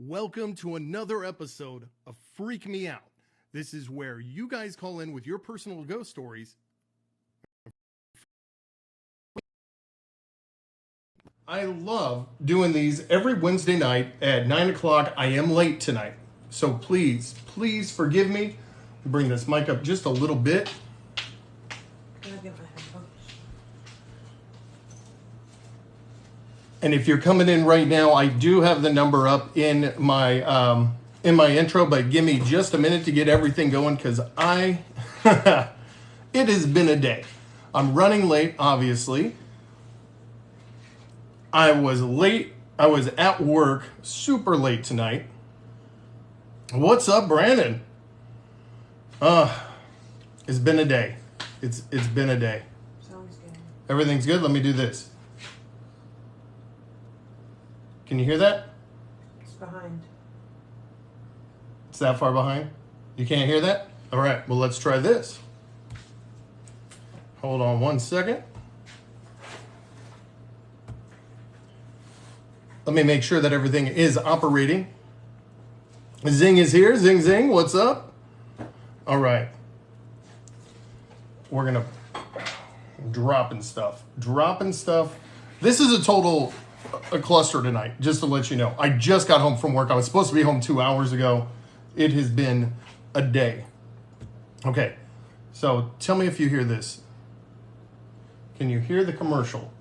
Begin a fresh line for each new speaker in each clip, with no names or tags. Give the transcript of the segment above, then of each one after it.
Welcome to another episode of Freak Me Out. This is where you guys call in with your personal ghost stories. I love doing these every Wednesday night at 9 o'clock. I am late tonight, so please forgive me. Bring this mic up just a little bit. And if you're coming in right now, I do have the number up in my intro, but give me just a minute to get everything going because it has been a day. I'm running late, obviously. I was late. I was at work super late tonight. What's up, Brandon? It's been a day. It's been a day.
Sounds good.
Everything's good. Let me do this. Can you hear that?
It's behind.
It's that far behind? You can't hear that? All right, well, let's try this. Hold on one second. Let me make sure that everything is operating. Zing is here. Zing, zing. What's up? All right. We're going to dropping stuff. This is a cluster tonight, just to let you know. I just got home from work. I was supposed to be home 2 hours ago. It has been a day. Okay, so tell me if you hear this. Can you hear the commercial?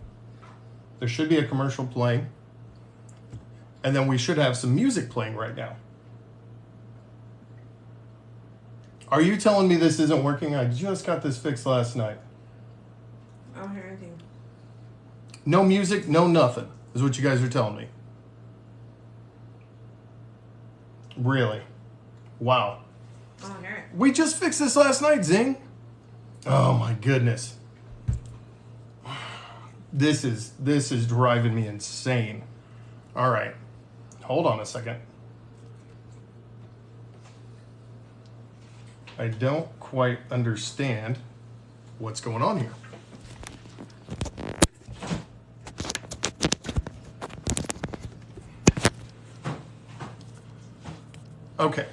There should be a commercial playing. And then we should have some music playing right now. Are you telling me this isn't working? I just got this fixed last night.
I don't hear anything.
No music, no nothing, is what you guys are telling me. Really? Wow.
I don't hear it.
We just fixed this last night, Zing. Oh my goodness. This is driving me insane. All right. Hold on a second. I don't quite understand what's going on here. Okay.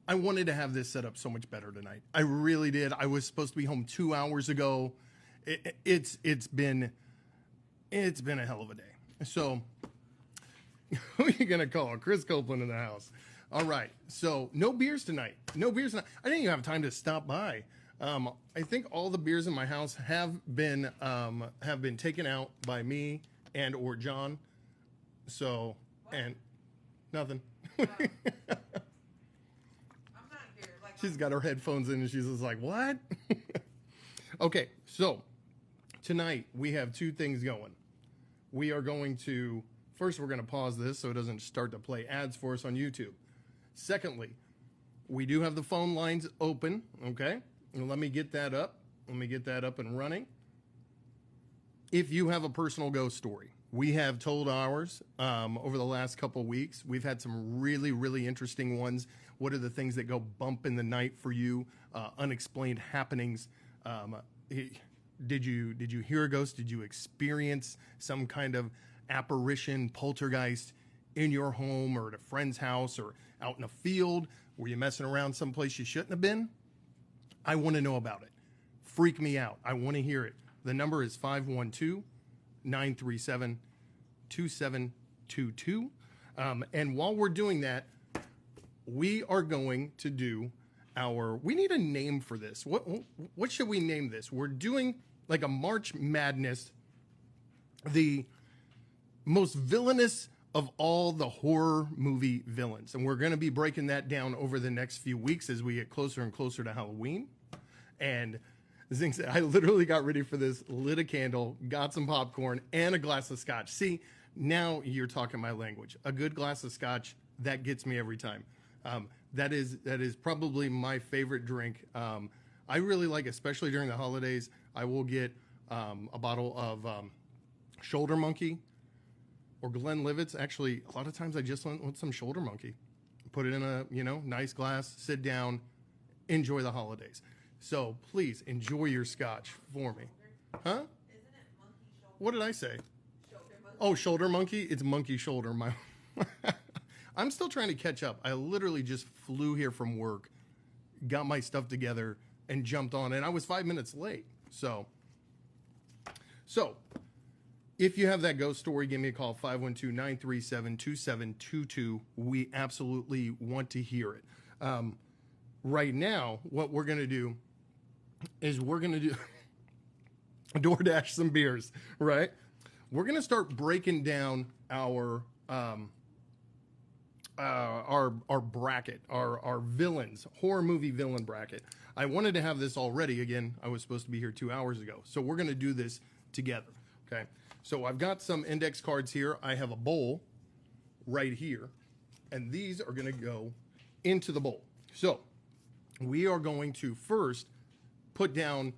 I wanted to have this set up so much better tonight. I really did. I was supposed to be home 2 hours ago. It's been a hell of a day. So who are you gonna call? Chris Copeland in the house. All right. So no beers tonight. No beers tonight. I didn't even have time to stop by. I think all the beers in my house have been taken out by me and or John. So
What?
and nothing.
I'm not here. Like,
She's got her headphones in and she's just like, what? Okay, so tonight we have two things going. We are going to, first we're going to pause this so it doesn't start to play ads for us on YouTube. Secondly, we do have the phone lines open, okay? And let me get that up. Let me get that up and running. If you have a personal ghost story, we have told ours over the last couple weeks. We've had some really, really interesting ones. What are the things that go bump in the night for you? Unexplained happenings. Did you hear a ghost? Did you experience some kind of apparition, poltergeist in your home or at a friend's house or out in a field? Were you messing around someplace you shouldn't have been? I want to know about it. Freak me out. I want to hear it. The number is 512-937-2722. And while we're doing that, we are going to do we need a name for this. What should we name this? We're doing like a March Madness, the most villainous of all the horror movie villains. And we're going to be breaking that down over the next few weeks as we get closer and closer to Halloween. And Zing said, I literally got ready for this, lit a candle, got some popcorn, and a glass of scotch. See, now you're talking my language. A good glass of scotch, that gets me every time. That is probably my favorite drink. I really like, especially during the holidays, I will get a bottle of Shoulder Monkey or Glenlivet's. Actually, a lot of times I just want some Shoulder Monkey. Put it in a nice glass, sit down, enjoy the holidays. So please enjoy your scotch for me. Huh?
Isn't it monkey shoulder?
What did I say?
Shoulder monkey.
Oh, Shoulder Monkey? It's Monkey Shoulder. I'm still trying to catch up. I literally just flew here from work, got my stuff together, and jumped on. And I was 5 minutes late. So if you have that ghost story, give me a call, 512-937-2722. We absolutely want to hear it. Right now, what we're going to do is we're going to do DoorDash some beers, right? We're going to start breaking down our bracket, our villains, horror movie villain bracket. I wanted to have this already. Again, I was supposed to be here 2 hours ago. So we're going to do this together, okay? So I've got some index cards here. I have a bowl right here, and these are going to go into the bowl. So we are going to first put down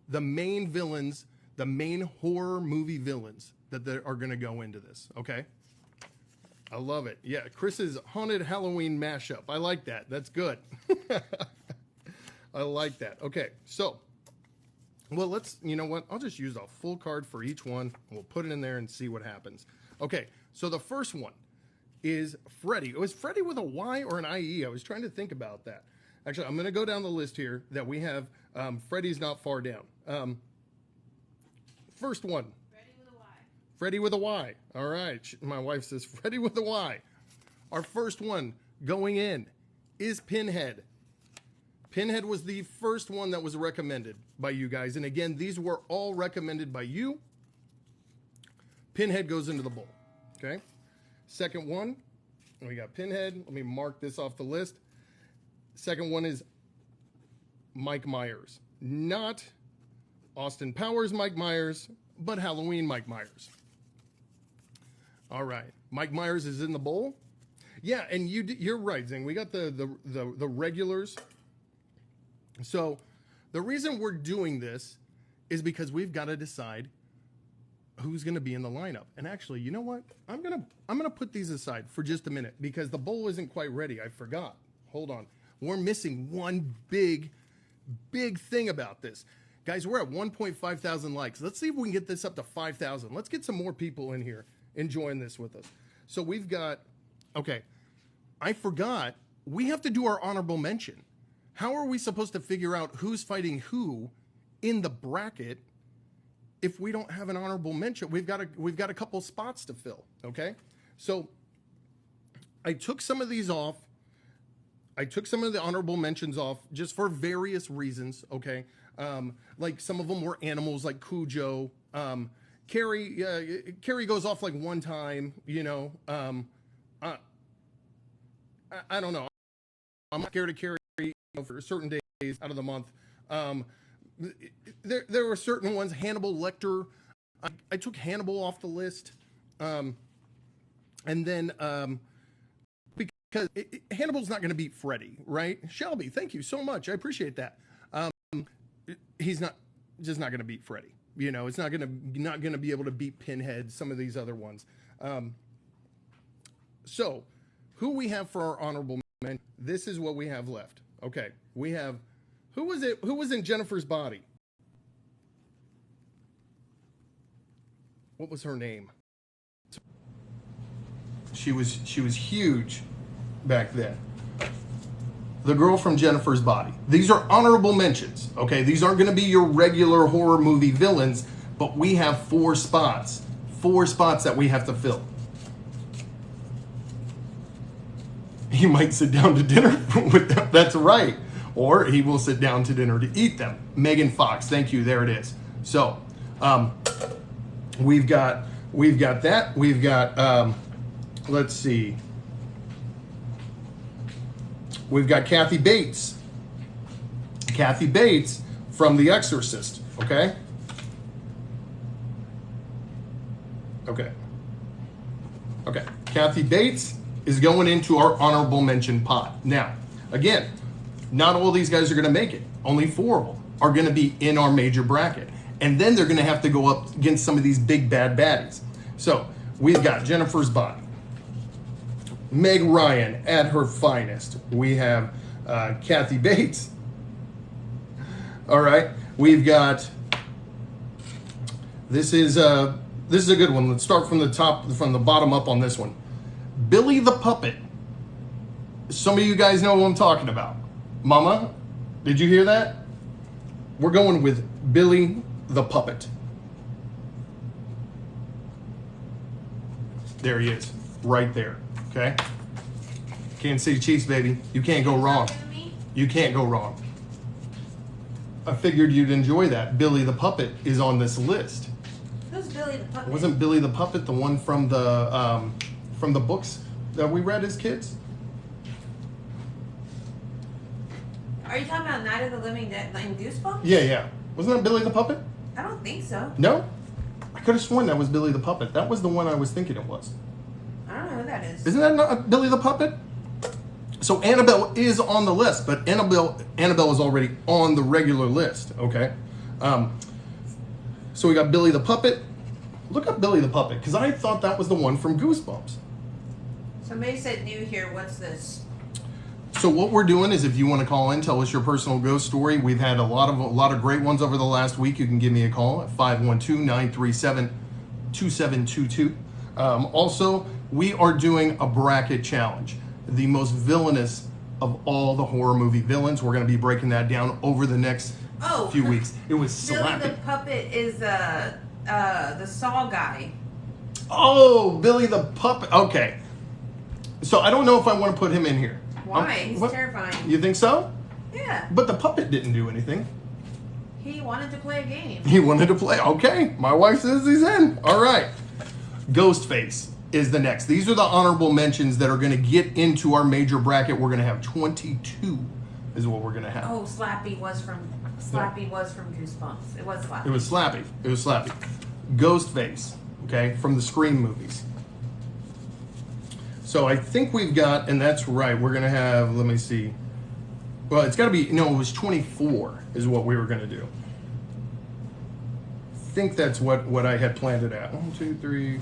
the main villains, the main horror movie villains that are going to go into this, okay? I love it. Yeah, Chris's haunted Halloween mashup. I like that. That's good. I like that. Okay, so, well, you know what? I'll just use a full card for each one. We'll put it in there and see what happens. Okay, so the first one is Freddy. Was Freddy with a Y or an IE? I was trying to think about that. Actually, I'm going to go down the list here that we have. Freddy's not far down. First one.
Freddy with a Y.
Freddy with a Y. All right. My wife says Freddy with a Y. Our first one going in is Pinhead. Pinhead was the first one that was recommended by you guys. And again, these were all recommended by you. Pinhead goes into the bowl. Okay. Second one, we got Pinhead. Let me mark this off the list. Second one is Mike Myers. Not Austin Powers Mike Myers, but Halloween Mike Myers. All right. Mike Myers is in the bowl. Yeah, and you're right, Zing. We got the regulars. So the reason we're doing this is because we've got to decide who's going to be in the lineup. And actually, you know what? I'm gonna put these aside for just a minute because the bowl isn't quite ready. I forgot. Hold on. We're missing one big thing about this. Guys, we're at 1.5 thousand likes. Let's see if we can get this up to 5,000. Let's get some more people in here enjoying this with us. So we've got, okay, I forgot we have to do our honorable mention. How are we supposed to figure out who's fighting who in the bracket if we don't have an honorable mention? We've got a couple spots to fill, okay? So I took some of these off. I took some of the honorable mentions off just for various reasons, okay? Like some of them were animals like Cujo. Carrie goes off like one time, you know. I don't know. I'm scared of Carrie, you know, for certain days out of the month. There were certain ones. Hannibal Lecter. I took Hannibal off the list. And then because Hannibal's not going to beat Freddy, right? Shelby, thank you so much. I appreciate that. He's just not going to beat Freddy. You know, it's not going to be able to beat Pinhead, some of these other ones. So, who we have for our honorable mention? This is what we have left. Okay, we have who was in Jennifer's body? What was her name? She was huge back then. The girl from Jennifer's body. These are honorable mentions, okay? These aren't going to be your regular horror movie villains, but we have 4 spots. 4 spots that we have to fill. He might sit down to dinner with them. That's right. Or he will sit down to dinner to eat them. Megan Fox, thank you. There it is. So, we've got that. We've got, let's see. We've got Kathy Bates. Kathy Bates from The Exorcist, okay? Okay. Kathy Bates is going into our honorable mention pot. Now, again, not all these guys are going to make it. Only 4 of them are going to be in our major bracket. And then they're going to have to go up against some of these big bad baddies. So, we've got Jennifer's body. Meg Ryan at her finest. We have Kathy Bates. All right, we've got. This is a good one. Let's start from the bottom up on this one. Billy the Puppet. Some of you guys know who I'm talking about. Mama, did you hear that? We're going with Billy the Puppet. There he is, right there. Okay? Kansas City Chiefs, baby. You can't go wrong. You can't go wrong. I figured you'd enjoy that. Billy the Puppet is on this list.
Who's Billy the Puppet?
Wasn't Billy the Puppet the one from the books that we read as kids?
Are you talking about Night of the Living Dead and Goosebumps?
Yeah. Wasn't that Billy the Puppet?
I don't think so.
No? I could have sworn that was Billy the Puppet. That was the one I was thinking it was.
I don't know who that is.
Isn't that not Billy the Puppet? So Annabelle is on the list, but Annabelle is already on the regular list, okay? So we got Billy the Puppet. Look up Billy the Puppet, because I thought that was the one from Goosebumps.
Somebody said new here. What's this?
So what we're doing is, if you want to call in, tell us your personal ghost story. We've had a lot of great ones over the last week. You can give me a call at 512-937-2722. Also, we are doing a bracket challenge. The most villainous of all the horror movie villains. We're going to be breaking that down over the next few weeks. It was
Billy
slapping.
the Puppet is the Saw guy.
Oh, Billy the Puppet. Okay. So I don't know if I want to put him in here.
Why? He's terrifying.
You think so?
Yeah.
But the puppet didn't do anything.
He wanted to play a game.
He wanted to play. Okay. My wife says he's in. All right. Ghostface is the next. These are the honorable mentions that are going to get into our major bracket. We're going to have 22 is what we're going to have.
Oh, Slappy was from Goosebumps. It was Slappy.
It was Slappy. Ghostface, okay, from the Scream movies. So I think we've got, and that's right, we're going to have, let me see. Well, it's got to be, no, it was 24 is what we were going to do. I think that's what I had planned it at. 1, 2, 3.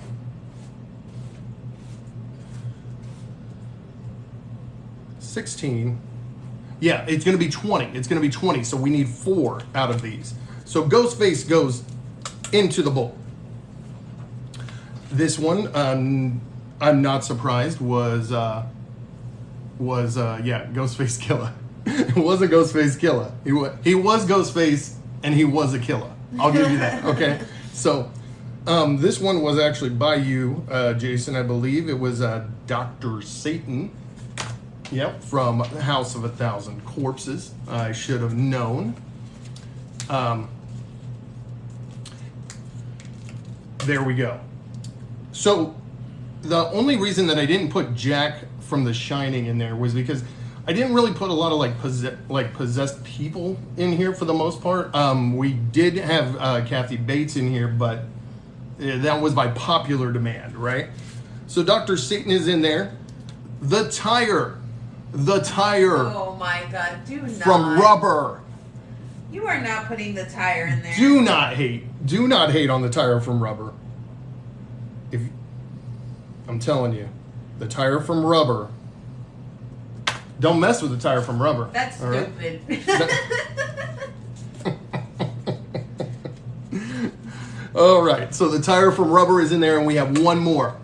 16. Yeah, it's going to be 20. It's going to be 20, so we need 4 out of these. So Ghostface goes into the bowl. This one, I'm not surprised, was was Ghostface Killer. It wasn't Ghostface Killer. He was Ghostface, and he was a killer. I'll give you that. Okay. So this one was actually by you, Jason. I believe it was Dr. Satan. Yep, from House of a Thousand Corpses. I should have known. There we go. So the only reason that I didn't put Jack from The Shining in there was because I didn't really put a lot of possessed people in here for the most part. We did have Kathy Bates in here, but that was by popular demand, right? So Dr. Satan is in there. The tire.
Oh my God! Do not.
From Rubber.
You are not putting the tire in there.
Do not hate on the tire from Rubber. If I'm telling you, the tire from Rubber. Don't mess with the tire from Rubber.
That's stupid.
All right, so the tire from Rubber is in there, and we have one more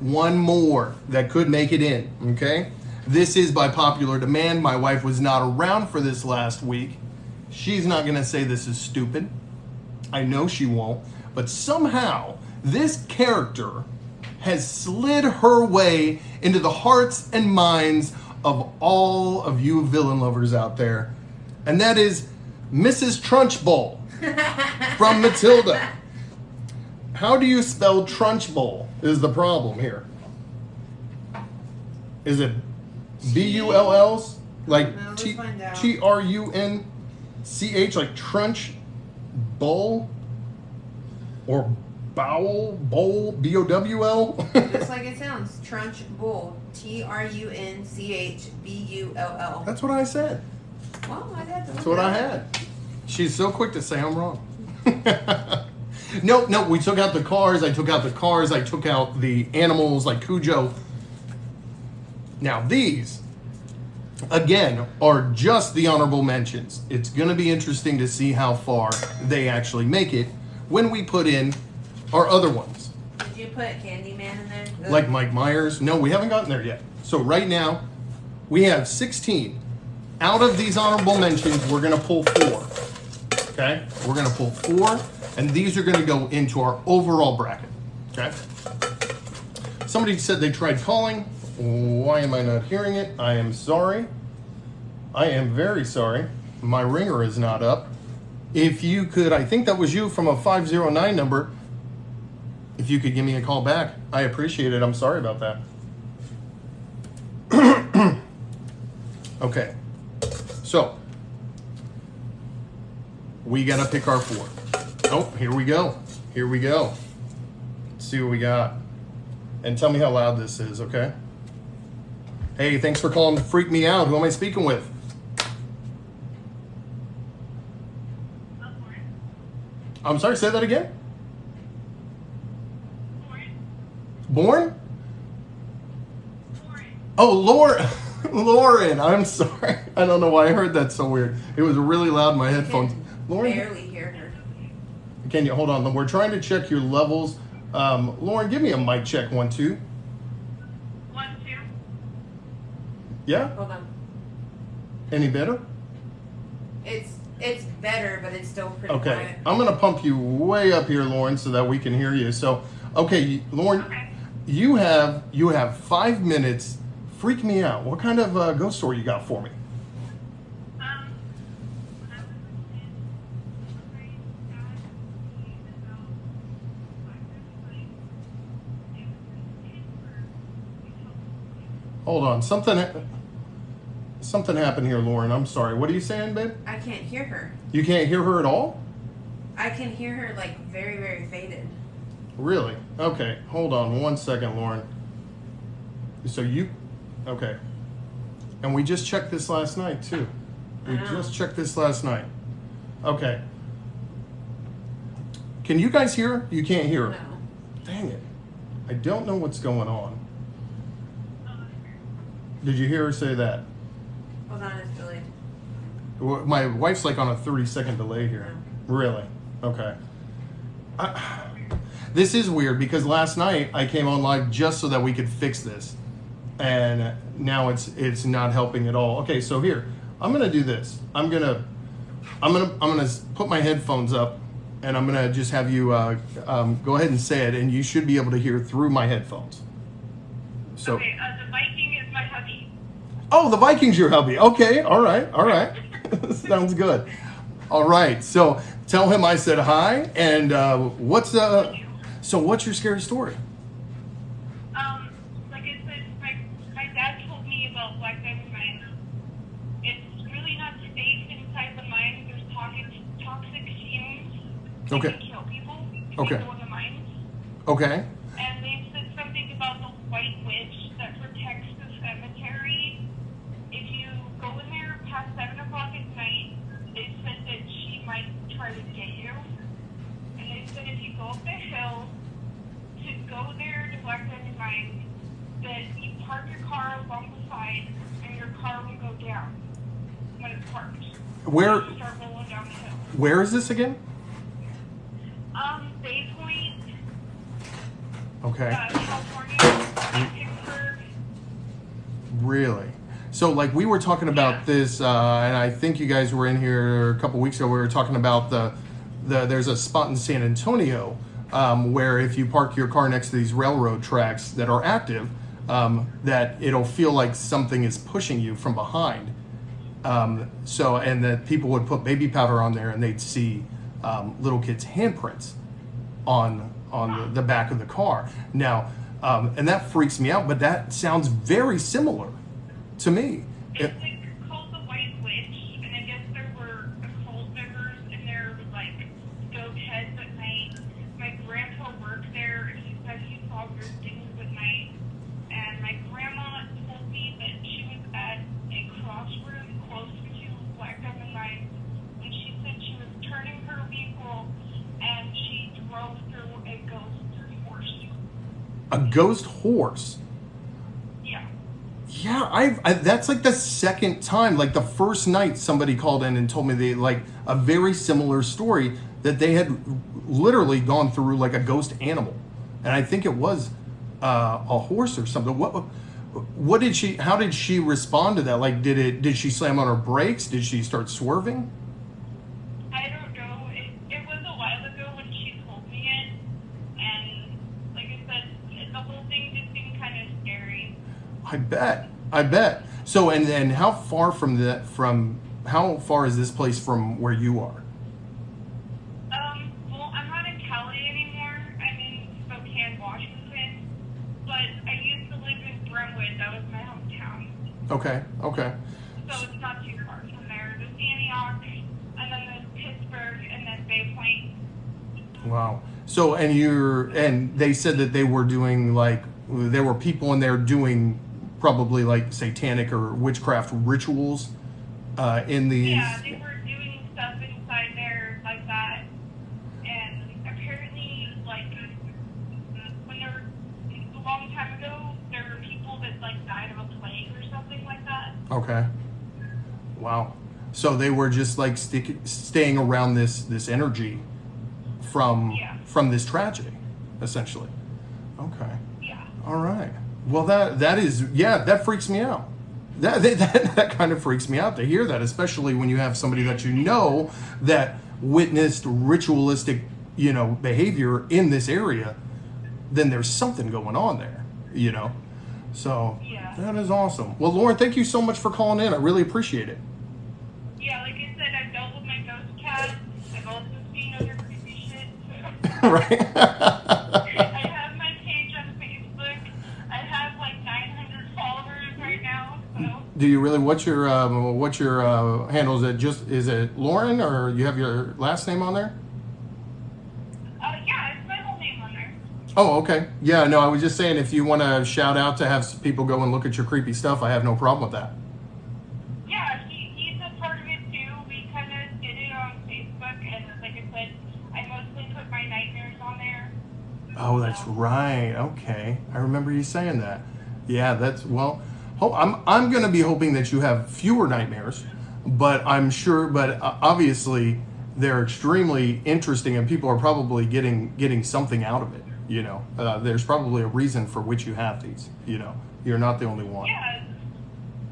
that could make it in, okay? This is by popular demand. My wife was not around for this last week. She's not going to say this is stupid. I know she won't. But somehow, this character has slid her way into the hearts and minds of all of you villain lovers out there. And that is Mrs. Trunchbull from Matilda. How do you spell Trunchbull is the problem here. Is it B-U-L-L's? Like
No, let's find out.
T-R-U-N-C-H, like Trunch Bull? Or Bowel? Bowl? B-O-W-L?
Just like it sounds. Trunch Bull. Trunchbull.
That's what I said.
Well, I had to.
That's what I had. She's so quick to say I'm wrong. No, we took out the cars. I took out the animals like Cujo. Now these, again, are just the honorable mentions. It's going to be interesting to see how far they actually make it when we put in our other ones.
Did you put Candyman in there?
Like Mike Myers. No, we haven't gotten there yet. So right now, we have 16. Out of these honorable mentions, we're going to pull 4. Okay? We're going to pull 4, and these are going to go into our overall bracket. Okay? Somebody said they tried calling. Why am I not hearing it? I am sorry. I am very sorry. My ringer is not up. If you could, I think that was you from a 509 number. If you could give me a call back, I appreciate it. I'm sorry about that. Okay. So, we got to pick our 4. Oh, here we go. Let's see what we got. And tell me how loud this is, okay? Hey, thanks for calling Freak Me Out. Who am I speaking with? I'm sorry, say that again? Born? Oh, Lauren. Lauren, I'm sorry. I don't know why I heard that so weird. It was really loud in my headphones. Lauren?
Barely hear her.
Can you hold on? We're trying to check your levels. Lauren, give me a mic check. 1, 2.
1, 2.
Yeah?
Hold on.
Any better?
It's better, but it's still pretty
Okay.
quiet.
I'm going to pump you way up here, Lauren, so that we can hear you. So, okay, Lauren,
Okay.
you have 5 minutes. Freak me out. What kind of ghost story you got for me?
When I was a kid, somebody died about 5 years ago. It was in Pittsburgh. We told
Hold on. Something happened here, Lauren. I'm sorry. What are you saying, babe?
I can't hear her.
You can't hear her at all?
I can hear her like very, very faded.
Really? Okay. Hold on 1 second, Lauren. So okay. And we just checked this last night, too. We just checked this last night. Okay. Can you guys hear her? You can't hear her.
No.
Dang it. I don't know what's going on. Did you hear her say that?
Hold on, it's delayed.
My wife's like on a 30-second delay here. Really? Okay. This is weird because last night I came on live just so that we could fix this. and now it's not helping at all. Okay, so here I'm gonna do this. I'm gonna put my headphones up, and I'm gonna just have you go ahead and say it, and you should be able to hear through my headphones. So.
Okay, the Viking is my hubby.
Oh, the Vikings, your hubby. Okay, all right. Sounds good. All right, so tell him I said hi, and what's your scary story?
Like I said, my dad told me about black diamond mines. It's really not safe inside the mine. There's toxic fumes that
Okay.
can kill people if
Okay.
you go in the mines.
Okay.
And they said something about the white witch that protects the cemetery. If you go in there past 7 o'clock at night, they said that she might try to get you. And they said if you go up the hill to go there to Black Diamond Mine, that you park your car along the side and your car will go down when it's parked.
Where
You start rolling down the hill.
where is this again?
Bay Point,
Okay.
California, Pittsburgh.
Really? So, like, we were talking about this, and I think you guys were in here a couple weeks ago. We were talking about there's a spot in San Antonio where if you park your car next to these railroad tracks that are active, that it'll feel like something is pushing you from behind. And that people would put baby powder on there, and they'd see little kids' handprints on the back of the car. Now, and that freaks me out, but that sounds very similar to me.
It's like called the White Witch, and I guess there were occult members in there with like goat heads at night. My grandpa worked there, and he said he saw weird things at night. And my grandma told me that she was at a crossroad close to Black Diamond Mine, and she said she was turning her vehicle, and she drove through a ghost horse.
A ghost horse.
Yeah.
Yeah, that's like the second time. Like the first night, somebody called in and told me they like a very similar story that they had literally gone through like a ghost animal, and I think it was a horse or something. What did she? How did she respond to that? Like, did she slam on her brakes? Did she start swerving?
I don't know. It was a while ago when she told me it, and like I said, the whole thing just seemed kind of scary.
I bet. So, and how far how far is this place from where you are?
Well, I'm not in Cali anymore. I'm in Spokane, Washington, but I used to live in Brentwood. That was my hometown.
Okay.
So it's not too far from there. There's Antioch, and then there's Pittsburgh, and then Bay Point.
Wow. So, and they said that they were doing there were people in there doing probably like satanic or witchcraft rituals in these.
Yeah, they were doing stuff inside there like that, and apparently, like, when there were, a long time ago, there were people that, like, died of a plague or something like that.
Okay. Wow. So they were just like staying around this energy from this tragedy, essentially. Okay.
Yeah.
All right. Well, that freaks me out. That kind of freaks me out to hear that, especially when you have somebody that you know that witnessed ritualistic, behavior in this area. Then there's something going on there, So
Yeah.
that is awesome. Well, Lauren, thank you so much for calling in. I really appreciate it.
Yeah, like I said, I've dealt with my ghost cat. I've also seen other creepy shit.
Right.
I have my page on Facebook. I have like 900 followers right now. So
Do you really? What's your handle? Is it Lauren, or you have your last name on there?
yeah, it's my whole name on there.
Oh, okay. Yeah, no, I was just saying if you want to shout out to have people go and look at your creepy stuff, I have no problem with that.
Yeah, he's a part of it too. We kind of did it on Facebook, and like I said, I mostly put my nightmares on there.
Oh, that's right. Okay, I remember you saying that. Yeah, I'm going to be hoping that you have fewer nightmares, but I'm sure. But obviously, they're extremely interesting, and people are probably getting something out of it. There's probably a reason for which you have these. You're not the only one.
Yeah.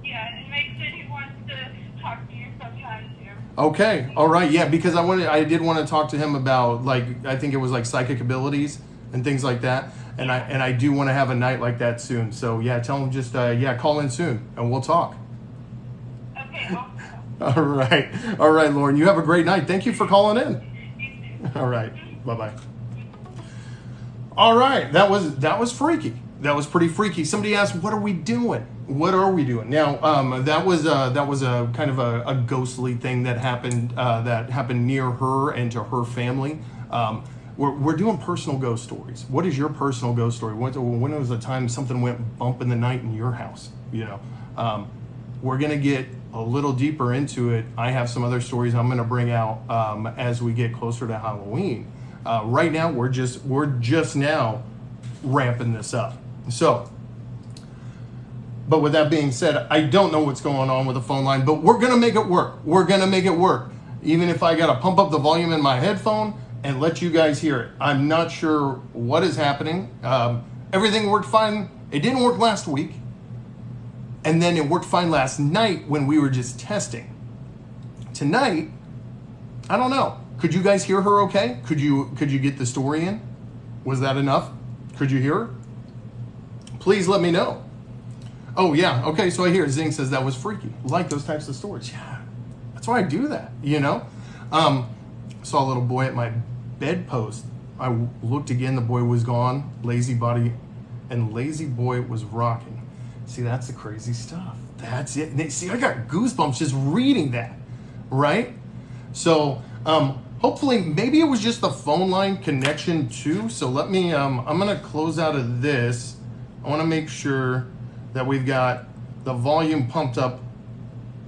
Yeah, and Mike said he wants to talk to you sometime too.
Okay, all right, yeah, because I did want to talk to him about, like, I think it was like psychic abilities and things like that, and I do want to have a night like that soon. So yeah, tell him just call in soon and we'll talk.
Okay, awesome.
All right, Lauren, you have a great night. Thank you for calling in.
You too.
All right, bye. All right, that was freaky. That was pretty freaky. Somebody asked, "What are we doing? What are we doing?" Now, that was a kind of a ghostly thing that happened near her and to her family. We're doing personal ghost stories. What is your personal ghost story? When was the time something went bump in the night in your house? We're gonna get a little deeper into it. I have some other stories I'm gonna bring out as we get closer to Halloween. Right now, we're just now ramping this up. So, but with that being said, I don't know what's going on with the phone line, but we're going to make it work. We're going to make it work. Even if I got to pump up the volume in my headphone and let you guys hear it. I'm not sure what is happening. Everything worked fine. It didn't work last week. And then it worked fine last night when we were just testing. Tonight, I don't know. Could you guys hear her okay? Could you get the story in? Was that enough? Could you hear her? Please let me know. Oh, yeah. Okay, so I hear Zing says that was freaky. Like those types of stories. Yeah, that's why I do that, Saw a little boy at my bedpost. I looked again. The boy was gone. Lazy boy was rocking. See, that's the crazy stuff. That's it. See, I got goosebumps just reading that, right? So, hopefully, maybe it was just the phone line connection too. So let me, I'm going to close out of this. I want to make sure that we've got the volume pumped up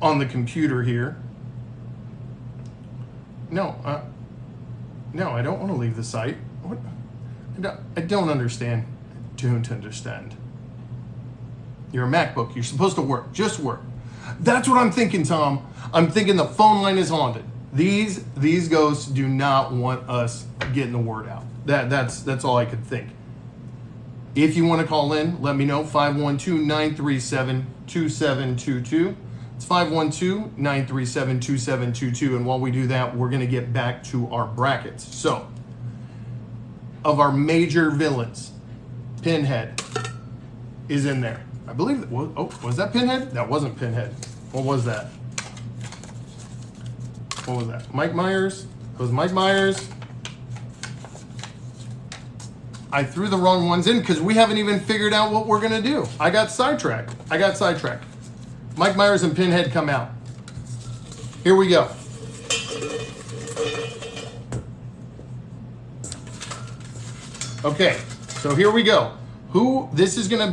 on the computer here. No, I don't want to leave the site. What? I don't understand. I don't understand. You're a MacBook. You're supposed to work. Just work. That's what I'm thinking, Tom. I'm thinking the phone line is haunted. These ghosts do not want us getting the word out. That's all I could think. If you want to call in, let me know. 512-937-2722. It's 512-937-2722. And while we do that, we're going to get back to our brackets. So, of our major villains, Pinhead is in there. I believe that was that Pinhead? That wasn't Pinhead. What was that? What was that? Mike Myers? It was Mike Myers. I threw the wrong ones in because we haven't even figured out what we're going to do. I got sidetracked. Mike Myers and Pinhead come out. Here we go. Okay, so here we go. Who's going to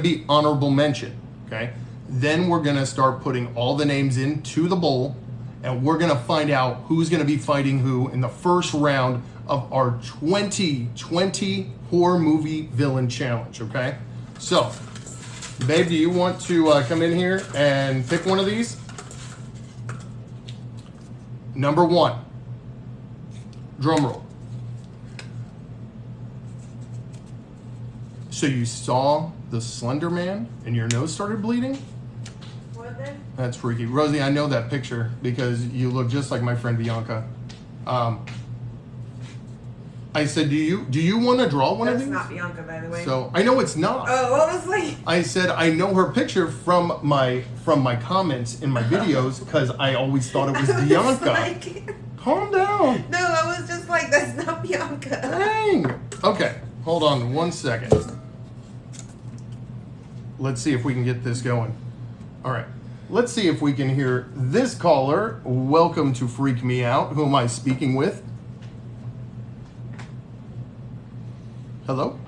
be honorable mention, okay? Then we're going to start putting all the names into the bowl, and we're going to find out who's going to be fighting who in the first round of our 2020 horror movie villain challenge, okay? So, babe, do you want to come in here and pick one of these? Number 1. Drum roll. So you saw the Slender Man and your nose started bleeding?
What then?
That's freaky. Rosie, I know that picture because you look just like my friend Bianca. I said, do you want to draw one of these?
That's not Bianca, by the way.
So I know it's not.
Oh, what was like?
I said I know her picture from my comments in my videos because I always thought it was Bianca.
Like,
Calm down.
no, I was just like, that's not Bianca.
Dang. Okay, hold on 1 second. Let's see if we can get this going. All right. Let's see if we can hear this caller. Welcome to Freak Me Out. Who am I speaking with? Hello?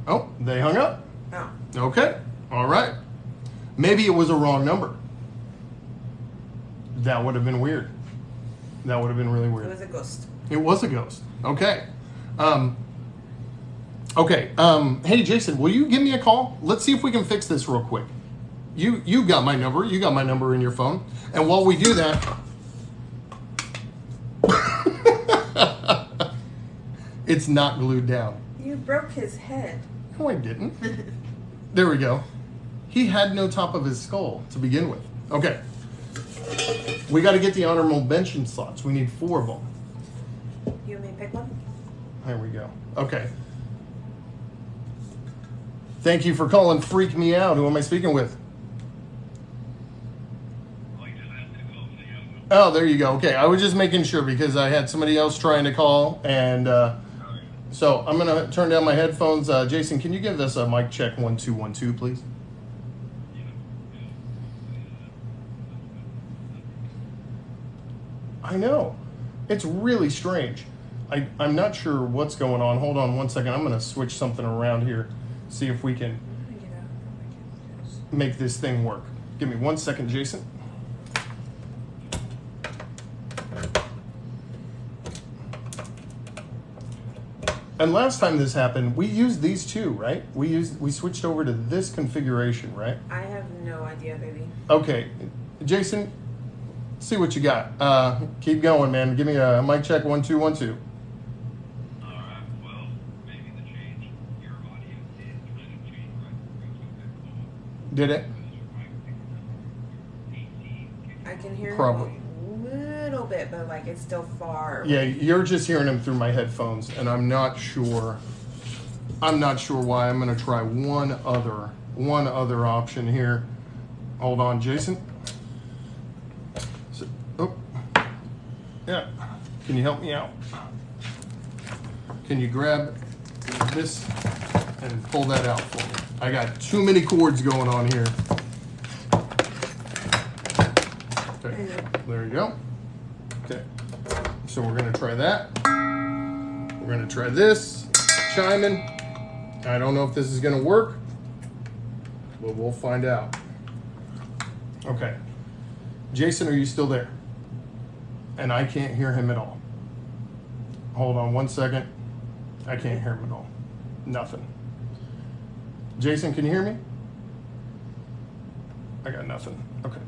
Oh, they hung up.
Oh.
Okay. All right. Maybe it was a wrong number. That would have been weird. That would have been really
It
weird.
was a ghost.
It was a ghost. Okay. Hey, Jason, will you give me a call? Let's see if we can fix this real quick. You got my number. You got my number in your phone. And while we do that, it's not glued down.
You broke his head.
No, I didn't. There we go. He had no top of his skull to begin with. Okay. We got to get the honorable mention slots. We need 4 of them.
You want me to pick one?
There we go. Okay. Thank you for calling Freak Me Out. Who am I speaking with? Oh, there you go. Okay, I was just making sure because I had somebody else trying to call, and so I'm gonna turn down my headphones. Jason, can you give us a mic check 1 2 1 2, please? I know, it's really strange. I'm not sure what's going on. Hold on one second. I'm gonna switch something around here, see if we can make this thing work. Give me 1 second, Jason. And last time this happened, we used these two, right? We switched over to this configuration, right?
I have no idea, baby.
Okay, Jason, see what you got. Keep going, man. Give me a mic check 1 2 1 2.
All right. Well, maybe the change. Your audio did kind of change right.
Did it?
I can hear
Probably.
him a little bit, but like it's still far.
Yeah, you're just hearing him through my headphones, and I'm not sure. I'm not sure why. I'm gonna try one other option here. Hold on, Jason. So, oh, yeah. Can you help me out? Can you grab this and pull that out for me? I got too many cords going on here. Okay, there you go. Okay, so we're gonna try that. We're gonna try this, chiming. I don't know if this is gonna work, but we'll find out. Okay, Jason, are you still there? And I can't hear him at all. Hold on 1 second. I can't hear him at all. Nothing. Jason, can you hear me? I got nothing. Okay,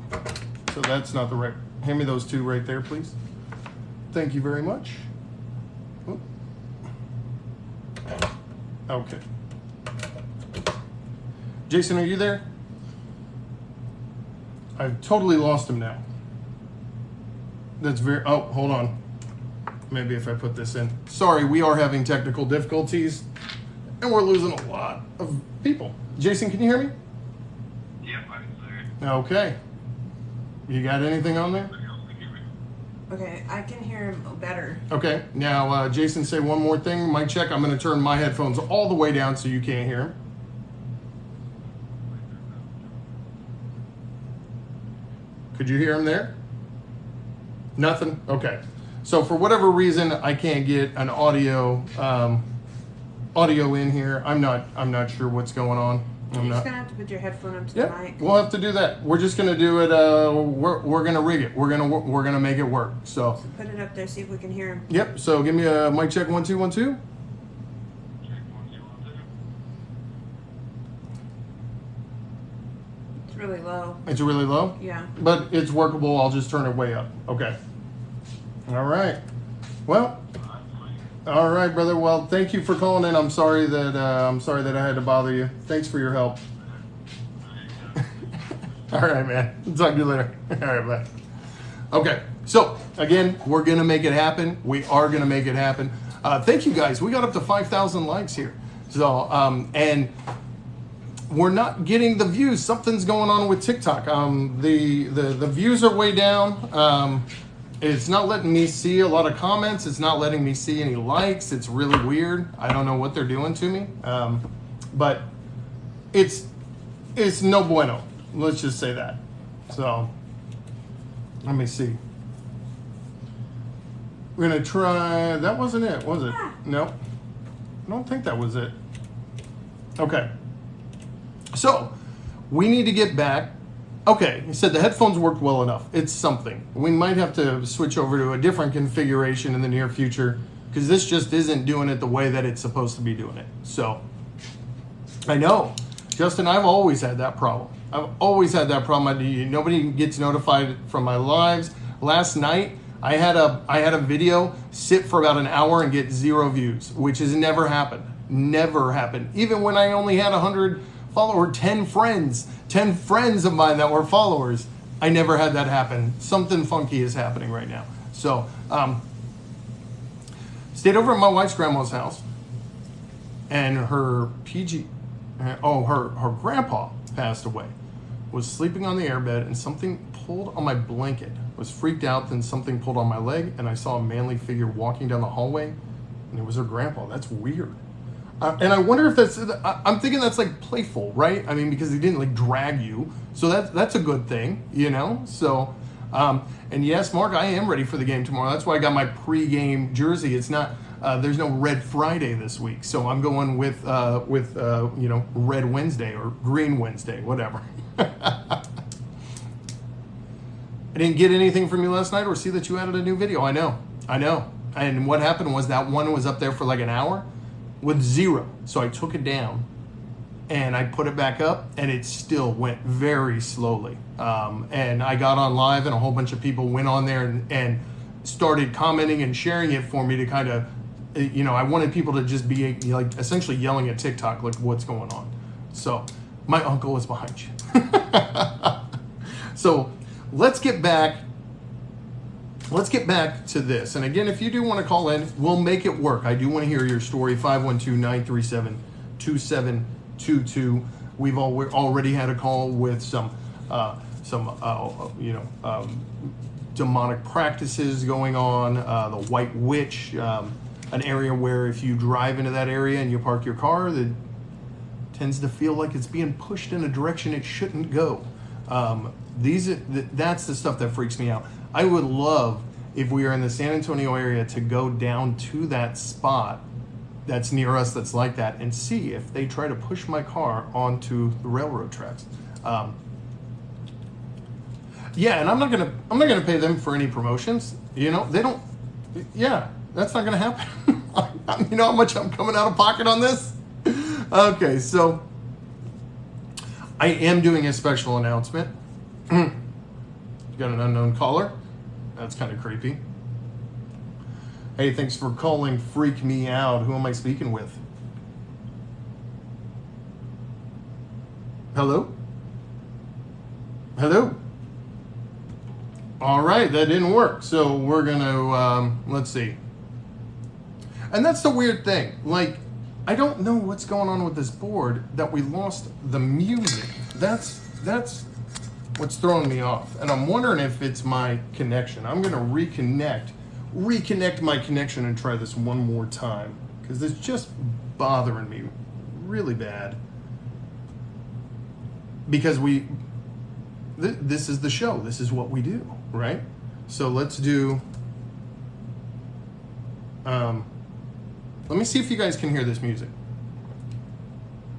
so that's not the right. Hand me those two right there, please. Thank you very much. Oop. Okay. Jason, are you there? I've totally lost him now. That's very, oh, hold on. Maybe if I put this in. Sorry, we are having technical difficulties and we're losing a lot of people. Jason, can you hear me?
Yep, I can see it.
Okay. You got anything on there?
Okay, I can hear him better.
Okay, now Jason, say one more thing. Mic check. I'm going to turn my headphones all the way down so you can't hear him. Could you hear him there? Nothing? Okay. So for whatever reason, I can't get an audio in here. I'm not sure what's going on.
You're just gonna have to put your headphone up to the
Yeah,
mic.
we'll have to do that. We're just gonna do it. We're gonna rig it. We're gonna make it work. So.
Put it up there, see if we can hear him.
Yep. So give me a mic check 1 2 1 2.
It's really low.
It's really low.
Yeah.
But it's workable. I'll just turn it way up. Okay. All right. Well. All right, brother. Well, thank you for calling in. I'm sorry that I had to bother you. Thanks for your help. All right, man. Talk to you later. All right, bye. Okay. So again, we're gonna make it happen. We are gonna make it happen. Thank you guys. We got up to 5,000 likes here. So and we're not getting the views. Something's going on with TikTok. The views are way down. It's not letting me see a lot of comments. It's not letting me see any likes. It's really weird. I don't know what they're doing to me. But it's no bueno. Let's just say that. So let me see. We're gonna try. That wasn't it, was it? No. I don't think that was it. Okay. So we need to get back. Okay, he said the headphones worked well enough. It's something. We might have to switch over to a different configuration in the near future because this just isn't doing it the way that it's supposed to be doing it. So, I know, Justin, I've always had that problem. I've always had that problem. Nobody gets notified from my lives. Last night, I had a video sit for about an hour and get 0 views, which has never happened. Never happened. Even when I only had 100 follower 10 friends of mine that were followers. I never had that happen. Something funky is happening right now. So, stayed over at my wife's grandma's house, and her grandpa passed away. Was sleeping on the airbed, and something pulled on my blanket. Was freaked out, then something pulled on my leg, and I saw a manly figure walking down the hallway, and it was her grandpa. That's weird. And I wonder if that's, I'm thinking that's like playful, right? I mean, because he didn't like drag you. So that's a good thing, you know? So, and yes, Mark, I am ready for the game tomorrow. That's why I got my pre-game jersey. It's not, there's no Red Friday this week. So I'm going with you know, Red Wednesday or Green Wednesday, whatever. I didn't get anything from you last night or see that you added a new video. I know. And what happened was that one was up there for like an hour with 0. So I took it down and I put it back up, and it still went very slowly. And I got on live, and a whole bunch of people went on there and started commenting and sharing it for me to kind of, you know, I wanted people to just be like essentially yelling at TikTok, like, what's going on? So my uncle is behind you. So let's get back to this. And again, if you do want to call in, we'll make it work. I do want to hear your story. 512-937-2722. We've already had a call with some demonic practices going on. The White Witch, an area where if you drive into that area and you park your car, that tends to feel like it's being pushed in a direction it shouldn't go. That's the stuff that freaks me out. I would love, if we are in the San Antonio area, to go down to that spot that's near us that's like that and see if they try to push my car onto the railroad tracks. Yeah, and I'm not gonna pay them for any promotions. You know, they don't. Yeah, that's not gonna happen. You know how much I'm coming out of pocket on this? Okay, so I am doing a special announcement. You got an unknown caller. That's kind of creepy. Hey, thanks for calling Freak Me Out. Who am I speaking with? Hello? Hello? All right, that didn't work. So we're going to, let's see. And that's the weird thing. Like, I don't know what's going on with this board that we lost the music. That's what's throwing me off. And I'm wondering if it's my connection. I'm going to reconnect my connection and try this one more time, because it's just bothering me really bad. Because this is the show. This is what we do, right? So let's do, let me see if you guys can hear this music.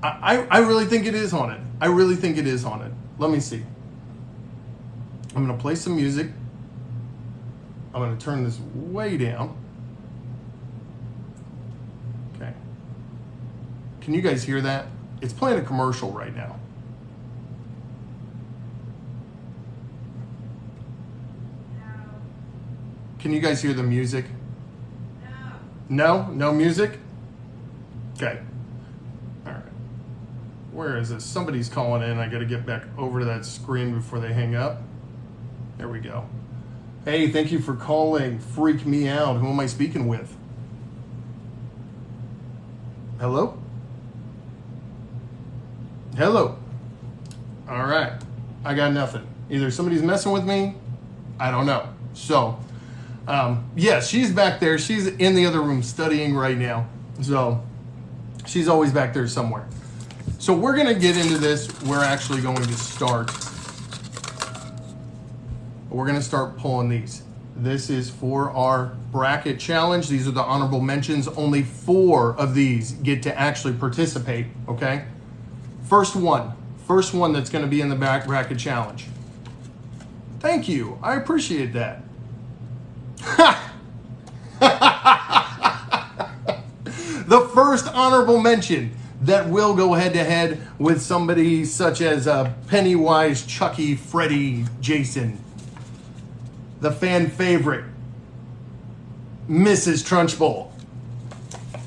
I really think it is haunted. I really think it is haunted. Let me see. I'm going to play some music. I'm going to turn this way down. Okay. Can you guys hear that? It's playing a commercial right now. Can you guys hear the music? No? No music? Okay. All right. Where is this? Somebody's calling in. I got to get back over to that screen before they hang up. There we go. Hey, thank you for calling Freak Me Out. Who am I speaking with? Hello? Hello. All right. I got nothing. Either somebody's messing with me, I don't know. So, yeah, she's back there. She's in the other room studying right now. So, she's always back there somewhere. So, we're going to get into this. We're actually going to start. We're going to start pulling these. This is for our bracket challenge. These are the honorable mentions. Only 4 of these get to actually participate, okay? First one that's going to be in the bracket challenge. Thank you. I appreciate that. The first honorable mention that will go head-to-head with somebody such as Pennywise, Chucky, Freddy, Jason. The fan favorite, Mrs. Trunchbull.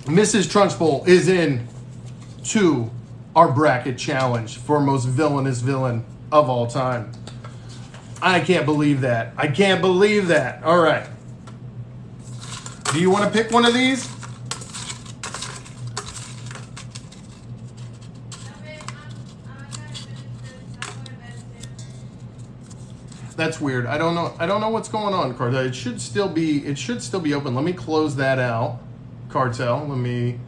Mrs. Trunchbull is in to our bracket challenge for most villainous villain of all time. I can't believe that. I can't believe that. All right. Do you want to pick one of these? That's weird. I don't know what's going on, Cartel. It should still be open. Let me close that out, Cartel. Let me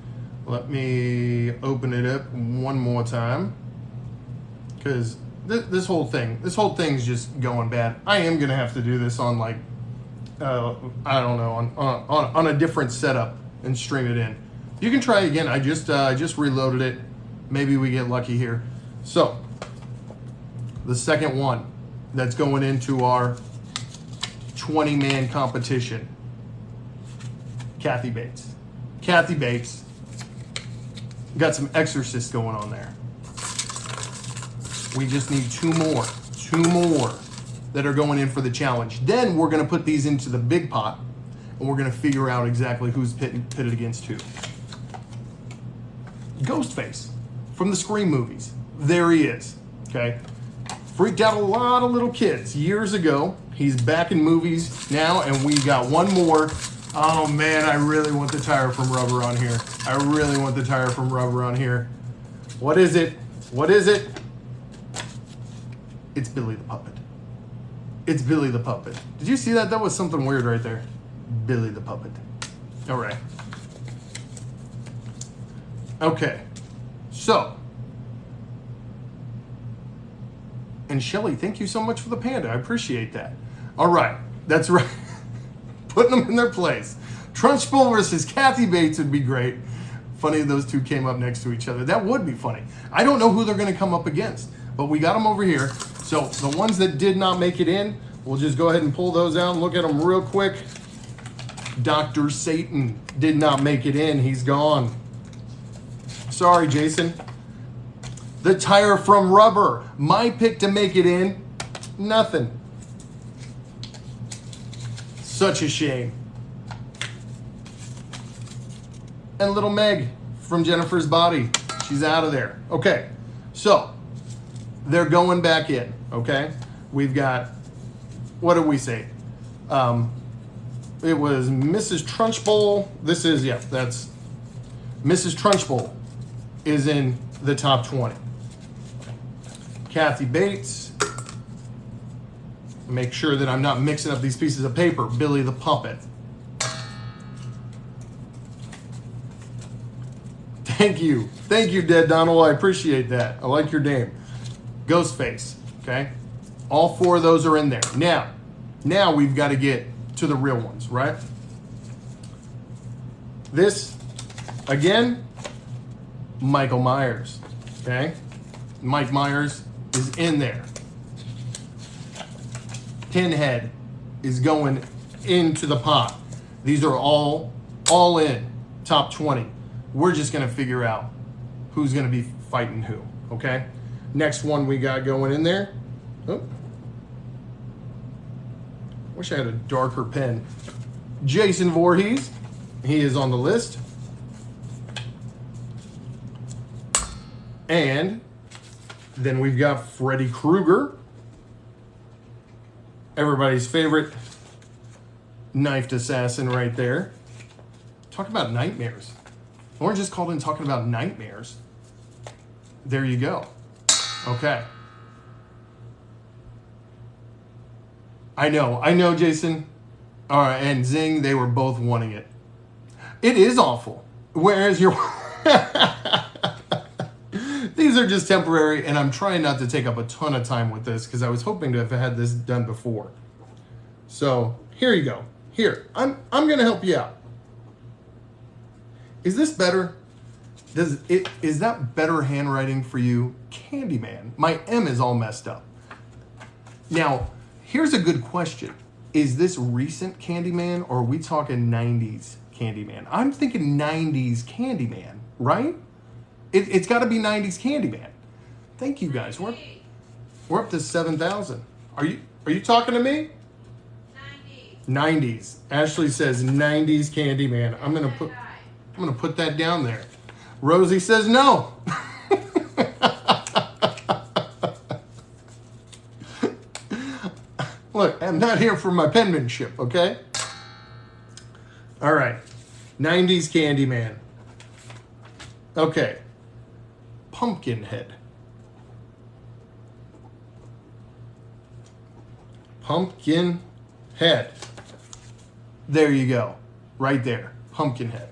open it up one more time. Because this whole thing's just going bad. I am gonna have to do this on like I don't know, on a different setup and stream it in. You can try again. I just reloaded it. Maybe we get lucky here. So the second one that's going into our 20-man competition. Kathy Bates. Kathy Bates. Got some exorcists going on there. We just need two more that are going in for the challenge. Then we're going to put these into the big pot, and we're going to figure out exactly who's pitted against who. Ghostface from the Scream movies. There he is. Okay. Freaked out a lot of little kids years ago. He's back in movies now, and we got one more. Oh man, I really want the tire from Rubber on here. I really want the tire from Rubber on here. What is it? What is it? It's Billy the Puppet. It's Billy the Puppet. Did you see that? That was something weird right there. Billy the Puppet. All right. Okay. So. And Shelly, thank you so much for the panda. I appreciate that. All right. That's right. Putting them in their place. Trunchbull versus Kathy Bates would be great. Funny if those two came up next to each other. That would be funny. I don't know who they're going to come up against, but we got them over here. So the ones that did not make it in, we'll just go ahead and pull those out and look at them real quick. Dr. Satan did not make it in. He's gone. Sorry, Jason. The tire from Rubber. My pick to make it in. Nothing. Such a shame. And little Meg from Jennifer's Body. She's out of there. Okay. So, they're going back in. Okay. We've got, what did we say? It was Mrs. Trunchbull. This is, yeah, that's Mrs. Trunchbull is in the top 20. Kathy Bates. Make sure that I'm not mixing up these pieces of paper. Billy the Puppet. Thank you. Thank you, Dead Donald. I appreciate that. I like your name. Ghostface. Okay? All four of those are in there. Now we've got to get to the real ones, right? This, again, Michael Myers. Okay? Mike Myers is in there. Pinhead is going into the pot. These are all in. Top 20. We're just going to figure out who's going to be fighting who. Okay? Next one we got going in there. Oh. Wish I had a darker pen. Jason Voorhees. He is on the list. And then we've got Freddy Krueger. Everybody's favorite knifed assassin right there. Talk about nightmares. Orange just called in talking about nightmares. There you go. Okay. I know, Jason. All right, and Zing, they were both wanting it. It is awful. Whereas your... These are just temporary, and I'm trying not to take up a ton of time with this because I was hoping to have had this done before. So, here you go. Here, I'm going to help you out. Is this better? Is that better handwriting for you? Candyman. My M is all messed up. Now, here's a good question. Is this recent Candyman, or are we talking 90s Candyman? I'm thinking 90s Candyman, right? It's got to be 90s Candyman. Thank you, guys. We're up to 7,000. Are you talking to me? 90s. Ashley says 90s Candyman. I'm gonna put that down there. Rosie says no. I'm not here for my penmanship, okay? All right. 90s Candyman. Okay. Pumpkinhead. Pumpkinhead. There you go. Right there. Pumpkinhead.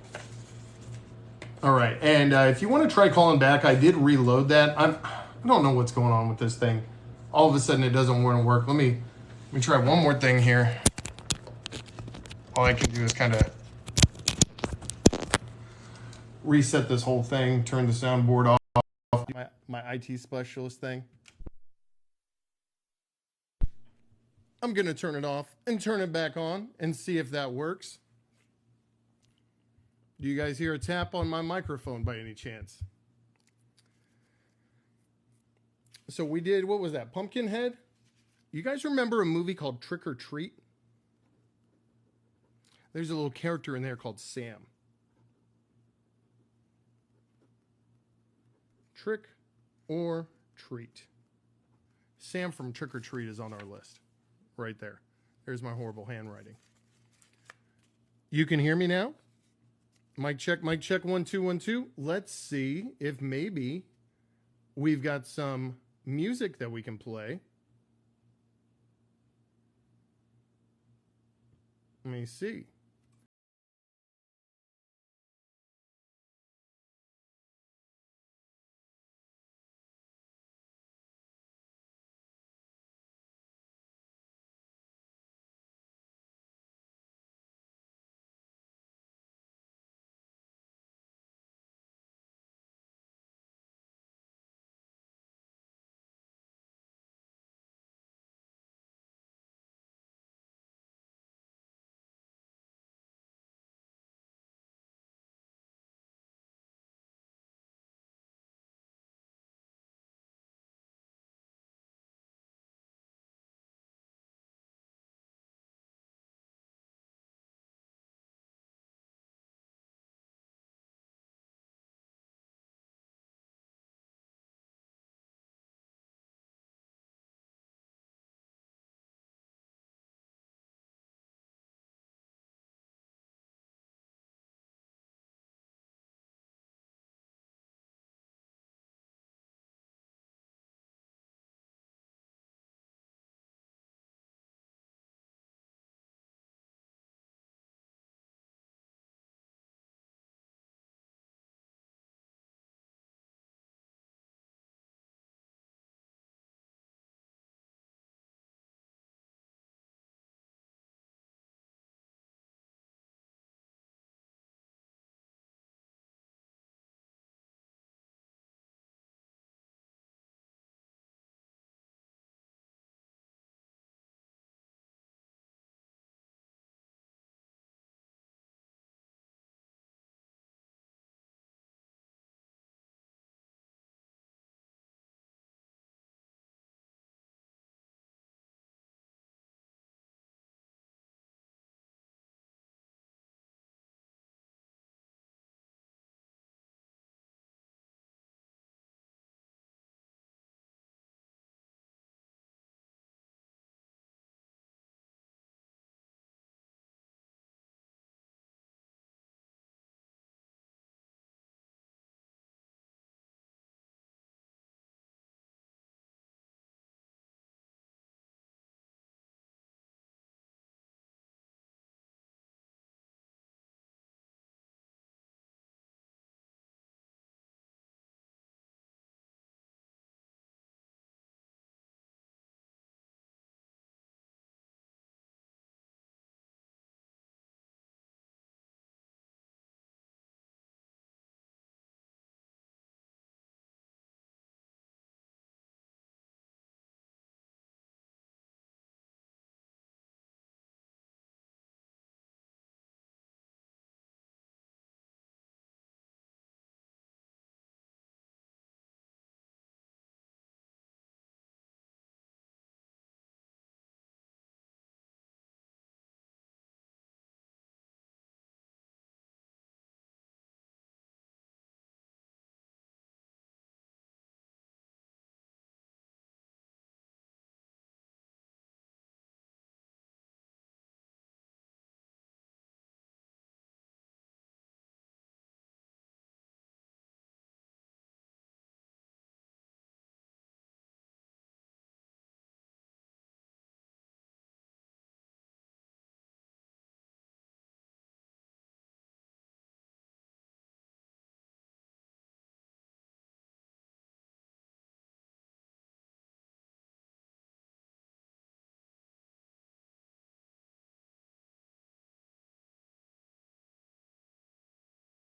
All right. And if you want to try calling back, I did reload that. I don't know what's going on with this thing. All of a sudden, it doesn't want to work. Let me try one more thing here. All I can do is kind of reset this whole thing, turn the soundboard off. My IT specialist thing. I'm going to turn it off and turn it back on and see if that works. Do you guys hear a tap on my microphone by any chance? So we did, what was that, Pumpkinhead? You guys remember a movie called Trick or Treat? There's a little character in there called Sam. Trick or Treat. Sam from Trick or Treat is on our list. Right there. There's my horrible handwriting. You can hear me now? Mic check, 1 2 1 2. Let's see if maybe we've got some music that we can play. Let me see.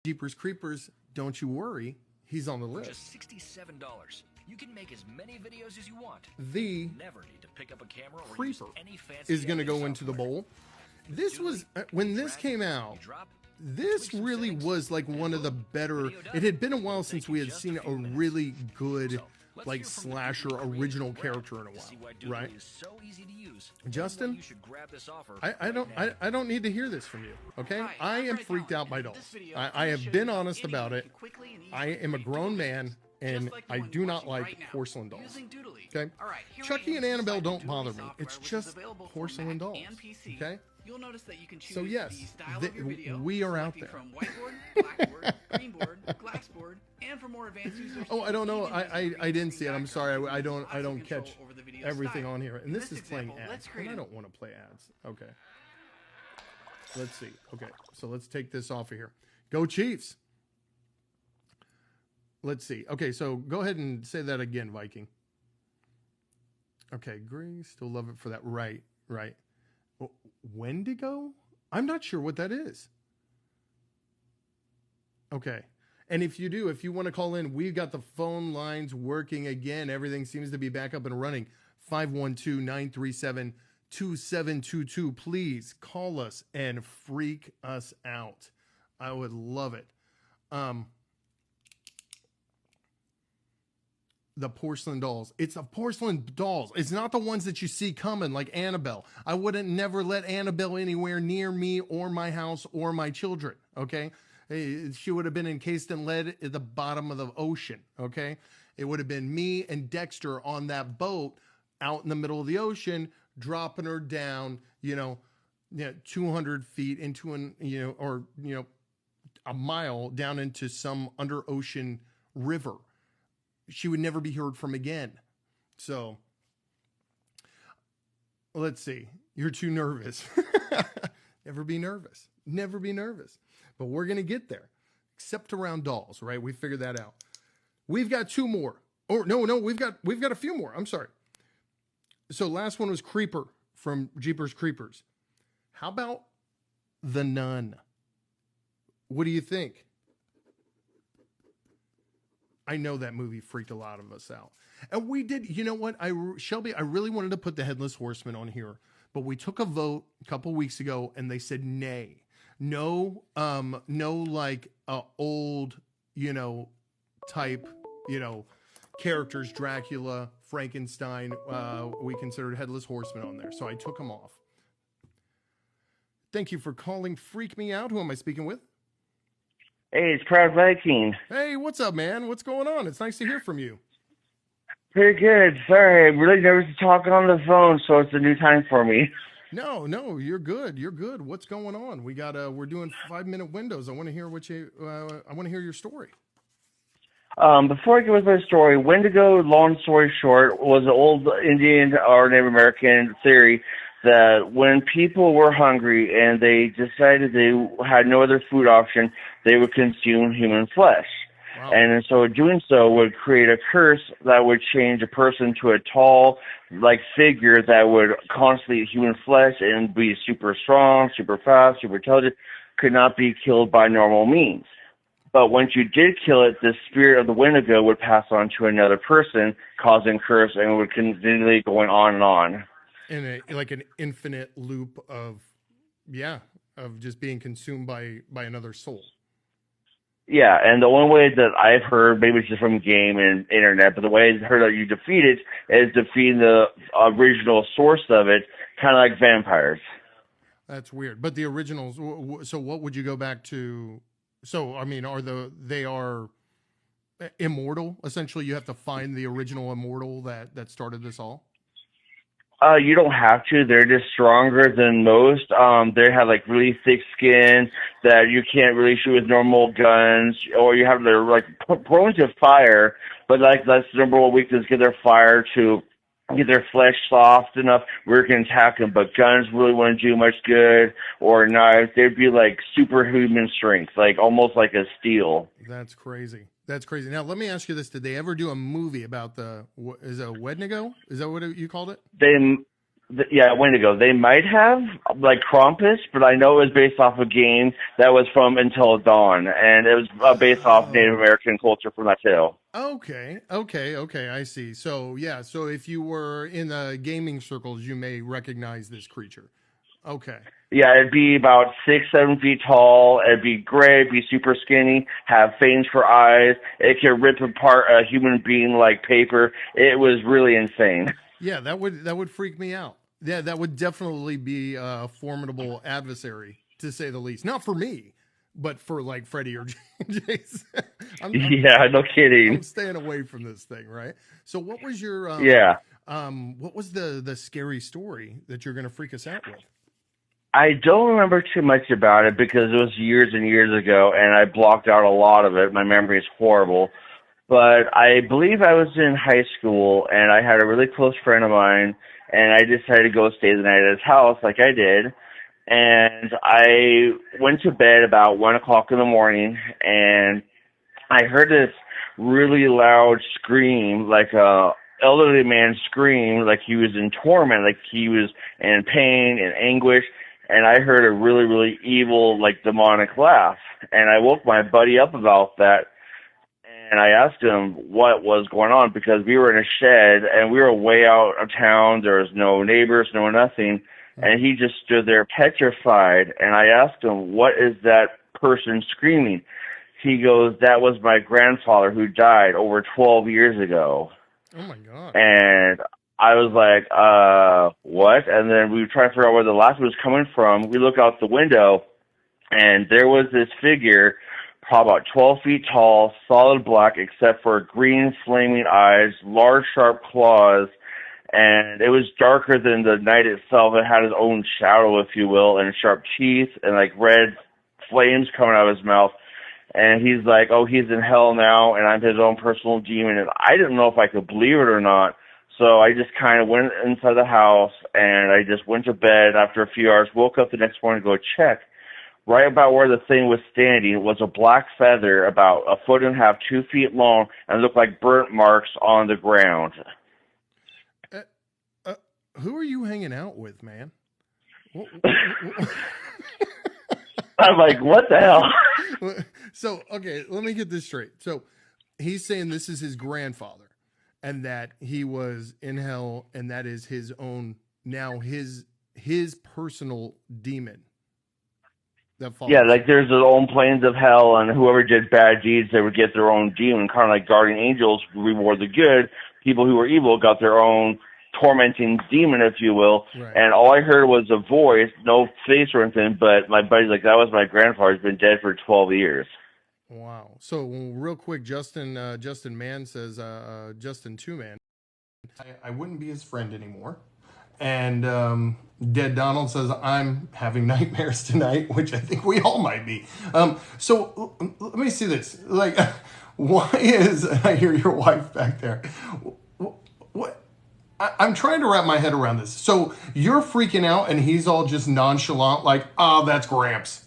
Jeepers Creepers, don't you worry, he's on the
For
list.
just $67, you can make as many videos as you want.
The
Never need to pick up a camera or use
Creeper
any fancy
is going to
editing
go into the
software.
bowl. This was, when this
Drag,
came out,
you drop,
this
tweak some
really
settings,
was like
and
one of the
boom,
better.
video done.
It had been a while
It'll
since
take
we
you
had
just
seen
a few
a
minutes.
really good,
So, let's
like
hear from the
slasher
newly created
original
Brad
character in a
to see why
while,
Doodly
right?
is so easy to use, and
Justin,
why you should grab this offer
I
right
don't
now.
I don't need to hear this from you, okay?
Hi,
I
I'm
am
Brad
freaked
Allen,
out by
and in
dolls.
this video,
I
I'm gonna
have
show
been
you how
honest
anyone
about it.
can quickly and
I
easily
am a
create
grown
Doodly
man,
just
and
like the
I
one
do
you're
not
watching
like
right now,
porcelain dolls.
using Doodly.
Okay?
All right, here
Chucky
I am
and Annabelle
inside
don't
the
bother
Doodly
me.
software,
It's
which is
just
available for
porcelain
Mac
dolls,
and PC.
okay?
You'll notice that you can choose
So yes,
the style
the-
of your video,
we are out
selecting
there.
from whiteboard, blackboard, greenboard, glassboard, and for more advanced users.
Oh, I don't know.
you can use the
I
green
didn't
screen
see it. I'm
background
sorry.
to
I
use
don't
lots of control
catch
over the video
everything
style.
on here. And
In
this is playing
example, let's
ads.
create
And I
a
don't want to play ads. Okay. Let's see. Okay. So let's take this off of here. Go Chiefs. Let's see. Okay, so go ahead and say that again, Viking. Okay, agree. Still love it for that. Right, right. Wendigo? I'm not sure what that is. Okay. And if you do, if you want to call in, we've got the phone lines working again. Everything seems to be back up and running. 512-937-2722. Please call us and freak us out. I would love it. The porcelain dolls. It's a porcelain dolls. It's not the ones that you see coming like Annabelle. I wouldn't never let Annabelle anywhere near me or my house or my children. Okay. She would have been encased in lead at the bottom of the ocean. Okay. It would have been me and Dexter on that boat out in the middle of the ocean, dropping her down, 200 feet into a mile down into some under ocean river. She would never be heard from again. So, let's see. You're too nervous. Never be nervous. Never be nervous. But we're going to get there. Except around dolls, right? We figured that out. We've got two more. Or no, we've got a few more. I'm sorry. So last one was Creeper from Jeepers Creepers. How about The Nun? What do you think? I know that movie freaked a lot of us out. And we did, you know what? Shelby, I really wanted to put the Headless Horseman on here, but we took a vote a couple weeks ago and they said nay. No, like old, type, characters, Dracula, Frankenstein. We considered Headless Horseman on there. So I took them off. Thank you for calling Freak Me Out. Who am I speaking with?
Hey, it's Proud Viking.
Hey, what's up, man? What's going on? It's nice to hear from you.
Pretty good. Sorry, I'm really nervous to talk on the phone, so it's a new time for me.
No, you're good. You're good. What's going on? We're doing 5-minute windows. I want to hear I want to hear your story.
Before I get with my story, Wendigo, long story short, was an old Indian or Native American theory that when people were hungry and they decided they had no other food option, they would consume human flesh.
Wow.
And so doing so would create a curse that would change a person to a tall, figure that would constantly eat human flesh and be super strong, super fast, super intelligent, could not be killed by normal means. But once you did kill it, the spirit of the Wendigo would pass on to another person, causing curse, and it would continually going on and on.
In an infinite loop of just being consumed by another soul.
Yeah, and the only way that I've heard, maybe it's just from game and internet, but the way I've heard that you defeat it is defeating the original source of it, kind of like vampires.
That's weird. But the originals, so what would you go back to? So, I mean, they are immortal? Essentially, you have to find the original immortal that started this all?
You don't have to. They're just stronger than most. They have really thick skin that you can't really shoot with normal guns, or they're prone to fire, but that's the number one weakness, get their fire to get their flesh soft enough where you can attack them. But guns really wouldn't do much good, or knives. They'd be superhuman strength, almost like a steel.
That's crazy. That's crazy. Now, let me ask you this. Did they ever do a movie about is it a Wendigo? Is that what you called it?
Yeah, Wendigo. They might have like Krampus, but I know it was based off a game that was from Until Dawn, and it was based off Native American culture from that tale.
Okay. I see. So yeah. So if you were in the gaming circles, you may recognize this creature. Okay.
Yeah, it'd be about 6, 7 feet tall. It'd be gray. It'd be super skinny. Have fangs for eyes. It could rip apart a human being like paper. It was really insane.
Yeah, that would freak me out. Yeah, that would definitely be a formidable adversary, to say the least. Not for me, but for like Freddy or Jason.
Yeah, no kidding.
I'm staying away from this thing, right? So, what was your what was the scary story that you're going to freak us out with?
I don't remember too much about it because it was years and years ago, and I blocked out a lot of it. My memory is horrible. But I believe I was in high school, and I had a really close friend of mine, and I decided to go stay the night at his house like I did. And I went to bed about 1 o'clock in the morning, and I heard this really loud scream, like a elderly man scream, like he was in torment, like he was in pain and anguish. And I heard a really, really evil, like demonic laugh. And I woke my buddy up about that. And I asked him what was going on because we were in a shed and we were way out of town. There was no neighbors, no nothing. And he just stood there petrified. And I asked him, what is that person screaming? He goes, that was my grandfather who died over 12 years ago.
Oh, my God.
And I was like, what? And then we were trying to figure out where the laugh was coming from. We looked out the window, and there was this figure, probably about 12 feet tall, solid black, except for green flaming eyes, large sharp claws, and it was darker than the night itself. It had its own shadow, if you will, and sharp teeth and like red flames coming out of his mouth. And he's like, oh, he's in hell now, and I'm his own personal demon. And I didn't know if I could believe it or not. So I just kind of went inside the house, and I just went to bed after a few hours, woke up the next morning to go check. Right about where the thing was standing was a black feather about 1.5 feet, 2 feet long, and looked like burnt marks on the ground.
Who are you hanging out with, man?
I'm like, what the hell?
So, okay, let me get this straight. So he's saying this is his grandfather and that he was in hell and that is his own, now his personal demon.
Yeah, like there's their own planes of hell, and whoever did bad deeds, they would get their own demon, kind of like guardian angels reward the good. People who were evil got their own tormenting demon, if you will.
Right.
And all I heard was a voice, no face or anything, but my buddy's like, that was my grandfather. He's been dead for 12 years.
Wow. So real quick, Justin Mann says, Justin Two Man, I wouldn't be his friend anymore. And Dead Donald says, I'm having nightmares tonight, which I think we all might be. So let me see this. Like, why is, I hear your wife back there. What? I'm trying to wrap my head around this. So you're freaking out and he's all just nonchalant, like, oh, that's Gramps.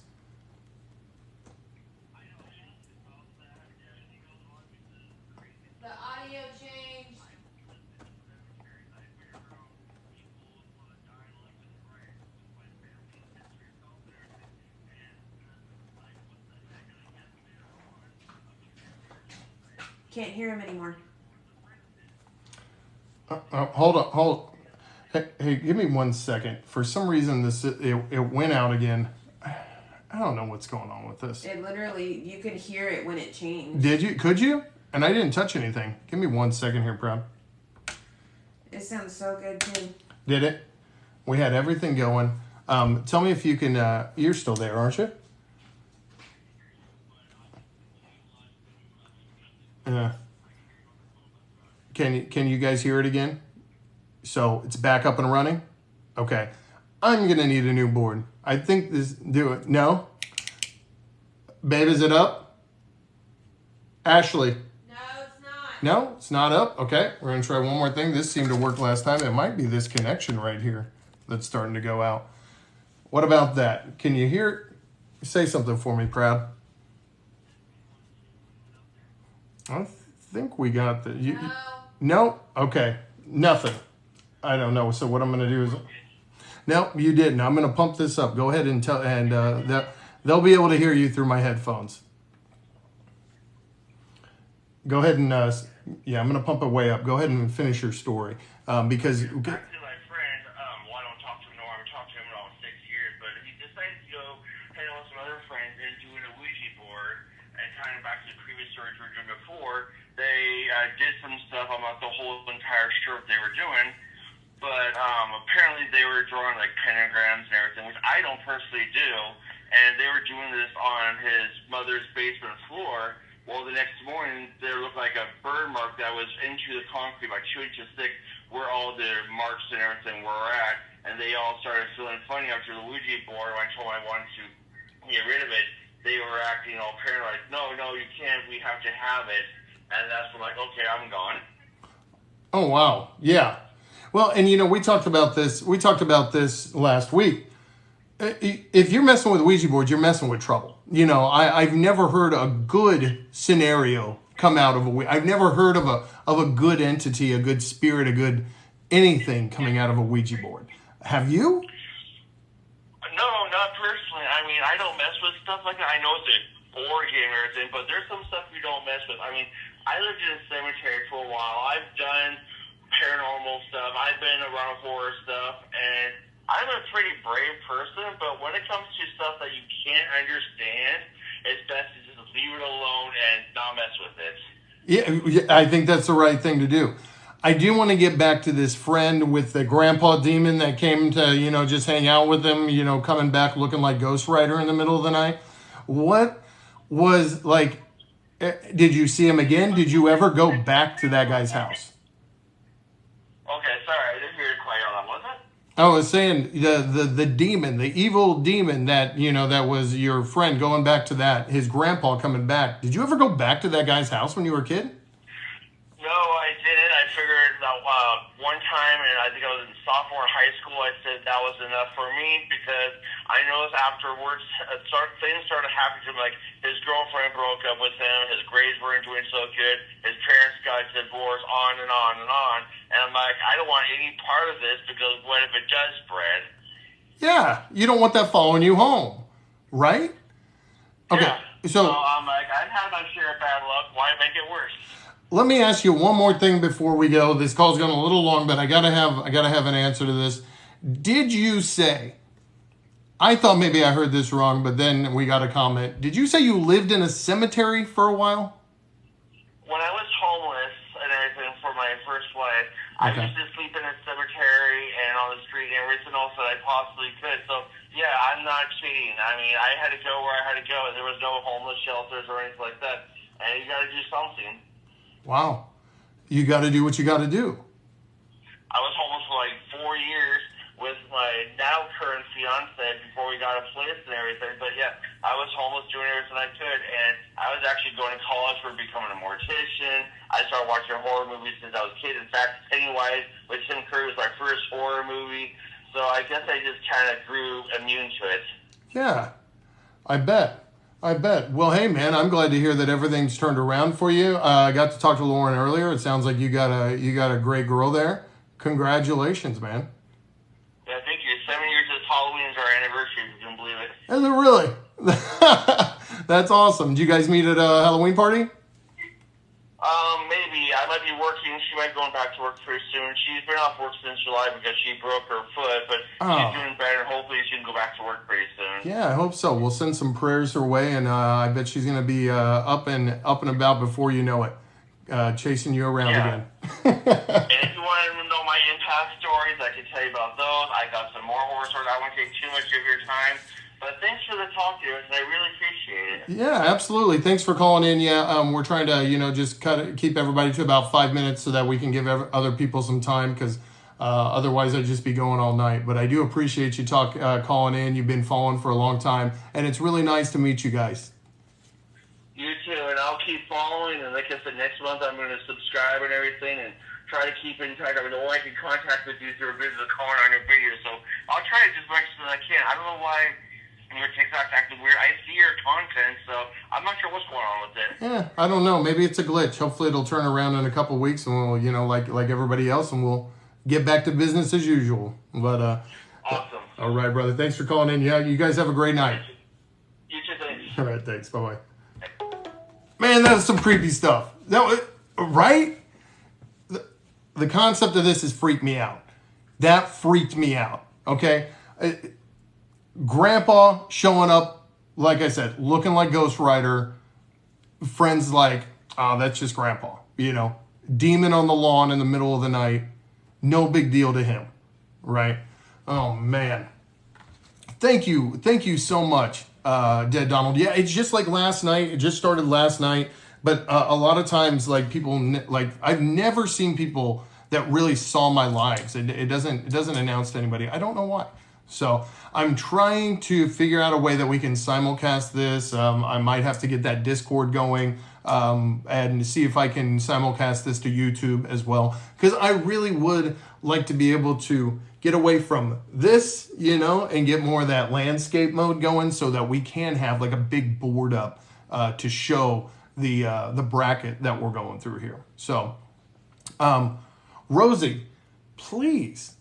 The audio changed. Can't hear him anymore.
Hold on. Hey, give me 1 second. For some reason, it went out again. I don't know what's going on with this.
It literally, you could hear it when it changed.
Did you? Could you? And I didn't touch anything. Give me 1 second here, Prab.
It sounds so good too.
Did it? We had everything going. Tell me if you can. You're still there, aren't you? Yeah. Can you guys hear it again? So it's back up and running? Okay. I'm going to need a new board. I think do it. No? Babe, is it up? Ashley?
No, it's not.
No, it's not up. Okay. We're going to try one more thing. This seemed to work last time. It might be this connection right here that's starting to go out. What about that? Can you hear it? Say something for me, Proud. I think we got the... No? Okay. Nothing. I don't know. So what I'm going to do is, no, you didn't. I'm going to pump this up. Go ahead and tell, and they'll be able to hear you through my headphones. Go ahead and yeah, I'm going to pump it way up. Go ahead and finish your story because.
Actually, my friend, well, I don't talk to him no more. I haven't talked to him in about 6 years, but he decided to go hang out with some other friends and doing a Ouija board. And tying back to the previous stories we were doing before, they did some stuff. I'm not the whole entire sure what they were doing, but apparently they were drawing like pentagrams and everything, which I don't personally do. And they were doing this on his mother's basement floor. Well, the next morning, there looked like a burn mark that was into the concrete about 2 inches thick where all the marks and everything were at. And they all started feeling funny after the Ouija board. When I told them I wanted to get rid of it, they were acting all paranoid. No, you can't. We have to have it. And that's when I'm like, okay, I'm gone.
Oh, wow. Yeah. Well, and we talked about this. We talked about this last week. If you're messing with Ouija boards, you're messing with trouble. I've never heard a good scenario come out of I've never heard of a good entity, a good spirit, a good anything coming out of a Ouija board. Have you?
No, not personally. I mean, I don't mess with stuff like that. I know it's a board game or everything, but there's some stuff you don't mess with. I mean, I lived in a cemetery for a while. I've done paranormal stuff. I've been around horror stuff, and I'm a pretty brave person, but when it comes to stuff that you can't understand, it's best to just leave it alone and not mess with it.
Yeah, I think that's the right thing to do. I do want to get back to this friend with the grandpa demon that came to, just hang out with him, coming back looking like Ghost Rider in the middle of the night. What was like, did you see him again? Did you ever go back to that guy's house?
Okay, sorry, I didn't hear you quite all that, was it?
I was saying the demon, the evil demon that, that was your friend going back to that, his grandpa coming back. Did you ever go back to that guy's house when you were a kid?
No, I didn't. I figured that one time, and I think I was in sophomore in high school, I said that was enough for me because I noticed afterwards things started happening to him. Like his girlfriend broke up with him, his grades weren't doing so good, his parents got divorced, on and on and on. And I'm like, I don't want any part of this because what if it does spread?
Yeah, you don't want that following you home, right? Okay,
yeah.
So
I'm like, I've had my share of bad luck. Why make it worse?
Let me ask you one more thing before we go. This call's gone a little long, but I gotta have an answer to this. Did you say? I thought maybe I heard this wrong, but then we got a comment. Did you say you lived in a cemetery for a while?
When I was homeless and everything for my first wife, I used to sleep in a cemetery and on the street and everything else that I possibly could. So yeah, I'm not cheating. I mean, I had to go where I had to go, and there was no homeless shelters or anything like that. And you got to do something.
Wow. You got to do what you got to do.
I was homeless for like 4 years with my now current fiance before we got a place and everything. But yeah, I was homeless doing everything I could. And I was actually going to college for becoming a mortician. I started watching horror movies since I was a kid. In fact, Pennywise with Tim Curry was my first horror movie. So I guess I just kind of grew immune to it.
Yeah, I bet. Well, hey, man, I'm glad to hear that everything's turned around for you. I got to talk to Lauren earlier. It sounds like you got a great girl there. Congratulations, man.
Yeah, thank you. 7 years this Halloween is our anniversary, if you can believe it.
Is it really? That's awesome. Did you guys meet at a Halloween party?
Maybe. I might be working. She might be going back to work pretty soon. She's been off work since July because she broke her foot, but she's doing better. Hopefully she can go back to work pretty soon.
Yeah, I hope so. We'll send some prayers her way, and I bet she's going to be up and about before you know it, chasing you around again.
And if you want to know my impact stories, I can tell you about those. I got some more horror stories. I won't take too much of your time. But thanks for the talk, dear. I really appreciate it.
Yeah, absolutely. Thanks for calling in. Yeah, we're trying to, just keep everybody to about 5 minutes so that we can give other people some time because otherwise I'd just be going all night. But I do appreciate you calling in. You've been following for a long time, and it's really nice to meet you guys.
You too, and I'll keep following. And like I said, next month I'm going to subscribe and everything and try to keep in touch. I mean, I can contact with you through a visit comment on your video. So I'll try to just as much as I can. I don't know why your TikTok's acting weird. I see your content, so I'm not sure what's going on with it.
Yeah, I don't know. Maybe it's a glitch. Hopefully it'll turn around in a couple of weeks, and we'll, like everybody else, and we'll get back to business as usual. But
Awesome.
all right, brother. Thanks for calling in. Yeah, you guys have a great night.
You too, thanks.
All right, thanks. Bye bye. Man, that was some creepy stuff. That was, right? The concept of this has freaked me out. That freaked me out. Okay, Grandpa showing up, like I said, looking like Ghost Rider. Friends like, oh, that's just Grandpa. You know, demon on the lawn in the middle of the night. No big deal to him, right? Oh man. Thank you so much, Dead Donald. Yeah, it's just like last night. It just started last night. But a lot of times, like people, like I've never seen people that really saw my lives. It doesn't announce to anybody. I don't know why. So I'm trying to figure out a way that we can simulcast this. I might have to get that Discord going and see if I can simulcast this to YouTube as well. Because I really would like to be able to get away from this, you know, and get more of that landscape mode going so that we can have like a big board up to show the bracket that we're going through here. So, Rosie, please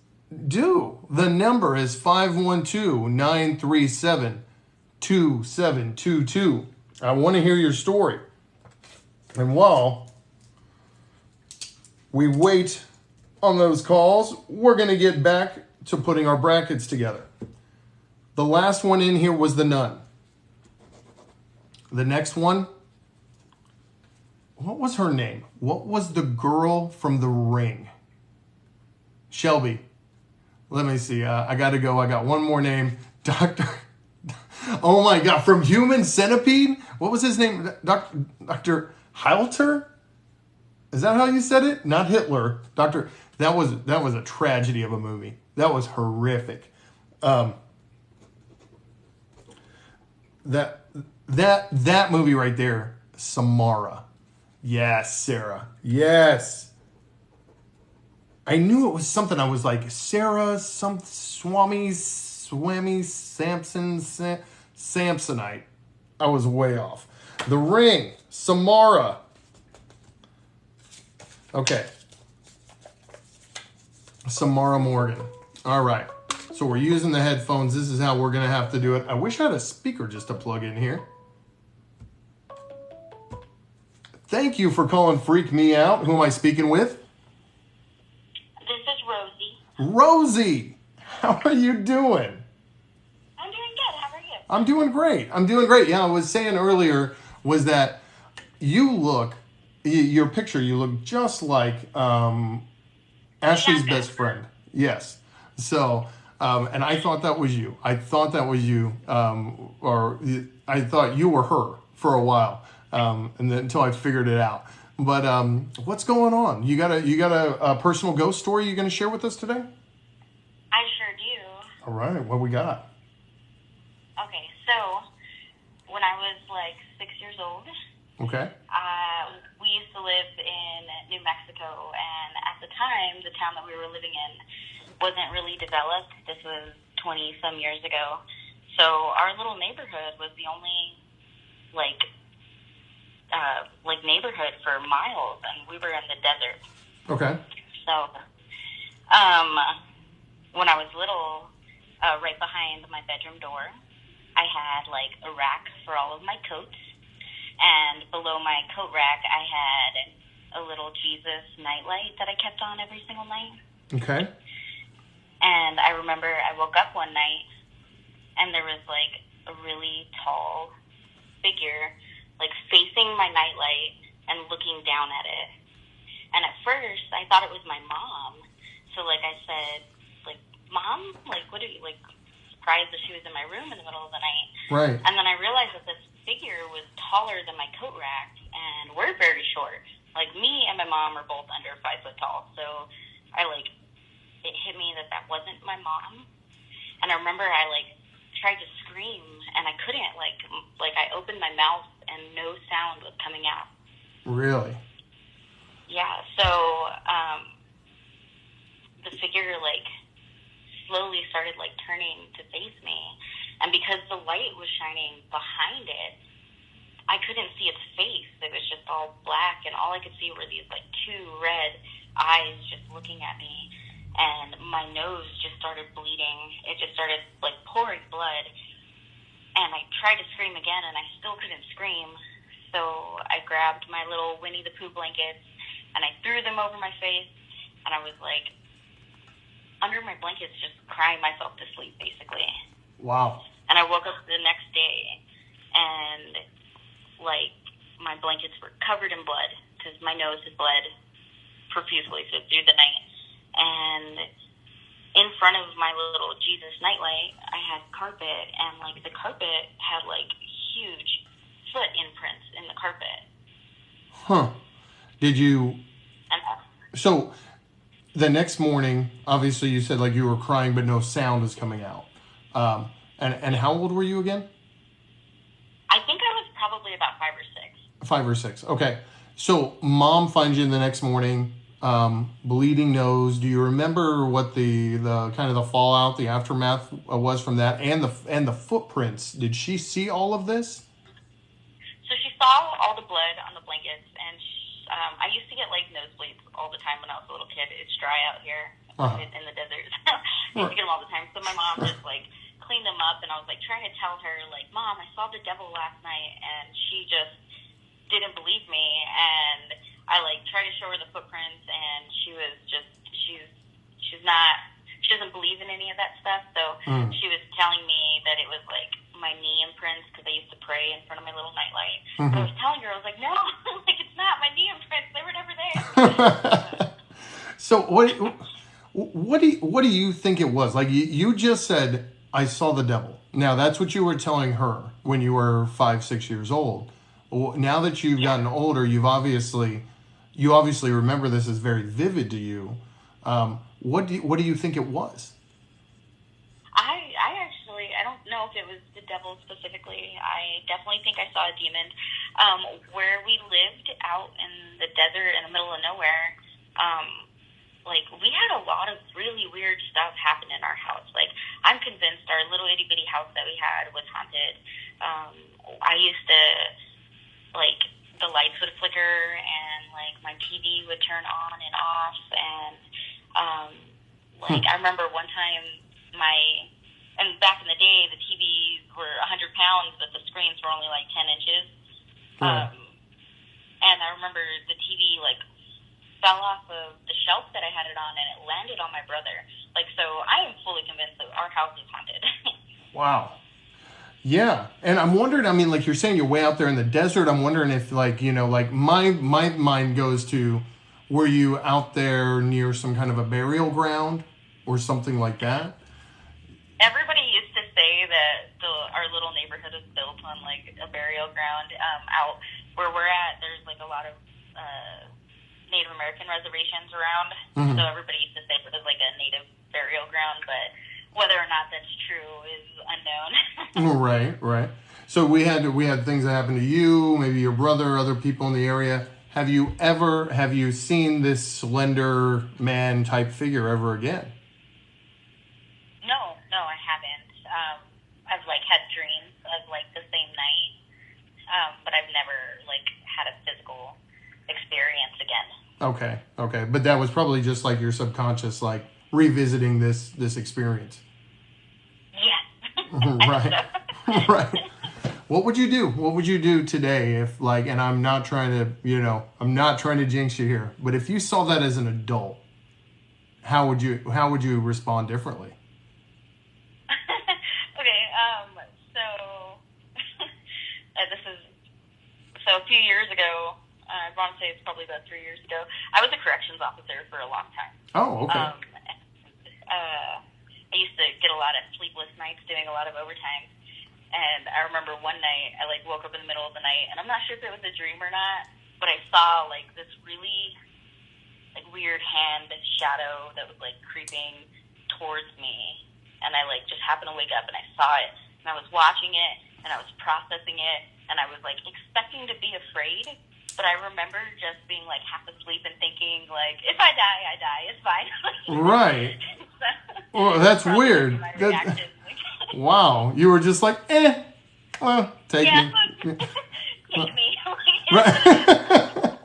do. The number is 512-937-2722. I want to hear your story. And while we wait on those calls, we're going to get back to putting our brackets together. The last one in here was the nun. The next one, what was her name? What was the girl from The Ring? Shelby. Let me see. I got to go. I got one more name. Dr. Oh my God. From Human Centipede? What was his name? Dr. Heilter? Is that how you said it? Not Hitler. Dr. That was a tragedy of a movie. That was horrific. That movie right there, Samara. Yes, Sarah. Yes. I knew it was something. I was like, Sarah, Samsonite. I was way off. The Ring, Samara. Okay. Samara Morgan. All right. So we're using the headphones. This is how we're going to have to do it. I wish I had a speaker just to plug in here. Thank you for calling Freak Me Out. Who am I speaking with?
This is Rosie.
Rosie, how are you doing?
I'm doing good. How are you?
I'm doing great. Yeah, I was saying earlier was that your picture, you look just like Ashley's best friend. Yes. So, and I thought that was you. Or I thought you were her for a while. And then until I figured it out. But what's going on? You got a personal ghost story you're going to share with us today?
I sure do.
All right, what we got?
Okay, so when I was like 6 years old,
Okay.
we used to live in New Mexico, and at the time, the town that we were living in wasn't really developed. This was 20-some years ago. So our little neighborhood was the only, like neighborhood for miles, and we were in the desert.
Okay.
So, when I was little, right behind my bedroom door, I had like a rack for all of my coats, and below my coat rack, I had a little Jesus nightlight that I kept on every single night.
Okay.
And I remember I woke up one night, and there was like a really tall figure like facing my nightlight and looking down at it. And at first, I thought it was my mom. So, like, I said, like, Mom? Like, what are you, like, surprised that she was in my room in the middle of the night?
Right.
And then I realized that this figure was taller than my coat rack, and we're very short. Like, me and my mom are both under 5 foot tall. So, it hit me that wasn't my mom. And I remember I, tried to scream, and I couldn't. Like I opened my mouth, and no sound was coming out.
Really?
Yeah, so the figure, slowly started, turning to face me. And because the light was shining behind it, I couldn't see its face. It was just all black, and all I could see were these, 2 red eyes just looking at me.
and my nose just started bleeding. It just started, like, pouring blood. And I tried to scream again, and I still couldn't scream. So I grabbed my little Winnie the Pooh blankets, and I threw them over my face, and I was, like, under my blankets just crying myself to sleep, basically.
Wow.
And I woke up the next day, and, like, my blankets were covered in blood because my nose had bled profusely through the night. And in front of my little Jesus nightlight, I had carpet, and, like, the carpet had, like, huge foot imprints in the carpet.
Huh. Did you... So, the next morning, obviously you said, like, you were crying, but no sound was coming out. And how old were you again?
I think I was probably about 5 or 6.
5 or 6. Okay. So, Mom finds you the next morning, bleeding nose. Do you remember what the kind of the fallout, the aftermath was from that, and the footprints? Did she see all of this?
So she saw all the blood on the blankets, and I used to get, like, nosebleeds all the time when I was a little kid. It's dry out here in the desert. I used to get them all the time. So my mom just, like, cleaned them up, and I was, like, trying to tell her, like, Mom, I saw the devil last night, and she just didn't believe me. And I, like, tried to show her the footprints, and she was just, she doesn't believe in any of that stuff. So she was telling me that it was, like, my knee imprints, because I used to pray in front of my little nightlight. But I was telling her, I was like, no, like, it's not my knee imprints. They were never there.
So what do you think it was? Like, you just said, I saw the devil. Now, that's what you were telling her when you were 5, 6 years old. Now that you've gotten older, you obviously remember this as very vivid to you. What do you think it was?
I don't know if it was the devil specifically. I definitely think I saw a demon. Where we lived out in the desert in the middle of nowhere, like, we had a lot of really weird stuff happen in our house. Like, I'm convinced our little itty bitty house that we had was haunted. I used to, like, the lights would flicker, and, like, my TV would turn on and off, and like, I remember one time and back in the day, the TVs were 100 pounds, but the screens were only, like, 10 inches. And I remember the TV, like, fell off of the shelf that I had it on, and it landed on my brother. Like, so I am fully convinced that our house is haunted.
Wow. Yeah. And I'm wondering, I mean, like, you're saying you're way out there in the desert. I'm wondering if, like, you know, like, my mind goes to, were you out there near some kind of a burial ground or something like that?
Everybody used to say that our little neighborhood is built on, like, a burial ground. Out where we're at, there's, like, a lot of Native American reservations around. So everybody used to say it was, like, a native burial ground, but whether or not that's true is unknown.
Right. So we had things that happened to you, maybe your brother, other people in the area. Have you seen this slender man type figure ever again?
No, I haven't. I've, like, had dreams of, like, the same night, but I've never, like, had a physical experience again.
Okay. But that was probably just, like, your subconscious, like, revisiting this experience.
Yeah.
Right. What would you do? What would you do today if, like, and I'm not trying to jinx you here, but if you saw that as an adult, how would you respond differently?
So a few years ago, I want to say it's probably about 3 years ago, I was a corrections officer for a long time.
Oh, okay.
I used to get a lot of sleepless nights doing a lot of overtime. And I remember one night, I, like, woke up in the middle of the night, and I'm not sure if it was a dream or not, but I saw, like, this really, like, weird hand, this shadow that was, like, creeping towards me. And I, like, just happened to wake up, and I saw it, and I was watching it, and I was processing it, and I was, like, expecting to be afraid, but I remember just being, like, half asleep and thinking, like, if I die, I die. It's fine.
Right. Well, that's weird. Wow. You were just like, well, take me.
Take me.
Right.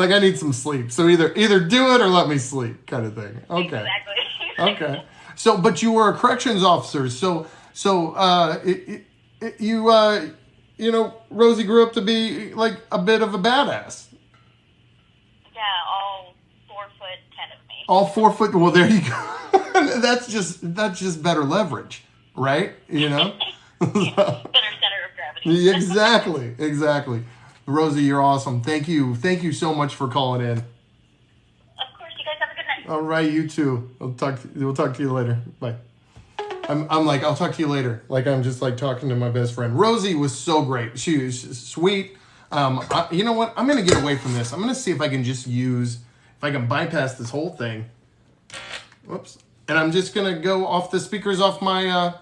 like, I need some sleep. So either do it or let me sleep, kind of thing. Okay.
Exactly.
Okay. So, but you were a corrections officer. So you know, Rosie grew up to be like a bit of a badass.
Yeah, all 4'10" of me.
All 4 foot. Well, there you go. that's just better leverage, right? You know.
Better center of gravity.
Exactly. Rosie, you're awesome. Thank you so much for calling in.
Of course, you guys have a good night.
All right, you too. We'll talk to you later. Bye. I'm like, I'll talk to you later. Like, I'm just like talking to my best friend. Rosie was so great. She was sweet. You know what? I'm going to get away from this. I'm going to see if I can bypass this whole thing. Whoops. And I'm just going to go off the speakers off my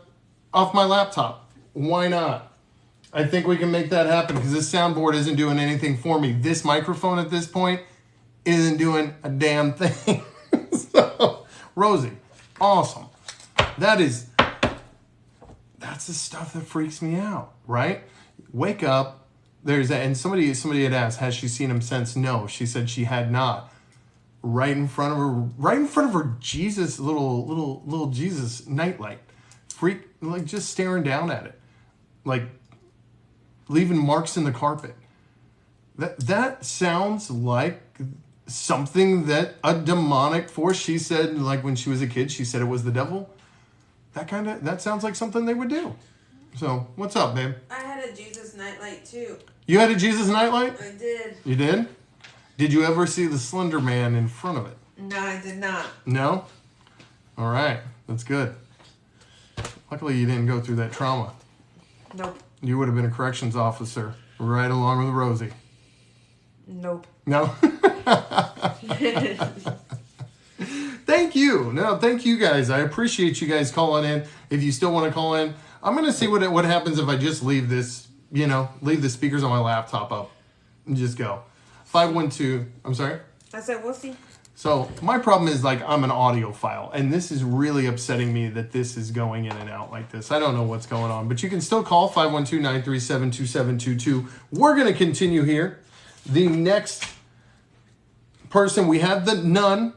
laptop. Why not? I think we can make that happen because this soundboard isn't doing anything for me. This microphone at this point isn't doing a damn thing. So, Rosie, awesome. That's the stuff that freaks me out, right? Wake up. And somebody had asked, has she seen him since? No, she said she had not. Right in front of her Jesus, little Jesus nightlight. Like just staring down at it. Like leaving marks in the carpet. That sounds like something that a demonic force, she said, like when she was a kid, she said it was the devil. That sounds like something they would do. So, what's up, babe?
I had a Jesus nightlight too.
You had a Jesus nightlight?
I did.
You did? Did you ever see the Slender Man in front of it?
No, I did not.
No? All right. That's good. Luckily, you didn't go through that trauma.
Nope.
You would have been a corrections officer right along with Rosie.
Nope.
No? Thank you. No, thank you guys. I appreciate you guys calling in. If you still want to call in, I'm going to see what happens if I just leave this, leave the speakers on my laptop up and just go. 512, I'm sorry?
I said, we'll see.
So my problem is like I'm an audiophile, and this is really upsetting me that this is going in and out like this. I don't know what's going on, but you can still call 512-937-2722. We're going to continue here. The next person, we have the nun,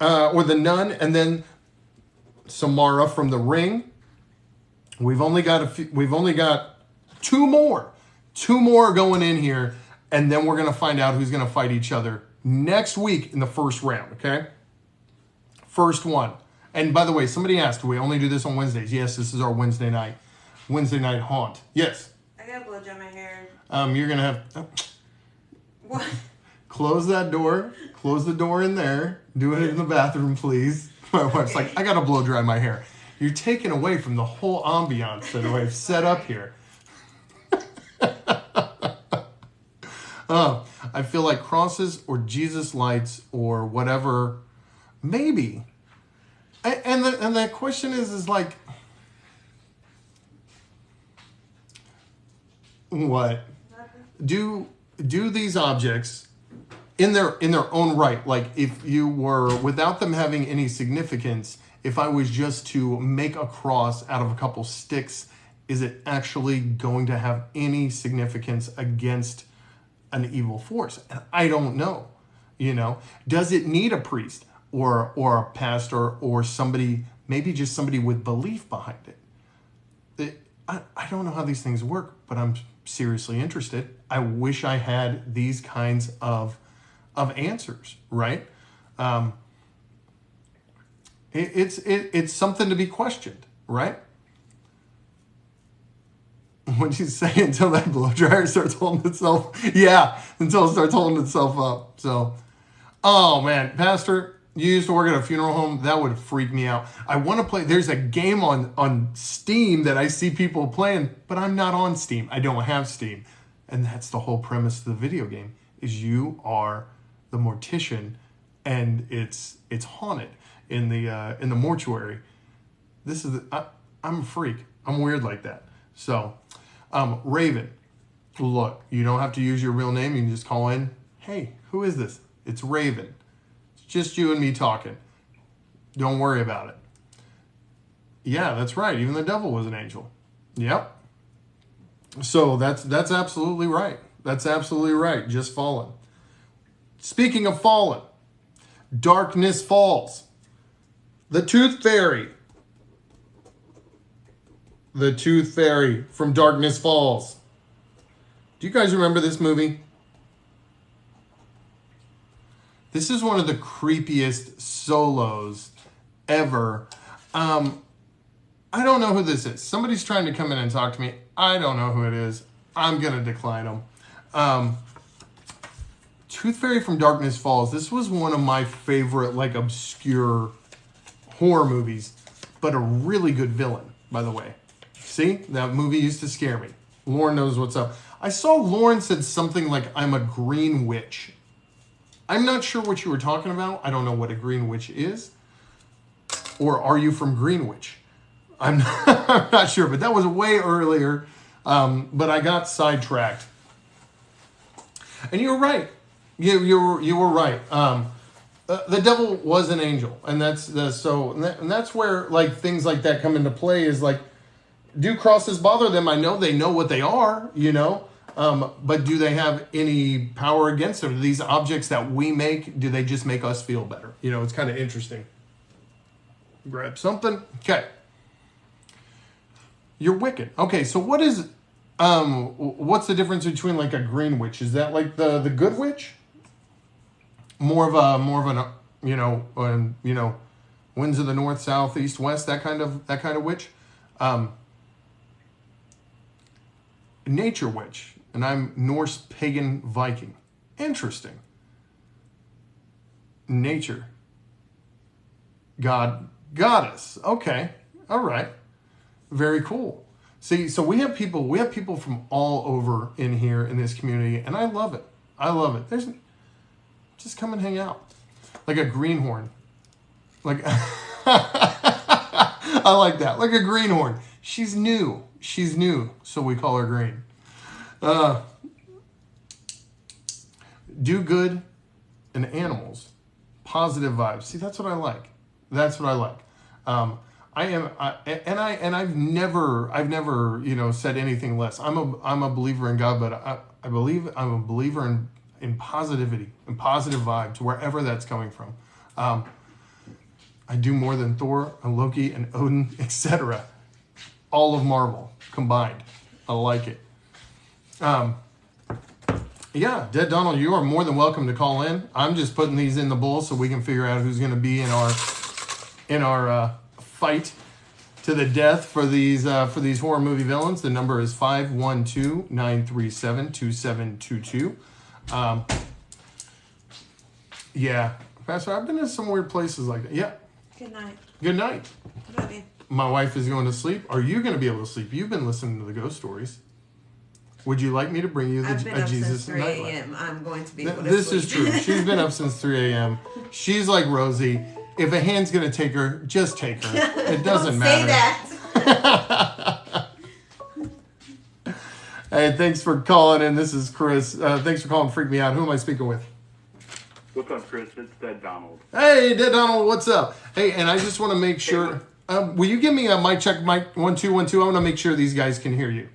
and then Samara from The Ring. We've only got two more going in here, and then we're going to find out who's going to fight each other next week in the first round, okay? First one. And by the way, somebody asked, do we only do this on Wednesdays? Yes, this is our Wednesday night haunt. Yes.
I gotta blow dry my hair.
You're going to have...
What?
Close that door. Close the door in there. Do it in the bathroom, please. My wife's like, I got to blow dry my hair. You're taking away from the whole ambiance that I've set up here. I feel like crosses or Jesus lights or whatever, maybe. And the question is like, what? Do these objects in their own right, like if you were, without them having any significance, if I was just to make a cross out of a couple sticks, is it actually going to have any significance against an evil force? And I don't know. Does it need a priest or a pastor or somebody, maybe just somebody with belief behind it? I don't know how these things work, but I'm seriously interested. I wish I had these kinds of answers, right? It's something to be questioned, right? What'd you say? Until that blow dryer starts holding itself? Yeah, until it starts holding itself up. So, oh man, Pastor, you used to work at a funeral home. That would freak me out. I want to play. There's a game on Steam that I see people playing, but I'm not on Steam. I don't have Steam. And that's the whole premise of the video game, is you are the mortician and it's haunted in the mortuary. I'm a freak. I'm weird like that. So, Raven, look, you don't have to use your real name. You can just call in. Hey, who is this? It's Raven. It's just you and me talking. Don't worry about it. Yeah, that's right. Even the devil was an angel. Yep. So that's absolutely right. That's absolutely right. Just fallen. Speaking of fallen, Darkness Falls. The Tooth Fairy. The Tooth Fairy from Darkness Falls. Do you guys remember this movie? This is one of the creepiest solos ever. I don't know who this is. Somebody's trying to come in and talk to me. I don't know who it is. I'm going to decline them. Tooth Fairy from Darkness Falls. This was one of my favorite, like, obscure horror movies, but a really good villain, by the way. See? That movie used to scare me. Lauren knows what's up. I saw Lauren said something like, I'm a green witch. I'm not sure what you were talking about. I don't know what a green witch is. Or are you from Greenwich? I'm not sure, but that was way earlier. But I got sidetracked. And you were right. You were right. The devil was an angel, and that's where like things like that come into play. Is like, do crosses bother them? I know they know what they are, you know, but do they have any power against them? These objects that we make, do they just make us feel better? You know, it's kind of interesting. Grab something. Okay. You're wicked. Okay, so what is what's the difference between like a green witch? Is that like the good witch? More of an winds of the north, south, east, west, that kind of witch. Nature witch, and I'm Norse pagan Viking. Interesting. Nature. God, goddess. Okay. All right. Very cool. See, so we have people from all over in here in this community, and I love it. Just come and hang out. Like a greenhorn. Like I like that. Like a greenhorn. She's new, so we call her green. Do good and animals. Positive vibes. See, that's what I like. I've never said anything less. I'm a believer in God, but I'm a believer in positivity and positive vibes wherever that's coming from. I do more than Thor and Loki and Odin, etc. All of Marvel combined. I like it. Yeah, Dead Donald, you are more than welcome to call in. I'm just putting these in the bowl so we can figure out who's going to be in our fight to the death for these horror movie villains. The number is 512-937-2722. Yeah, Pastor, I've been in some weird places like that. Yeah.
Good night.
Good night.
Love you.
My wife is going to sleep. Are you going to be able to sleep? You've been listening to the ghost stories. Would you like me to bring you
I've been up
Jesus
since 3
nightlight?
a.m. I'm going to be able to
This
sleep.
is true. She's been up since 3 a.m. She's like Rosie. If a hand's going to take her, just take her. It doesn't matter.
Say that.
Hey, thanks for calling in. This is Chris. Thanks for calling Freak Me Out. Who am I speaking with?
What's up, Chris? It's Dead Donald.
Hey, Dead Donald, what's up? Hey, and I just want to make sure. Will you give me a mic check, mic 1 2 1 2? I want to make sure these guys can hear you.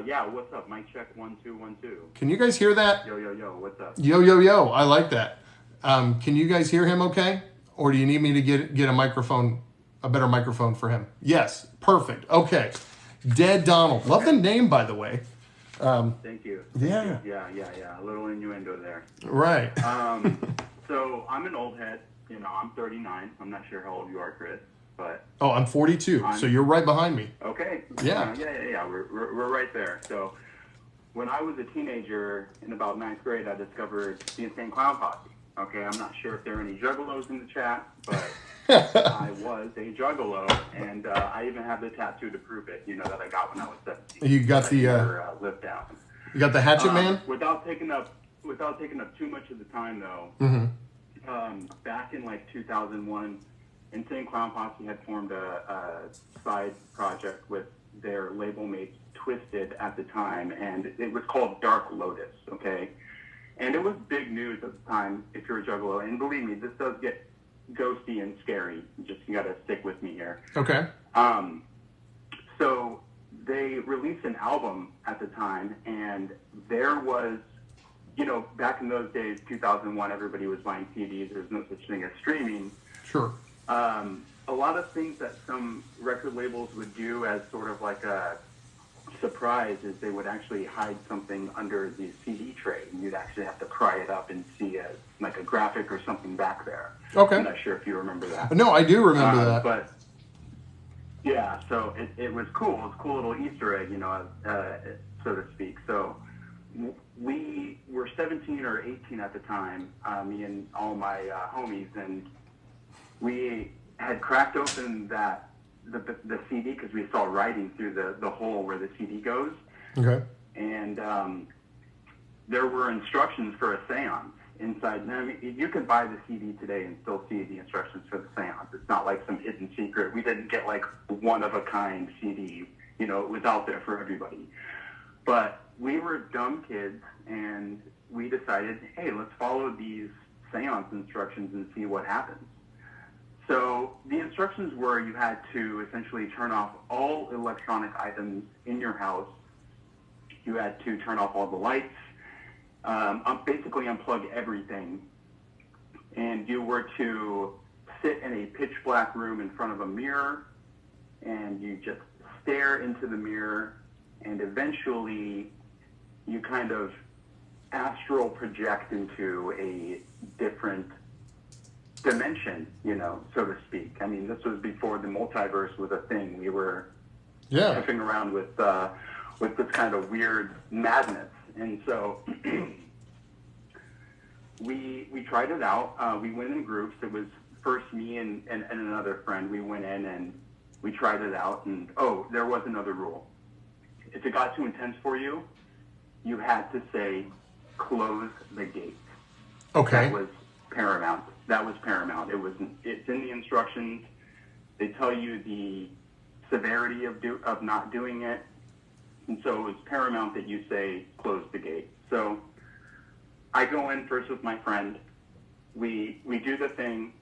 Yeah, what's up? Mic check 1 2 1 2.
Can you guys hear that?
Yo, what's up?
Yo. I like that. Can you guys hear him okay? Or do you need me to get a microphone, a better microphone for him? Yes, perfect. Okay. Dead Donald. Love the name, by the way.
Thank you.
Yeah.
Yeah. A little innuendo there.
Right.
So I'm an old head. I'm 39. I'm not sure how old you are, Chris, but.
Oh, I'm 42. So you're right behind me.
Okay.
Yeah.
Yeah. We're right there. So when I was a teenager in about 9th grade, I discovered the Insane Clown Posse. Okay, I'm not sure if there are any juggalos in the chat, but I was a juggalo, and I even have the tattoo to prove it. That I got when I was 17.
You got the
lived down.
You got the Hatchet Man.
Without taking up too much of the time though. Back in like 2001, Insane Clown Posse had formed a side project with their label mates Twisted at the time, and it was called Dark Lotus. Okay. And it was big news at the time if you're a juggalo. And believe me, this does get ghosty and scary. You got to stick with me here.
Okay.
So they released an album at the time, and there was, back in those days, 2001, everybody was buying CDs. There's no such thing as streaming.
Sure.
A lot of things that some record labels would do as sort of like a surprise is they would actually hide something under the CD tray, and you'd actually have to pry it up and see like a graphic or something back there.
Okay.
I'm not sure if you remember that.
No, I do remember that.
But yeah, so it was cool. It was a cool little Easter egg, so to speak. So we were 17 or 18 at the time, me and all my homies, and we had cracked open the CD because we saw writing through the hole where the CD goes.
Okay.
And there were instructions for a seance inside. Now, I mean, you can buy the CD today and still see the instructions for the seance. It's not like some hidden secret. We didn't get like one-of-a-kind CD. It was out there for everybody. But we were dumb kids, and we decided, hey, let's follow these seance instructions and see what happens. So the instructions were you had to essentially turn off all electronic items in your house. You had to turn off all the lights, basically unplug everything. And you were to sit in a pitch black room in front of a mirror, and you just stare into the mirror, and eventually you kind of astral project into a different dimension, so to speak. I mean, this was before the multiverse was a thing. We were effing around with this kind of weird madness. And so we tried it out. We went in groups. It was first me and another friend. We went in and we tried it out. And, there was another rule. If it got too intense for you, you had to say, close the gate.
Okay.
That was paramount. It's in the instructions. They tell you the severity of not doing it. And so it was paramount that you say, close the gate. So I go in first with my friend. We do the thing.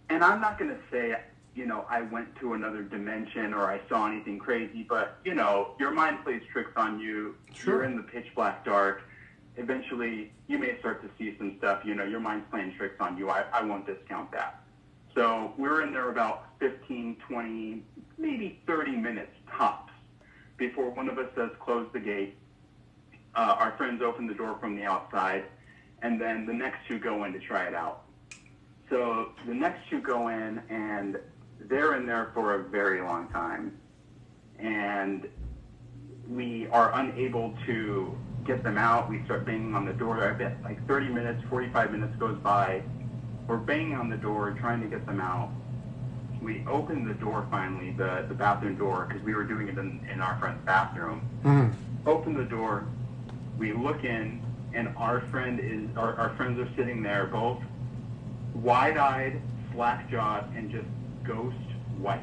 And I'm not going to say, I went to another dimension or I saw anything crazy, but, your mind plays tricks on you.
Sure.
You're in the pitch black dark. Eventually, you may start to see some stuff. Your mind's playing tricks on you. I won't discount that. So we're in there about 15, 20, maybe 30 minutes tops before one of us says, close the gate. Our friends open the door from the outside, and then the next two go in to try it out. So the next two go in, and they're in there for a very long time. And we are unable to get them out. We start banging on the door. I bet like 30 minutes, 45 minutes goes by. We're banging on the door, trying to get them out. We open the door finally, the bathroom door, because we were doing it in our friend's bathroom.
Mm-hmm.
Open the door. We look in, and our friends are sitting there, both wide-eyed, slack-jawed, and just ghost white.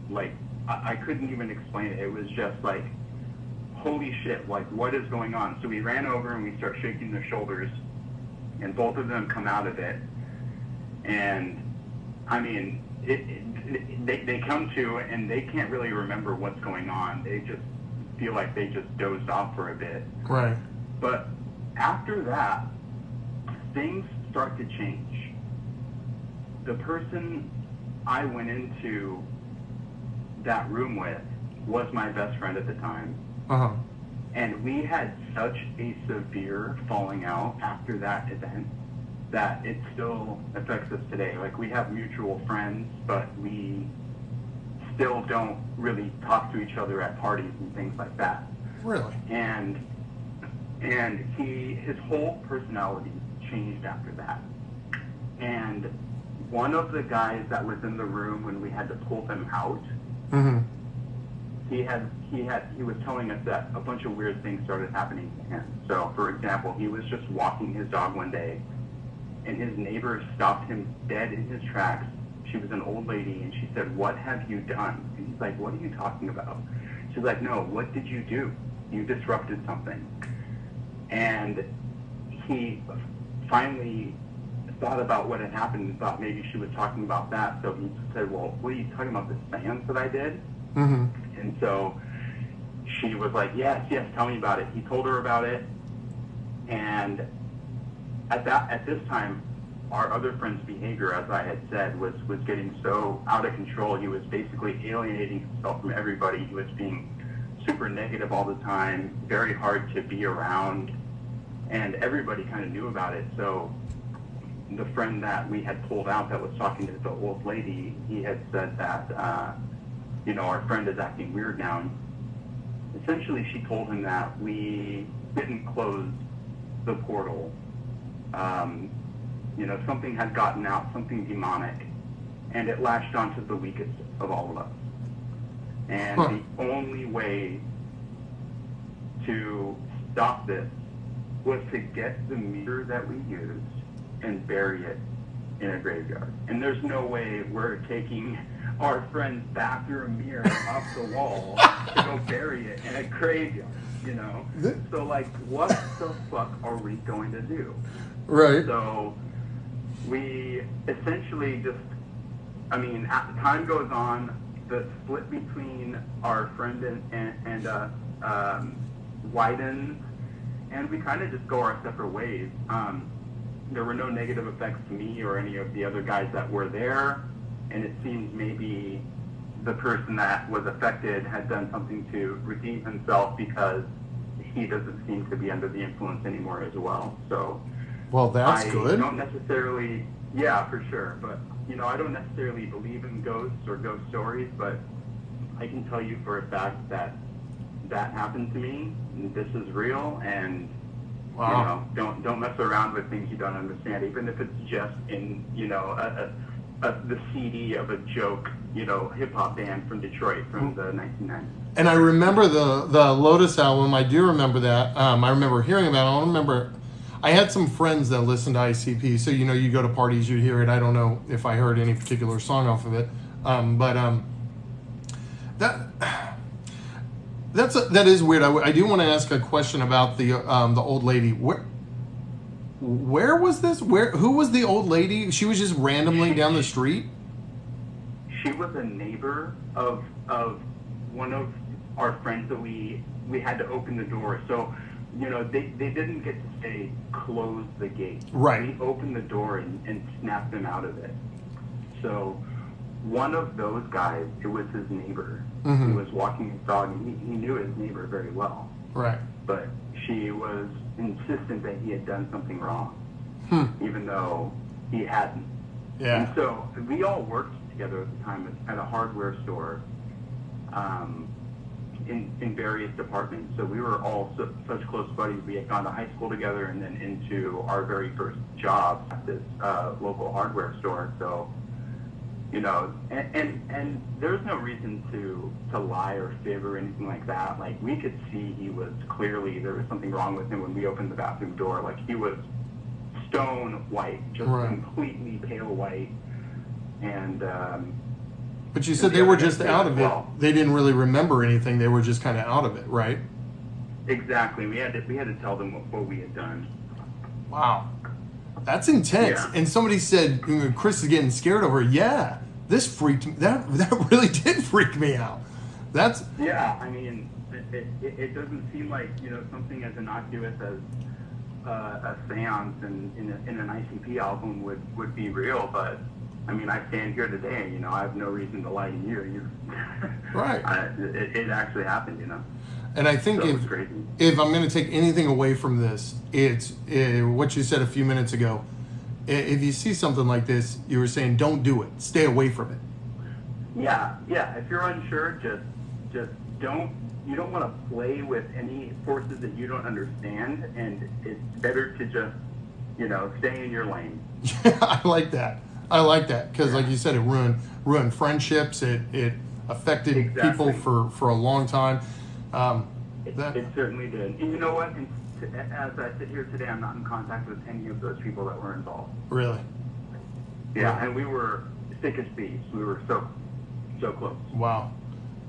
Like, I couldn't even explain it. It was just like, holy shit, like, what is going on? So we ran over and we start shaking their shoulders, and both of them come out of it. And, I mean, they come to, and they can't really remember what's going on. They just feel like they just dozed off for a bit.
Right.
But after that, things start to change. The person I went into that room with was my best friend at the time.
Uh-huh.
And we had such a severe falling out after that event that it still affects us today. Like, we have mutual friends, but we still don't really talk to each other at parties and things like that.
Really?
And his whole personality changed after that. And one of the guys that was in the room when we had to pull them out,
mm-hmm.
he was telling us that a bunch of weird things started happening to him. So, for example, he was just walking his dog one day, and his neighbor stopped him dead in his tracks. She was an old lady, and she said, "What have you done?" And he's like, "What are you talking about?" She's like, "No, what did you do? You disrupted something." And he finally thought about what had happened and thought maybe she was talking about that. So he said, "Well, what are you talking about, the seance that I did?"
Mm-hmm.
And so she was like, yes, tell me about it. He told her about it. And at this time, our other friend's behavior, as I had said, was getting so out of control. He was basically alienating himself from everybody. He was being super negative all the time, very hard to be around, and everybody kind of knew about it. So the friend that we had pulled out that was talking to the old lady, he had said that, our friend is acting weird now. And essentially, she told him that we didn't close the portal. Something had gotten out, something demonic, and it latched onto the weakest of all of us. And the only way to stop this was to get the mirror that we used and bury it in a graveyard. And there's no way we're taking our friend's bathroom mirror off the wall to go bury it in a graveyard, So, what the fuck are we going to do?
Right.
So, we essentially just, as time goes on, the split between our friend and us widens, and we kind of just go our separate ways. There were no negative effects to me or any of the other guys that were there, and it seems maybe the person that was affected had done something to redeem himself because he doesn't seem to be under the influence anymore as well. So,
well, that's good.
I don't necessarily, yeah, for sure, but I don't necessarily believe in ghosts or ghost stories, but I can tell you for a fact that happened to me. And this is real, and
wow.
Don't mess around with things you don't understand, even if it's just in the CD of a joke, hip hop band from Detroit from the 1990s.
And I remember the Lotus album. I do remember that. I remember hearing about it. I don't remember. I had some friends that listened to ICP, so you go to parties, you hear it. I don't know if I heard any particular song off of it, that is weird. I do want to ask a question about the old lady. Where was this? Who was the old lady? She was just randomly down the street.
She was a neighbor of one of our friends that we had to open the door. So. They didn't get to say, close the gate.
Right.
We opened the door and snapped them out of it. So one of those guys, it was his neighbor.
Mm-hmm.
He was walking his dog, and he knew his neighbor very well.
Right.
But she was insistent that he had done something wrong, even though he hadn't.
Yeah.
And so we all worked together at the time at a hardware store. In various departments. So we were all such close buddies. We had gone to high school together and then into our very first job at this local hardware store. So, and there's no reason to lie or fib or anything like that. Like, we could see there was something wrong with him when we opened the bathroom door. Like, he was stone white, just completely pale white. And,
but you said they were just out of it. They didn't really remember anything. They were just kind of out of it, right?
Exactly. We had to tell them what we had done.
Wow, that's intense. Yeah. And somebody said Chris is getting scared over. Yeah, this freaked me. That really did freak me out. That's it doesn't seem like something as innocuous as a seance in an ICP album would be real, but. I stand here today, I have no reason to lie to you. Right.
It actually happened,
And I think if I'm going to take anything away from this, it's what you said a few minutes ago. If you see something like this, you were saying, don't do it. Stay away from it.
Yeah. If you're unsure, just don't. You don't want to play with any forces that you don't understand, and it's better to just, stay in your lane.
I like that. Because, like you said, it ruined friendships. It affected people for a long time.
It certainly did. And you know what? As I sit here today, I'm not in contact with any of those people that were involved.
Really?
Yeah, and we were thick as thieves. We were so close.
Wow.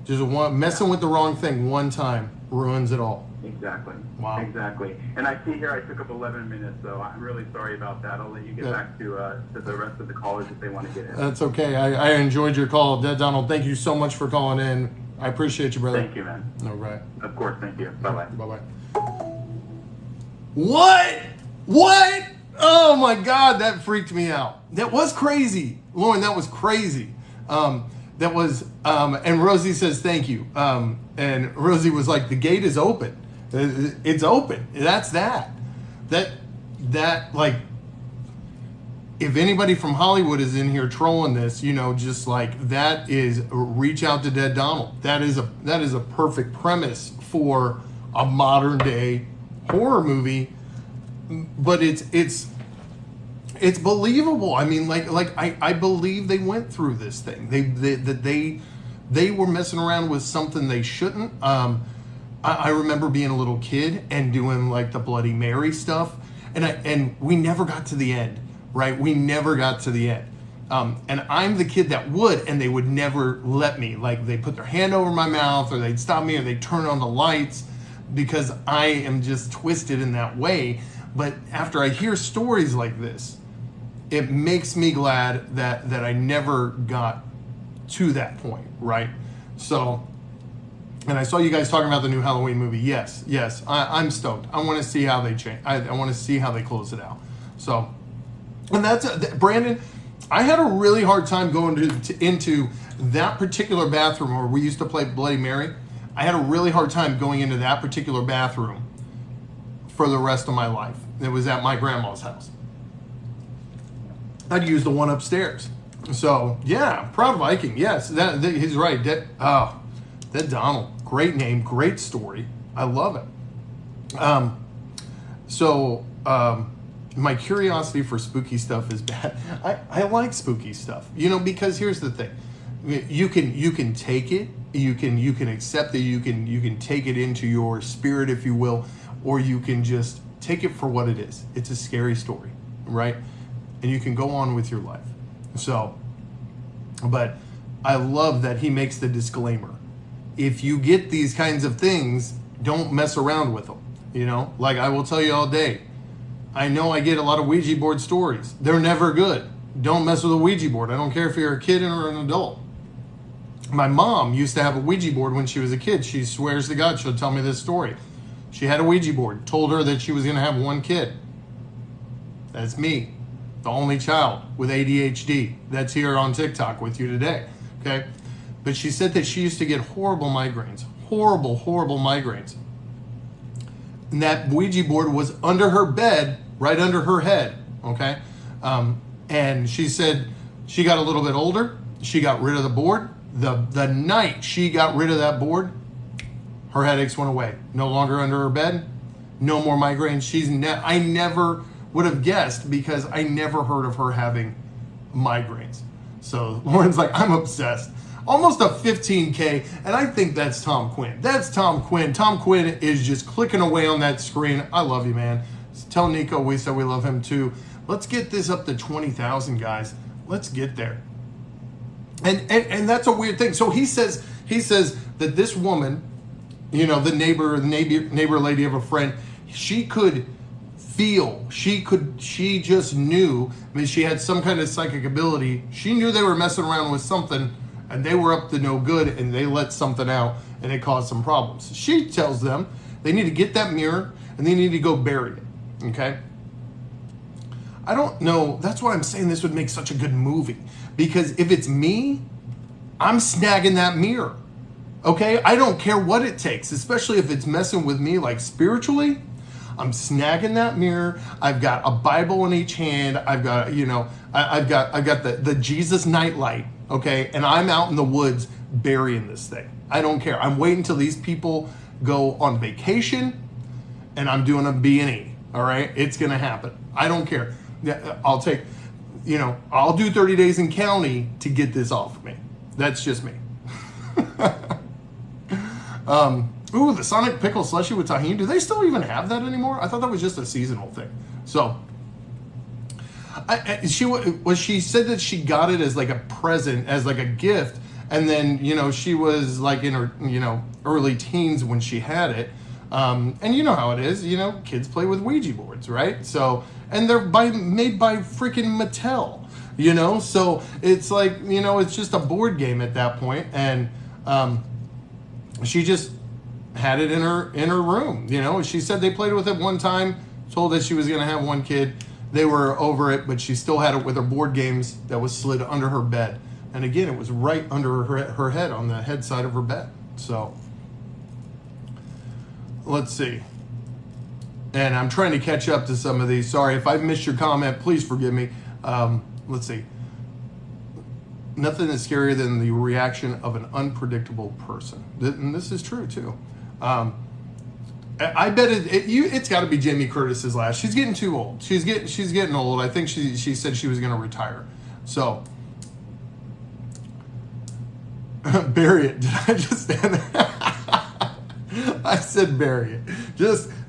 Just messing with the wrong thing one time ruins it all.
Exactly.
Wow.
Exactly. And I see here I took up 11 minutes, so I'm really sorry about that. I'll let you get back to the rest of the callers if they want to get in.
That's okay. I enjoyed your call. Donald, thank you so much for calling in. I appreciate you, brother.
Thank you, man.
All right.
Of course. Thank you. Bye-bye.
Bye-bye. What? What? Oh my God, that freaked me out. That was crazy. Lauren, that was crazy. That was, and Rosie says, thank you. And Rosie was like, the gate is open. It's open. That's that. That, like, if anybody from Hollywood is in here trolling this, you know, just like, that is reach out to Dead Donald. That is a perfect premise for a modern day horror movie, but it's believable. I mean, like I believe they went through this thing. They were messing around with something they shouldn't. I remember being a little kid and doing like the Bloody Mary stuff, and we never got to the end, right? We never got to the end. And I'm the kid that would, and they would never let me. Like, they put their hand over my mouth, or they'd stop me, or they'd turn on the lights, because I am just twisted in that way. But after I hear stories like this, it makes me glad that I never got to that point, right? So, and I saw you guys talking about the new Halloween movie. Yes, I'm stoked. I want to see how they change. I want to see how they close it out. So, and that's Brandon. I had a really hard time going into that particular bathroom where we used to play Bloody Mary. I had a really hard time going into that particular bathroom for the rest of my life. It was at my grandma's house. I'd use the one upstairs. So, yeah, Proud Viking. Yes, he's right. Dead Donald. Great name, great story. I love it. My curiosity for spooky stuff is bad. I like spooky stuff, you know, because here's the thing. You can take it, you can accept it, you can take it into your spirit, if you will, or you can just take it for what it is. It's a scary story, right? And you can go on with your life. So, but I love that he makes the disclaimer. If you get these kinds of things, don't mess around with them. You know, like I will tell you all day, I know I get a lot of Ouija board stories. They're never good. Don't mess with a Ouija board. I don't care if you're a kid or an adult. My mom used to have a Ouija board when she was a kid. She swears to God she'll tell me this story. She had a Ouija board, told her that she was going to have one kid. That's me, the only child with ADHD that's here on TikTok with you today, okay? But she said that she used to get horrible migraines, horrible migraines. And that Ouija board was under her bed, right under her head, okay? And she said she got a little bit older. She got rid of the board. The night she got rid of that board, her headaches went away. No longer under her bed. No more migraines. I never would have guessed, because I never heard of her having migraines. So Lauren's like, I'm obsessed. Almost a 15K, and I think that's Tom Quinn. That's Tom Quinn. Tom Quinn is just clicking away on that screen. I love you, man. Tell Nico we said we love him too. Let's get this up to 20,000, guys. Let's get there. And that's a weird thing. So he says that this woman, you know, the neighbor lady of a friend, she could feel, she just knew. I mean, she had some kind of psychic ability. She knew they were messing around with something, and they were up to no good, and they let something out, and it caused some problems. She tells them they need to get that mirror, and they need to go bury it, okay? I don't know. That's why I'm saying this would make such a good movie, because if it's me, I'm snagging that mirror, okay? I don't care what it takes, especially if it's messing with me, like spiritually. I'm snagging that mirror. I've got a Bible in each hand. I've got, you know, I've got the Jesus nightlight, okay? And I'm out in the woods burying this thing. I don't care. I'm waiting till these people go on vacation, and I'm doing a B&E, all right? It's going to happen. I don't care. I'll take, you know, I'll do 30 days in county to get this off of me. That's just me. Ooh, the Sonic Pickle Slushie with Tahini. Do they still even have that anymore? I thought that was just a seasonal thing. So, she said that she got it as like a present, as like a gift. And then, you know, she was like in her, you know, early teens when she had it. And you know how it is, you know, kids play with Ouija boards, right? So, and they're made by freaking Mattel, you know? So it's like, you know, it's just a board game at that point. And she just had it in her room, you know? She said they played with it one time. told that she was going to have one kid. They were over it, but she still had it with her board games that was slid under her bed. And again, it was right under her head, on the head side of her bed. So, let's see. And I'm trying to catch up to some of these. Sorry, if I've missed your comment, please forgive me. Let's see. Nothing is scarier than the reaction of an unpredictable person. And this is true, too. I bet it's got to be Jamie Curtis's last. She's getting too old. She's getting old. I think she said she was going to retire. So, bury it. Did I just stand there? I said bury it.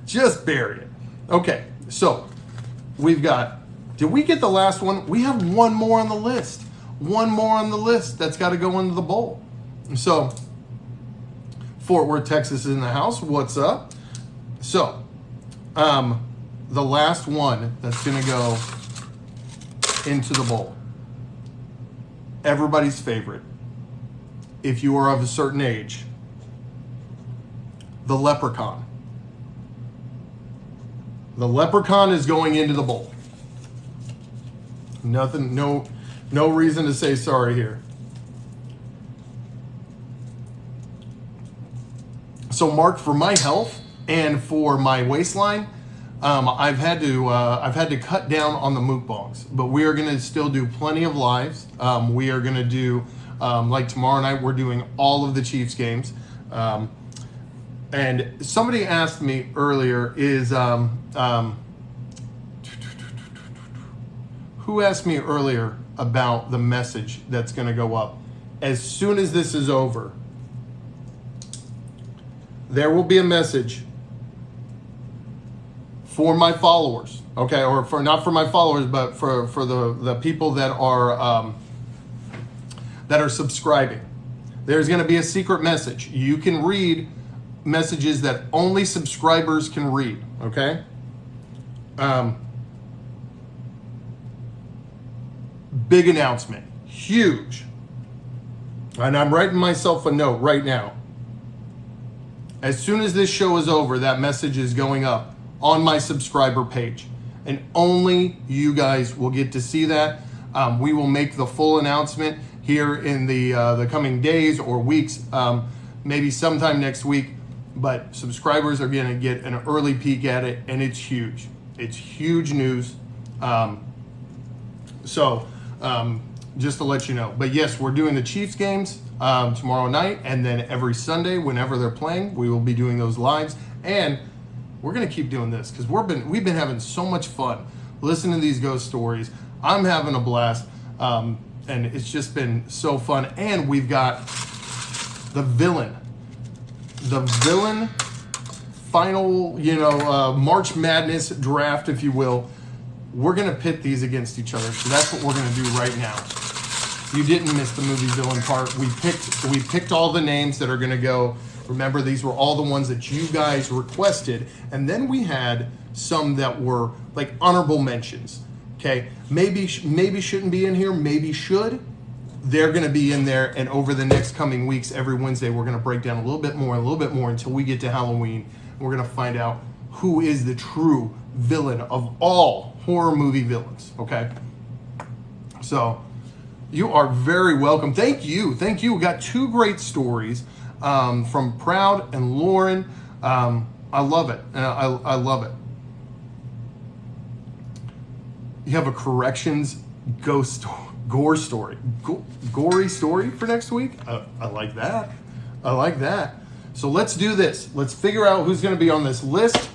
Just bury it. Okay, so we've got, did we get the last one? We have one more on the list. One more on the list that's got to go into the bowl. So, Fort Worth, Texas is in the house. What's up? So, the last one that's going to go into the bowl. Everybody's favorite. If you are of a certain age. The Leprechaun. The Leprechaun is going into the bowl. Nothing, no reason to say sorry here. So, Mark, for my health and for my waistline, I've had to cut down on the mukbangs, but we are going to still do plenty of lives. We are going to do like tomorrow night. We're doing all of the Chiefs games. And somebody asked me earlier, who asked me earlier about the message that's going to go up? As soon as this is over, there will be a message for my followers, okay? Or for not for my followers, but for the people that are subscribing. There's going to be a secret message. You can read messages that only subscribers can read, okay? Big announcement, huge. And I'm writing myself a note right now. As soon as this show is over, that message is going up on my subscriber page. And only you guys will get to see that. We will make the full announcement here in the coming days or weeks, maybe sometime next week. But subscribers are going to get an early peek at it, and it's huge. It's huge news. Just to let you know. But yes, we're doing the Chiefs games tomorrow night, and then every Sunday, whenever they're playing, we will be doing those lives. And we're going to keep doing this because we've been having so much fun listening to these ghost stories. I'm having a blast, and it's just been so fun. And we've got the villain final, March Madness draft, if you will. We're going to pit these against each other. So that's what we're going to do right now. You didn't miss the movie villain part. We picked all the names that are going to go. Remember, these were all the ones that you guys requested. And then we had some that were like honorable mentions. Okay, maybe shouldn't be in here, maybe should. They're going to be in there, and over the next coming weeks, every Wednesday, we're going to break down a little bit more until we get to Halloween. We're going to find out who is the true villain of all horror movie villains, okay? So, you are very welcome. Thank you. We got two great stories from Proud and Lauren. I love it. I love it. You have a corrections gore story. Gory story for next week? I like that. I like that. So let's do this. Let's figure out who's going to be on this list.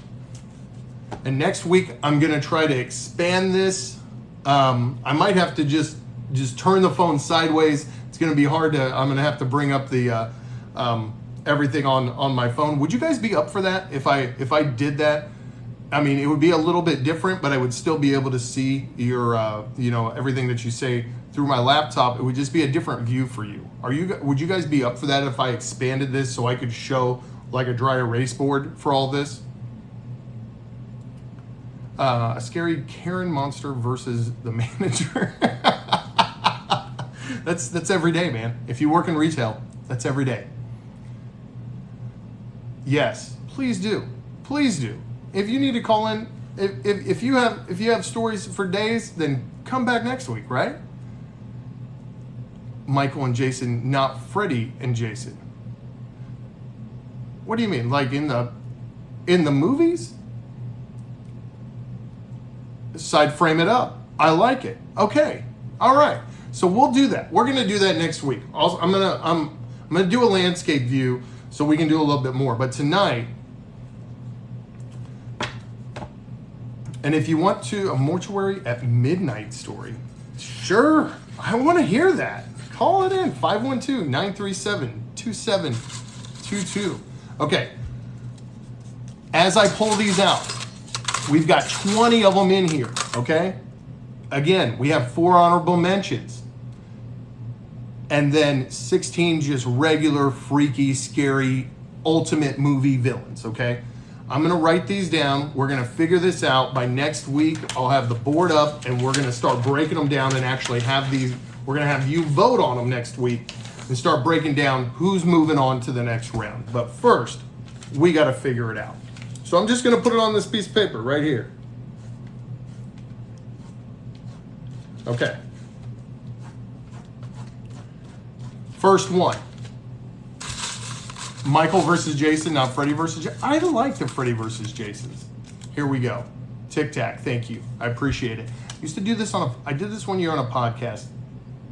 And next week, I'm going to try to expand this. I might have to just turn the phone sideways. It's going to be hard to, I'm going to have to bring up the everything on my phone. Would you guys be up for that if I did that? I mean, it would be a little bit different, but I would still be able to see your, everything that you say through my laptop. It would just be a different view for you. Would you guys be up for that if I expanded this so I could show like a dry erase board for all this? A scary Karen monster versus the manager. That's every day, man. If you work in retail, that's every day. Yes, please do. Please do. If you need to call in, if you have stories for days, then come back next week, right? Michael and Jason, not Freddie and Jason. What do you mean? Like in the movies? Side frame it up. I like it. Okay. All right. So we'll do that. We're gonna do that next week. Also, I'm gonna do a landscape view so we can do a little bit more. But tonight, and if you want to a mortuary at midnight story, sure. I want to hear that. Call it in 512-937-2722. Okay. As I pull these out, we've got 20 of them in here. Okay. Again, we have 4 honorable mentions. And then 16 just regular, freaky, scary, ultimate movie villains, okay? I'm going to write these down. We're going to figure this out. By next week, I'll have the board up, and we're going to start breaking them down and actually have these. We're going to have you vote on them next week and start breaking down who's moving on to the next round. But first, we got to figure it out. So I'm just going to put it on this piece of paper right here. Okay. First one. Michael versus Jason, not Freddy versus Jason. I like the Freddy versus Jasons. Here we go. Tic Tac, thank you. I appreciate it. Used to do this I did this one year on a podcast,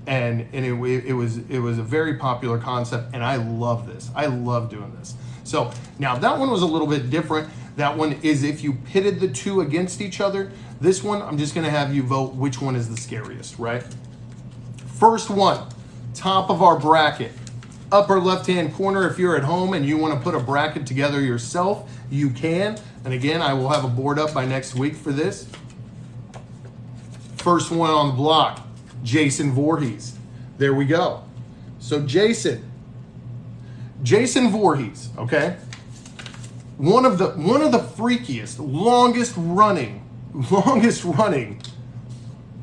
and it was a very popular concept, and I love this. I love doing this. So now that one was a little bit different. That one is if you pitted the two against each other. This one, I'm just gonna have you vote which one is the scariest, right? First one, top of our bracket. Upper left-hand corner, if you're at home and you want to put a bracket together yourself, you can. And again, I will have a board up by next week for this. First one on the block, Jason Voorhees. There we go. So Jason Voorhees, okay? One of the freakiest, longest running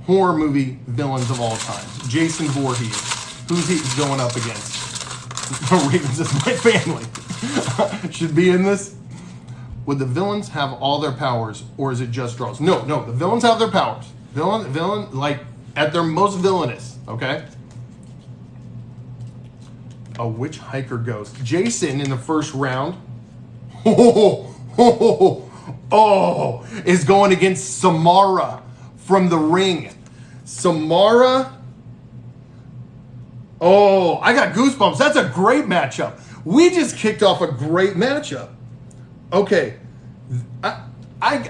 horror movie villains of all time. Jason Voorhees. Who's he going up against? Ravens is my family. Should be in this. Would the villains have all their powers, or is it just draws? No. The villains have their powers. Villain, like at their most villainous. Okay. A witch hiker ghost. Jason in the first round. Is going against Samara from The Ring. Samara. Oh, I got goosebumps. That's a great matchup. We just kicked off a great matchup. Okay. I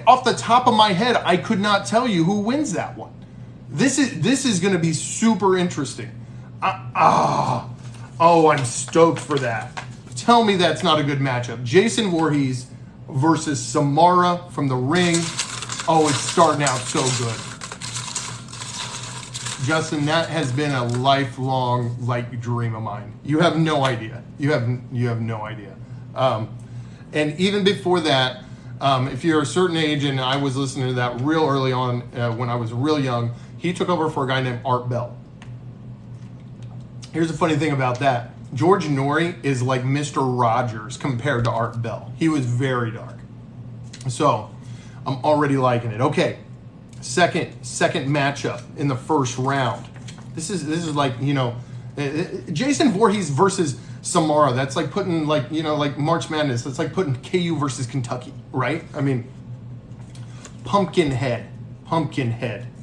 off the top of my head, I could not tell you who wins that one. This is going to be super interesting. I'm stoked for that. Tell me that's not a good matchup. Jason Voorhees versus Samara from The Ring. Oh, it's starting out so good. Justin, that has been a lifelong dream of mine. You have no idea. You have no idea. And even before that, if you're a certain age, and I was listening to that real early on when I was real young, he took over for a guy named Art Bell. Here's the funny thing about that. George Norrie is like Mr. Rogers compared to Art Bell. He was very dark. So I'm already liking it. Okay. Second matchup in the first round. This is like, Jason Voorhees versus Samara. That's like putting like March Madness. That's like putting KU versus Kentucky, right? I mean, Pumpkinhead.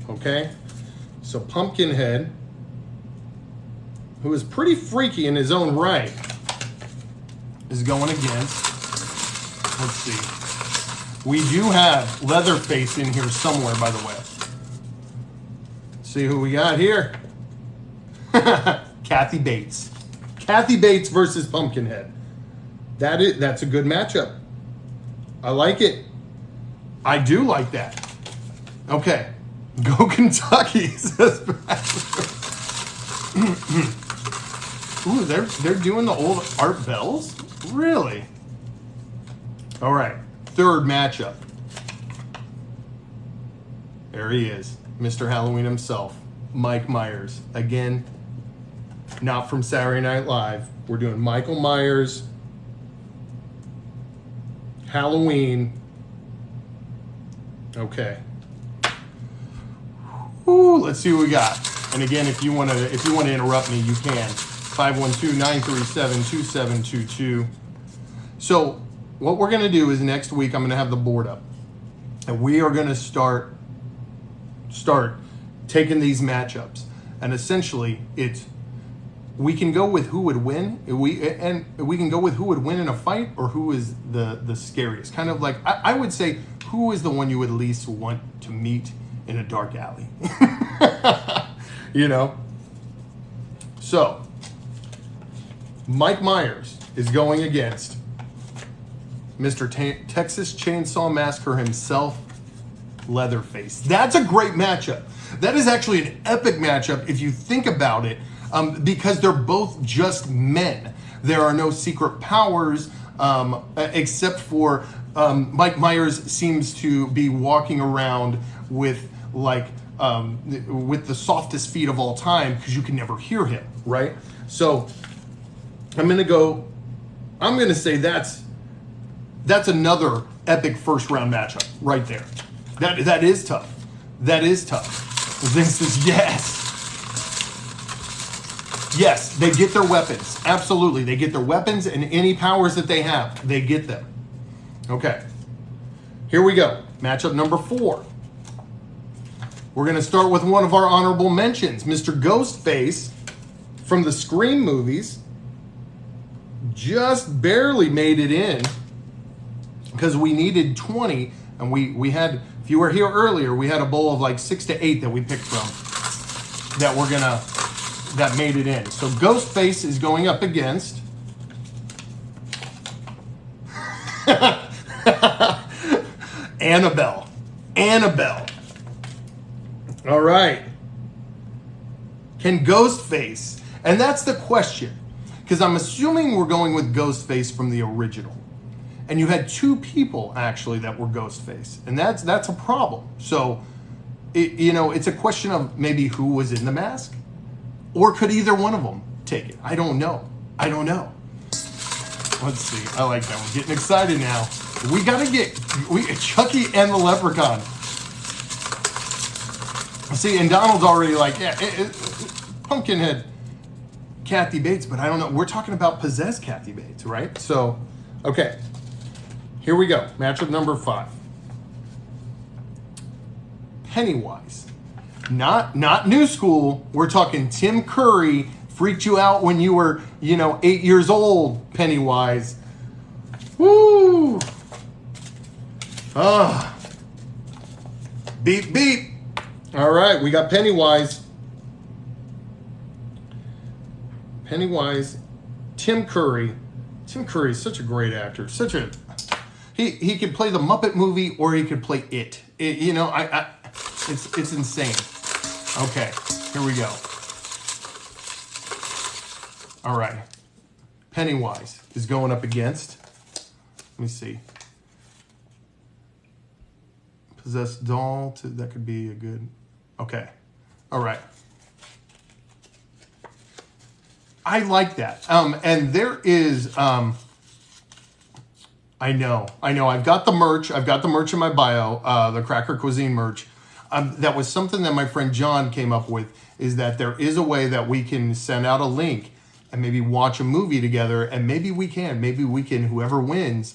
Okay, so Pumpkinhead, who is pretty freaky in his own right, is going against. Let's see. We do have Leatherface in here somewhere, by the way. See who we got here. Kathy Bates. Kathy Bates versus Pumpkinhead. That's a good matchup. I like it. I do like that. Okay. Go Kentucky, says Ooh, they're doing the old Art Bells? Really? All right. Third matchup. There he is, Mr. Halloween himself, Mike Myers. Again, not from Saturday Night Live. We're doing Michael Myers, Halloween. Okay. Ooh, let's see what we got. And again, if you want to interrupt me, you can. 512-937-2722. So what we're going to do is next week I'm going to have the board up. And we are going to start taking these matchups. And essentially, we can go with who would win. We can go with who would win in a fight or who is the scariest. Kind of like, I would say, who is the one you would least want to meet in a dark alley? You know? So, Mike Myers is going against Mr. Texas Chainsaw Massacre himself, Leatherface. That's a great matchup. That is actually an epic matchup if you think about it, because they're both just men. There are no secret powers, except for Mike Myers seems to be walking around with with the softest feet of all time because you can never hear him, right? So I'm gonna say that's another epic first round matchup right there. That is tough. That is tough. This is yes, they get their weapons. Absolutely, they get their weapons and any powers that they have, they get them. Okay, here we go. Matchup number 4. We're going to start with one of our honorable mentions, Mr. Ghostface from the Scream movies. Just barely made it in because we needed 20, and we had, if you were here earlier, we had a bowl of like 6 to 8 that we picked from that made it in. So Ghostface is going up against Annabelle. All right. Can Ghostface, and that's the question, because I'm assuming we're going with Ghostface from the original. And you had 2 people actually that were Ghostface, and that's a problem. So, it's a question of maybe who was in the mask, or could either one of them take it? I don't know. Let's see. I like that. We're getting excited now. We gotta get Chucky and the Leprechaun. See, and Donald's already like, Pumpkinhead, Kathy Bates, but I don't know. We're talking about possessed Kathy Bates, right? So, okay. Here we go. Matchup number 5. Pennywise. Not new school. We're talking Tim Curry freaked you out when you were, 8 years old, Pennywise. Woo! Beep, beep. All right, we got Pennywise. Tim Curry. Tim Curry is such a great actor. He could play the Muppet movie or he could play it. It's insane. Okay, here we go. All right. Pennywise is going up against, let me see. Possessed doll, that could be a good, okay. All right. I like that. And there is, I know. I've got the merch. I've got the merch in my bio, the Cracker Cuisine merch. That was something that my friend John came up with, is that there is a way that we can send out a link and maybe watch a movie together. And maybe we can, whoever wins,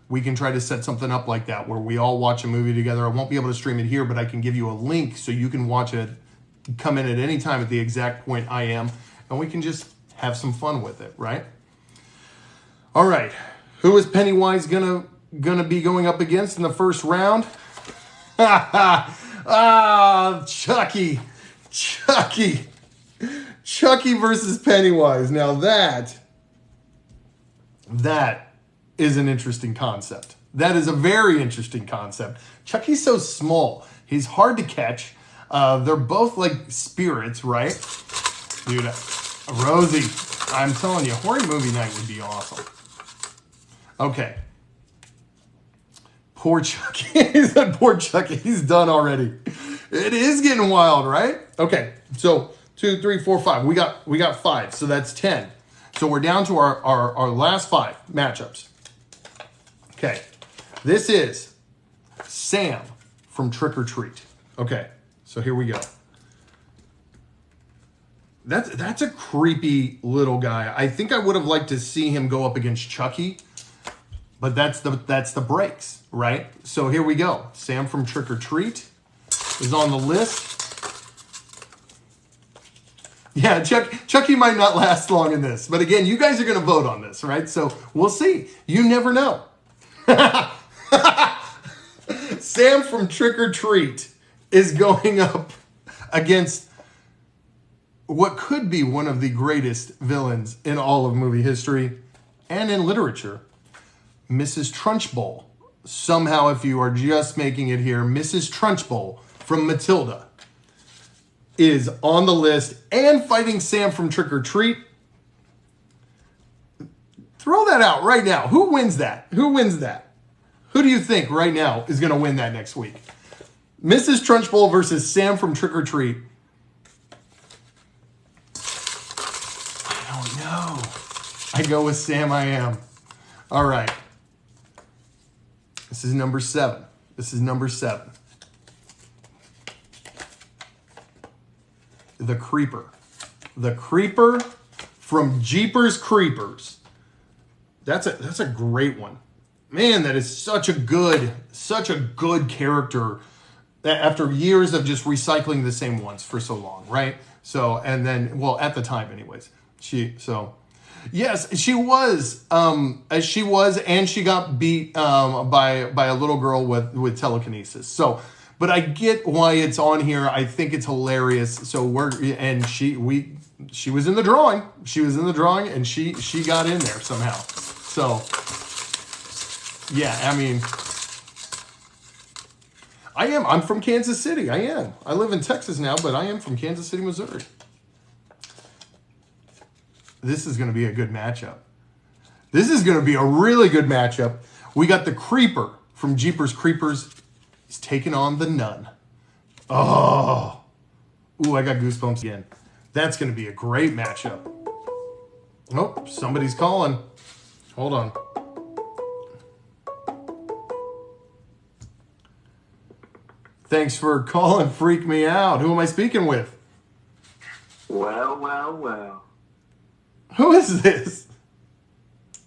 we can try to set something up like that where we all watch a movie together. I won't be able to stream it here, but I can give you a link so you can watch it, come in at any time at the exact point I am, and we can just have some fun with it, right? All right. Who is Pennywise gonna be going up against in the first round? Chucky versus Pennywise. Now that is an interesting concept. That is a very interesting concept. Chucky's so small. He's hard to catch. They're both like spirits, right? Dude, Rosie, I'm telling you, horror movie night would be awesome. Okay. Poor Chucky. He said poor Chucky. He's done already. It is getting wild, right? Okay. So 2, 3, 4, 5. We got 5. So that's 10. So we're down to our last 5 matchups. Okay. This is Sam from Trick or Treat. Okay, so here we go. That's a creepy little guy. I think I would have liked to see him go up against Chucky, but that's the breaks, right? So here we go. Sam from Trick or Treat is on the list. Yeah, Chucky might not last long in this, but again, you guys are going to vote on this, right? So we'll see. You never know. Sam from Trick or Treat is going up against what could be one of the greatest villains in all of movie history and in literature, Mrs. Trunchbull. Somehow, if you are just making it here, Mrs. Trunchbull from Matilda is on the list and fighting Sam from Trick or Treat. Throw that out right now. Who wins that? Who wins that? Who do you think right now is going to win that next week? Mrs. Trunchbull versus Sam from Trick or Treat. I don't know. I go with Sam I Am. All right. This is number 7. This is number 7. The Creeper. The Creeper from Jeepers Creepers. That's a great one. Man, that is such a good character after years of just recycling the same ones for so long, right? So, and then, well, at the time anyways. Yes, she was, and she got beat by a little girl with telekinesis. So, but I get why it's on here. I think it's hilarious. So she was in the drawing. She was in the drawing, and she got in there somehow. So, yeah, I mean, I'm from Kansas City. I am. I live in Texas now, but I am from Kansas City, Missouri. This is going to be a good matchup. This is going to be a really good matchup. We got the Creeper from Jeepers Creepers. He's taking on the Nun. Oh. Ooh, I got goosebumps again. That's going to be a great matchup. Oh, somebody's calling. Hold on. Thanks for calling Freak Me Out. Who am I speaking with?
Well.
Who is this?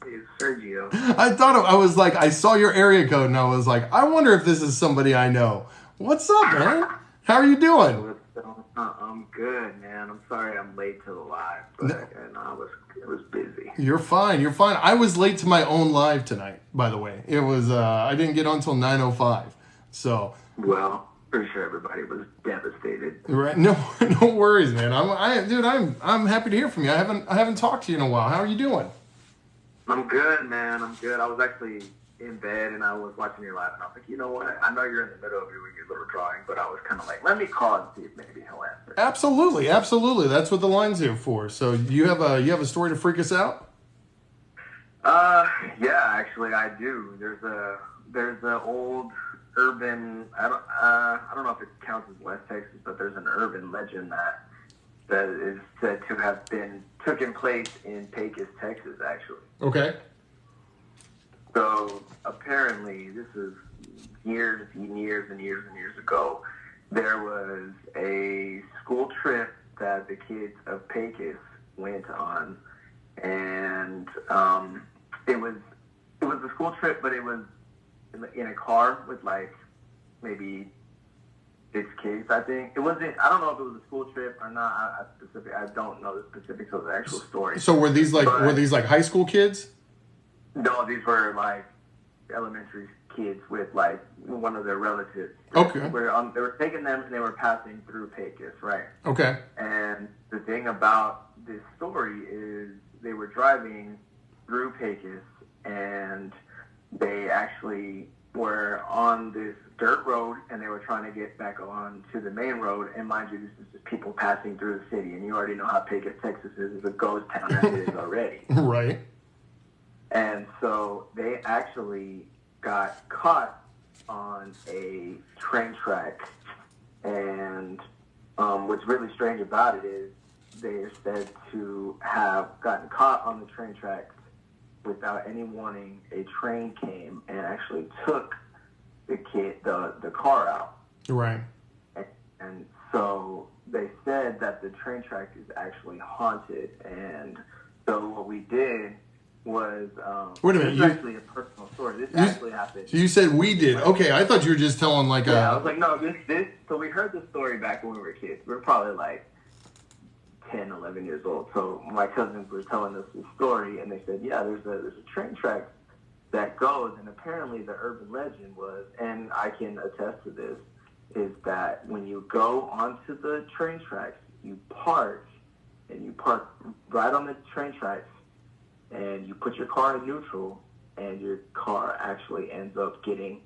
It's Sergio.
I was like, I saw your area code and I was like, I wonder if this is somebody I know. What's up, man? How are you doing?
I'm good, man. I'm sorry I'm late to the live, but it was busy.
You're fine. I was late to my own live tonight, by the way. It was I didn't get on until 9:05. So
well, pretty sure everybody was devastated.
Right? No worries, man. I'm happy to hear from you. I haven't talked to you in a while. How are you doing?
I'm good, man. I'm good. I was actually in bed and I was watching your live and I was like, you know what? I know you're in the middle of your little drawing, but I was kind of like, let me call and see if maybe he'll answer.
Absolutely. That's what the line's here for. So you have a story to freak us out?
Yeah, actually I do. There's a old urban, I don't know if it counts as West Texas, but there's an urban legend that is said to have taken place in Pecos, Texas, actually.
Okay.
So apparently, this is years and years and years and years ago. There was a school trip that the kids of Pecos went on, and it was a school trip, but it was in a car with like maybe 6 kids, I think. It wasn't, I don't know if it was a school trip or not. I don't know the specifics of the actual story.
So were these like high school kids?
No, these were like elementary kids with like one of their relatives.
Okay.
They were taking them and they were passing through Pecos, right?
Okay.
And the thing about this story is they were driving through Pecos and they actually were on this dirt road and they were trying to get back on to the main road. And mind you, this is just people passing through the city. And you already know how Pecos, Texas is a ghost town as it is already.
Right.
And so they actually got caught on a train track. And what's really strange about it is they are said to have gotten caught on the train tracks without any warning. A train came and actually took the car out.
Right.
And so they said that the train track is actually haunted. And so what we did was,
wait a minute,
this is actually a personal story. This actually happened.
You said we did. Okay, I thought you were just telling like
I was like, no, this. So we heard this story back when we were kids. We were probably like 10, 11 years old. So my cousins were telling us this story, and they said, yeah, there's a train track that goes, and apparently the urban legend was, and I can attest to this, is that when you go onto the train tracks, you park, and you park right on the train tracks, and you put your car in neutral, and your car actually ends up getting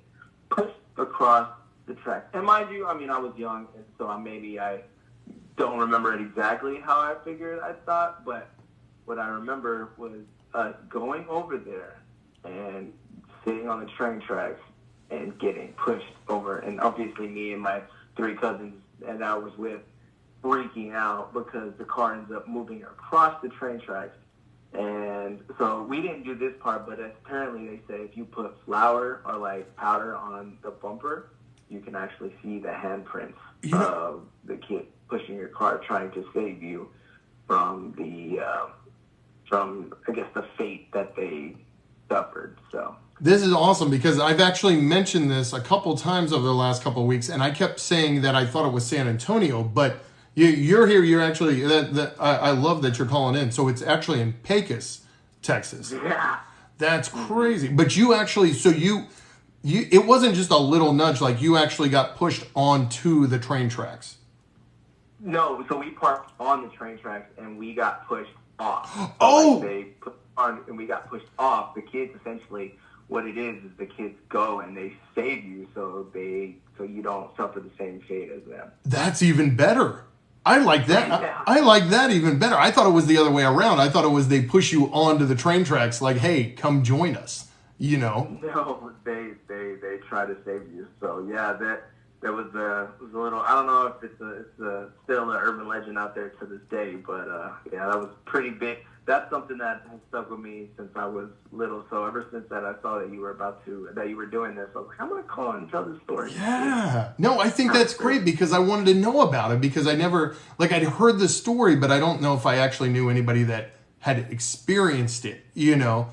pushed across the track. And mind you, I mean, I was young, and so I don't remember it exactly how I thought, but what I remember was us going over there and sitting on the train tracks and getting pushed over. And obviously me and my 3 cousins that I was with freaking out because the car ends up moving across the train tracks. And so we didn't do this part, but apparently they say if you put flour or like powder on the bumper, you can actually see the handprints of the kid pushing your car, trying to save you from I guess the fate that they suffered. So
this is awesome because I've actually mentioned this a couple times over the last couple of weeks, and I kept saying that I thought it was San Antonio, but you're here. You're actually I love that you're calling in. So it's actually in Pecos, Texas.
Yeah,
that's crazy. But you actually, so you it wasn't just a little nudge. Like you actually got pushed onto the train tracks.
No, so we parked on the train tracks and we got pushed off. So
oh,
they put on and we got pushed off. The kids essentially, what it is the kids go and they save you so you don't suffer the same fate as them.
That's even better. I like that. Yeah. I like that even better. I thought it was the other way around. I thought it was they push you onto the train tracks like, hey, come join us. You know?
No, they try to save you. So yeah, that was a little. I don't know if it's still an urban legend out there to this day, but yeah, that was pretty big. That's something that has stuck with me since I was little. So ever since that, I saw that you were doing this. I was like, I'm gonna call and tell this story.
Yeah, no, I think that's great because I wanted to know about it because I never I'd heard the story, but I don't know if I actually knew anybody that had experienced it. You know.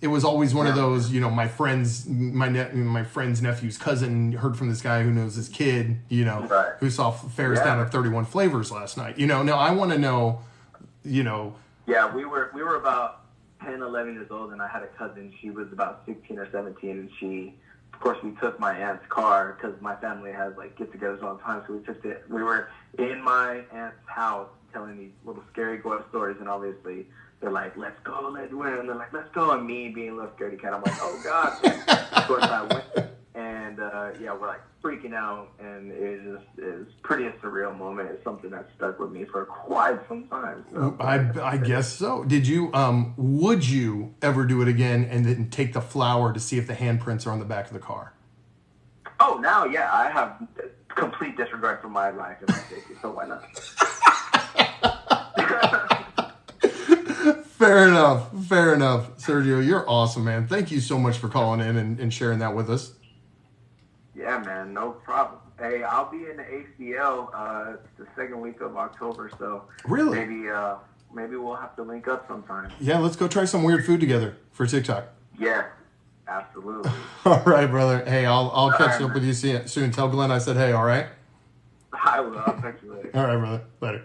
It was always one of those, you know, my friend's nephew's cousin heard from this guy who knows this kid, you know, who saw Ferris down at 31 Flavors last night. You know, now I want to know, you know.
Yeah, we were about 10, 11 years old, and I had a cousin. She was about 16 or 17, and of course, we took my aunt's car because my family has like get-togethers all the time. So we were in my aunt's house telling these little scary ghost stories, and obviously. They're like, let's go, let's win. And they're like, let's go. And me being a little scaredy cat, I'm like, oh, God. Of course, I went. And, yeah, we're like freaking out. And it was pretty a surreal moment. It's something that stuck with me for quite some time. So,
I guess so. Did you, would you ever do it again and then take the flour to see if the handprints are on the back of the car?
Oh, now, yeah. I have complete disregard for my life and my safety. So why not?
Fair enough. Sergio, you're awesome, man. Thank you so much for calling in and sharing that with us.
Yeah, man, no problem. Hey, I'll be in the ACL the second week of October, so
really?
Maybe we'll have to link up sometime.
Yeah, let's go try some weird food together for TikTok.
Yeah, absolutely.
All right, brother. Hey, I'll catch up with you soon. Tell Glenn I said hey, all right?
I will. I'll catch you later.
All right, brother. Later.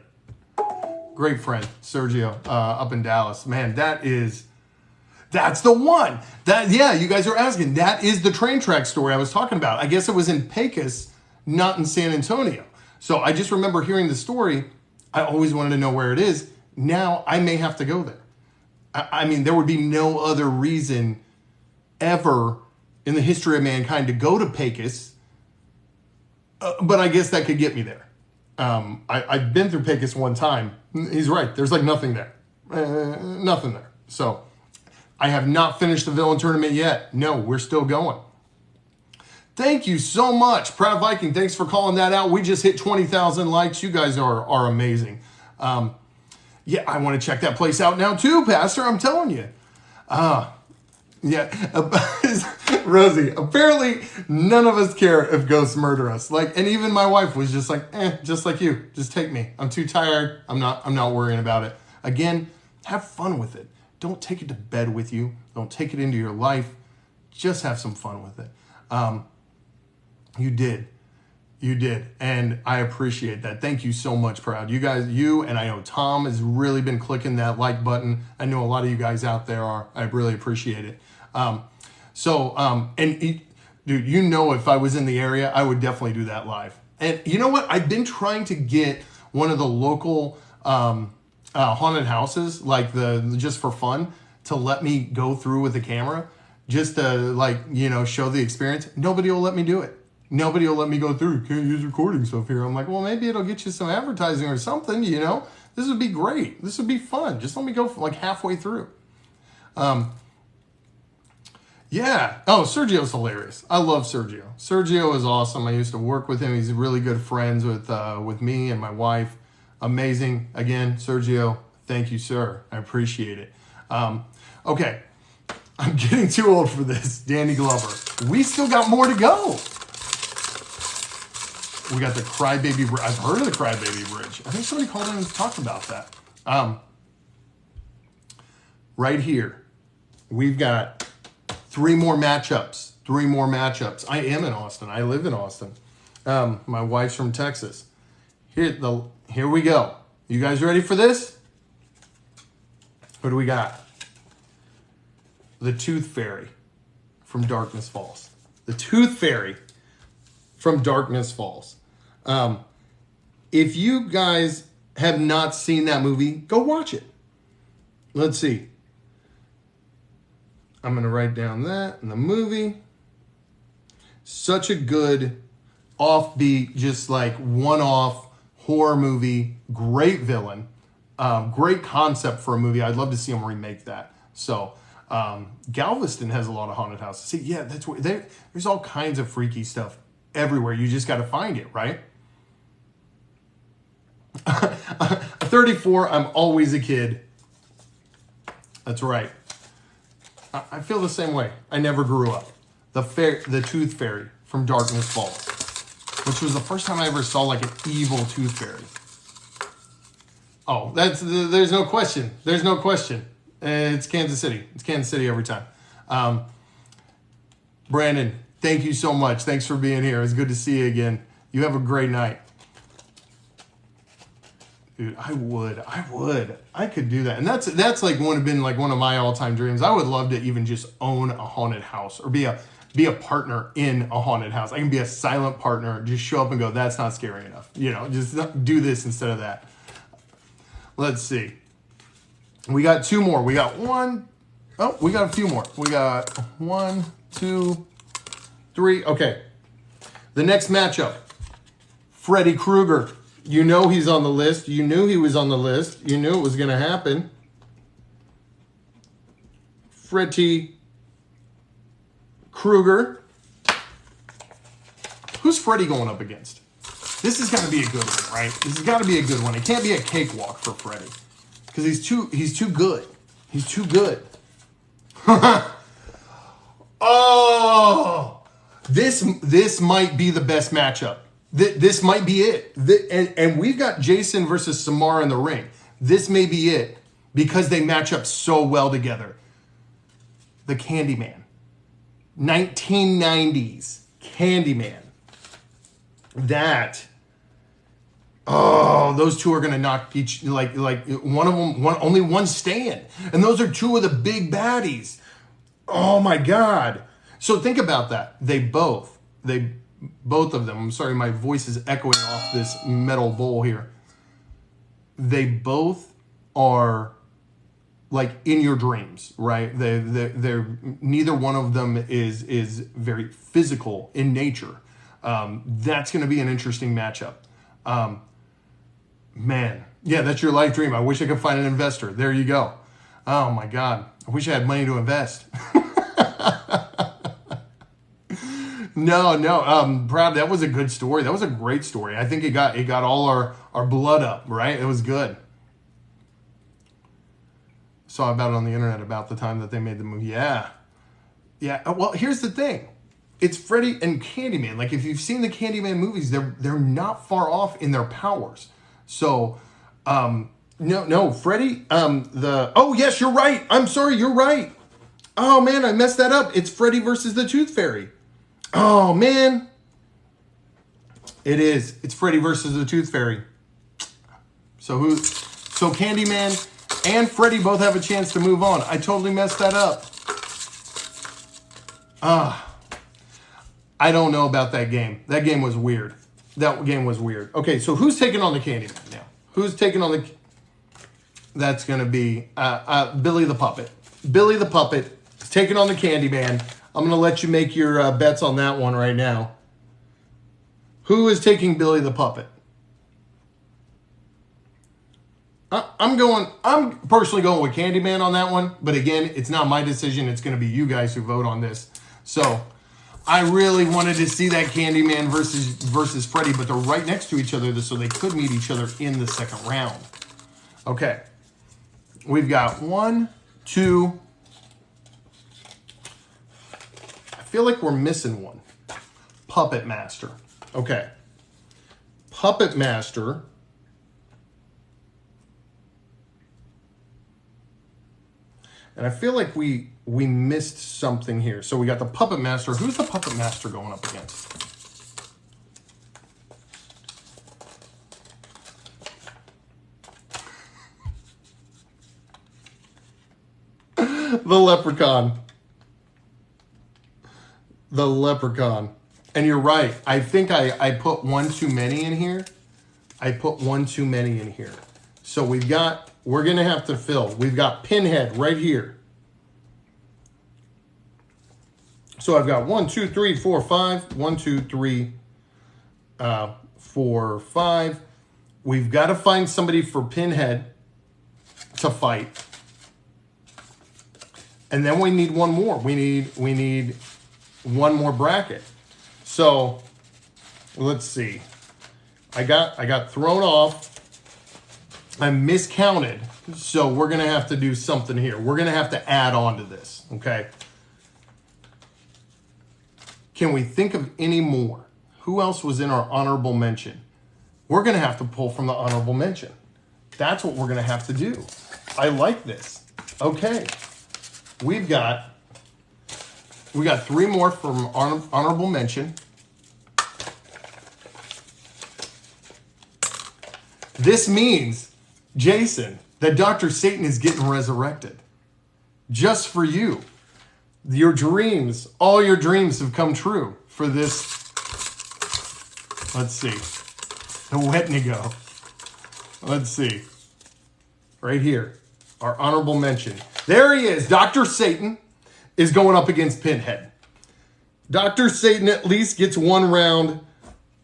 Great friend, Sergio, up in Dallas. Man, that's the one. You guys are asking. That is the train track story I was talking about. I guess it was in Pecos, not in San Antonio. So I just remember hearing the story. I always wanted to know where it is. Now I may have to go there. I mean, there would be no other reason ever in the history of mankind to go to Pecos. But I guess that could get me there. I've been through Pecos one time. He's right. There's like nothing there. Nothing there. So I have not finished the villain tournament yet. No, we're still going. Thank you so much. Proud Viking, thanks for calling that out. We just hit 20,000 likes. You guys are amazing. Yeah, I want to check that place out now too, Pastor. I'm telling you. Yeah. Rosie, apparently none of us care if ghosts murder us. Like, and even my wife was just like, just like you. Just take me. I'm too tired. I'm not worrying about it. Again, have fun with it. Don't take it to bed with you. Don't take it into your life. Just have some fun with it. You did. You did. And I appreciate that. Thank you so much, Proud. You guys, you and I know Tom has really been clicking that like button. I know a lot of you guys out there are. I really appreciate it. Dude, you know, if I was in the area, I would definitely do that live. And you know what? I've been trying to get one of the local haunted houses, like just for fun, to let me go through with the camera, just to show the experience. Nobody will let me do it. Nobody will let me go through. Can't use recording stuff here. I'm like, well, maybe it'll get you some advertising or something. This would be great. This would be fun. Just let me go like halfway through. Yeah. Oh, Sergio's hilarious. I love Sergio. Sergio is awesome. I used to work with him. He's really good friends with me and my wife. Amazing. Again, Sergio, thank you, sir. I appreciate it. Okay. I'm getting too old for this. Danny Glover. We still got more to go. We got the Crybaby Bridge. I've heard of the Crybaby Bridge. I think somebody called in and talked about that. Right here, we've got three more matchups. I am in Austin. I live in Austin. My wife's from Texas. Here we go. You guys ready for this? What do we got? The Tooth Fairy from Darkness Falls. The Tooth Fairy from Darkness Falls. If you guys have not seen that movie, go watch it. Let's see. I'm going to write down that in the movie. Such a good offbeat, just like one-off horror movie. Great villain. Great concept for a movie. I'd love to see them remake that. So Galveston has a lot of haunted houses. See, yeah, that's where there's all kinds of freaky stuff everywhere. You just got to find it, right? 34, I'm always a kid. That's right. I feel the same way. I never grew up. The Tooth Fairy from Darkness Falls, which was the first time I ever saw like an evil Tooth Fairy. Oh, there's no question. There's no question. It's Kansas City. It's Kansas City every time. Brandon, thank you so much. Thanks for being here. It's good to see you again. You have a great night. Dude, I could do that. And that's like one of my all-time dreams. I would love to even just own a haunted house or be a partner in a haunted house. I can be a silent partner, just show up and go, that's not scary enough. Just do this instead of that. Let's see. We got two more. We got one. Oh, we got a few more. We got 1, 2, 3. Okay. The next matchup, Freddy Krueger. You know he's on the list. You knew he was on the list. You knew it was going to happen. Freddy Krueger. Who's Freddy going up against? This has got to be a good one, right? This has got to be a good one. It can't be a cakewalk for Freddy because he's too good. He's too good. Oh, this might be the best matchup. This might be it. And we've got Jason versus Samara in the ring. This may be it because they match up so well together. The Candyman. 1990s Candyman. Those two are going to knock each, like one of them, only one stand. And those are two of the big baddies. Oh my God. So think about that. Both of them, I'm sorry, my voice is echoing off this metal bowl here. They both are like in your dreams, right? They're neither one of them is very physical in nature. That's going to be an interesting matchup. Man, yeah, that's your life dream. I wish I could find an investor. There you go. Oh my God, I wish I had money to invest. No, Proud, that was a good story. That was a great story. I think it got all our blood up, right? It was good. Saw about it on the internet about the time that they made the movie. Yeah. Yeah. Well, here's the thing. It's Freddy and Candyman. Like, if you've seen the Candyman movies, they're not far off in their powers. So, no, Freddy, oh, yes, you're right. I'm sorry, you're right. Oh, man, I messed that up. It's Freddy versus the Tooth Fairy. Oh, man. It is. It's Freddy versus the Tooth Fairy. So Candyman and Freddy both have a chance to move on. I totally messed that up. I don't know about that game. That game was weird. Okay, so who's taking on the Candyman now? Who's taking on the... That's going to be Billy the Puppet. Billy the Puppet is taking on the Candyman. I'm going to let you make your bets on that one right now. Who is taking Billy the Puppet? I'm personally going with Candyman on that one. But again, it's not my decision. It's going to be you guys who vote on this. So I really wanted to see that Candyman versus Freddy, but they're right next to each other, so they could meet each other in the second round. Okay. We've got 1, 2. I feel like we're missing one. Puppet Master. Okay. Puppet Master. And I feel like we missed something here. So we got the Puppet Master. Who's the Puppet Master going up against? The Leprechaun. The Leprechaun. And you're right. I think I put one too many in here. So we're going to have to fill. We've got Pinhead right here. So I've got 1, 2, 3, 4, 5. 1, 2, 3, 4, 5. We've got to find somebody for Pinhead to fight. And then we need one more. We need one more bracket. So let's see. I got thrown off. I miscounted. So we're going to have to do something here. We're going to have to add on to this. Okay. Can we think of any more? Who else was in our honorable mention? We're going to have to pull from the honorable mention. That's what we're going to have to do. I like this. Okay. We got 3 more from honorable mention. This means, Jason, that Dr. Satan is getting resurrected. Just for you. Your dreams, all your dreams have come true for this. Let's see. The Wetnigo. Let's see. Right here. Our honorable mention. There he is. Dr. Satan is going up against Pinhead. Dr. Satan at least gets 1 round,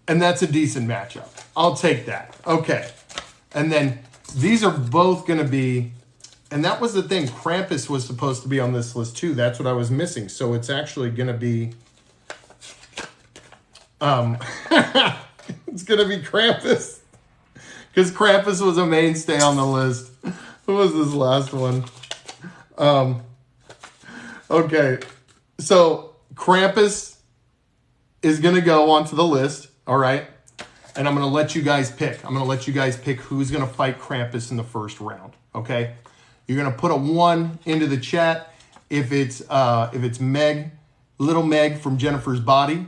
and that's a decent matchup. I'll take that. Okay. And then these are both going to be, and that was the thing. Krampus was supposed to be on this list too. That's what I was missing. So it's actually going to be, it's going to be Krampus. Because Krampus was a mainstay on the list. What was this last one? Okay. So Krampus is going to go onto the list. All right. And I'm going to let you guys pick. I'm going to let you guys pick who's going to fight Krampus in the first round. Okay. You're going to put a 1 into the chat if it's Meg, little Meg from Jennifer's Body.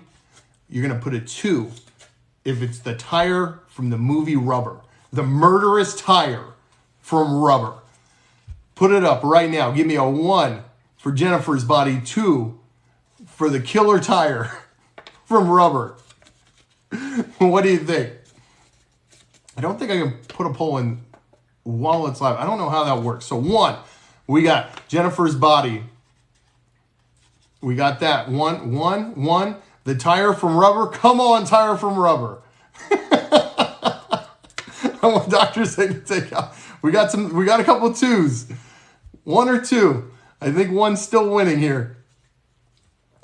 You're going to put a 2 if it's the tire from the movie Rubber. The murderous tire from Rubber. Put it up right now. Give me a 1 for Jennifer's Body, 2 for the killer tire from Rubber. What do you think? I don't think I can put a poll in while it's live. I don't know how that works. So 1, we got Jennifer's Body. We got that. 1. The tire from Rubber. Come on, tire from Rubber. I want Dr. Satan to take out. We got a couple of 2s. 1 or 2. I think 1's still winning here.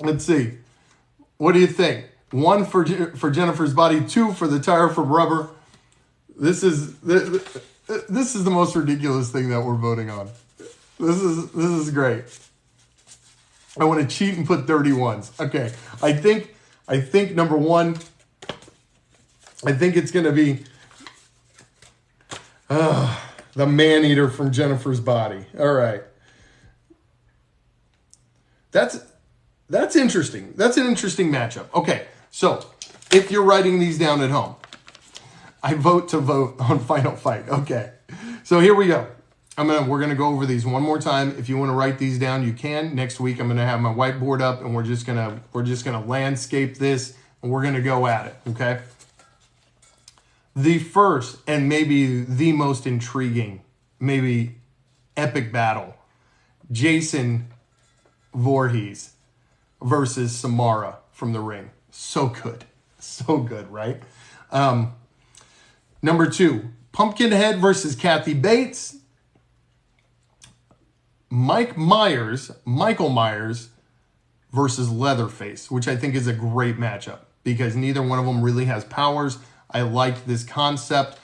Let's see. What do you think? 1 for Jennifer's Body, 2 for the tire from Rubber. This is the most ridiculous thing that we're voting on. This is great. I want to cheat and put 31s. Okay. I think number one, I think it's going to be the man-eater from Jennifer's Body. All right. That's interesting. That's an interesting matchup. Okay. So if you're writing these down at home, I vote on Final Fight. Okay. So here we go. We're gonna go over these one more time. If you want to write these down, you can. Next week, I'm gonna have my whiteboard up, and we're just gonna landscape this, and we're gonna go at it. Okay. The first and maybe the most intriguing, maybe epic battle: Jason Voorhees versus Samara from the ring. So good, right? Number two, Pumpkinhead versus Kathy Bates. Michael Myers versus Leatherface, which I think is a great matchup because neither one of them really has powers. I liked this concept.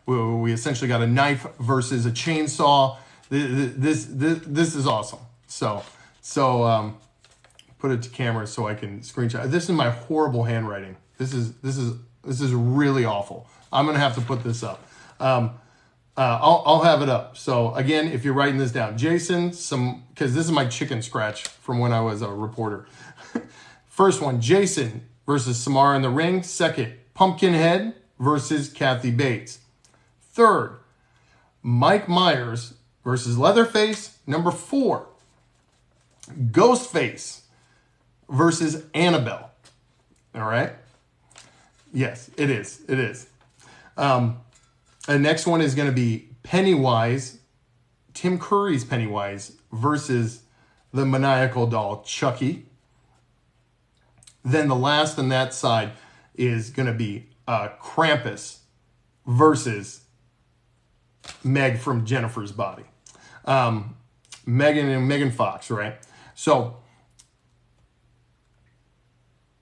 We essentially got a knife versus a chainsaw. This is awesome. So put it to camera so I can screenshot. This is my horrible handwriting. This is really awful. I'm gonna have to put this up. I'll have it up. So again, if you're writing this down, Jason, because this is my chicken scratch from when I was a reporter. First one, Jason versus Samara in the ring. Second, Pumpkinhead versus Kathy Bates. Third, Mike Myers versus Leatherface. Number 4, Ghostface versus Annabelle. All right. Yes, it is. It is. The next one is going to be Pennywise, Tim Curry's Pennywise versus the maniacal doll Chucky. Then the last on that side is going to be Krampus versus Meg from Jennifer's Body. Megan Fox, right? So,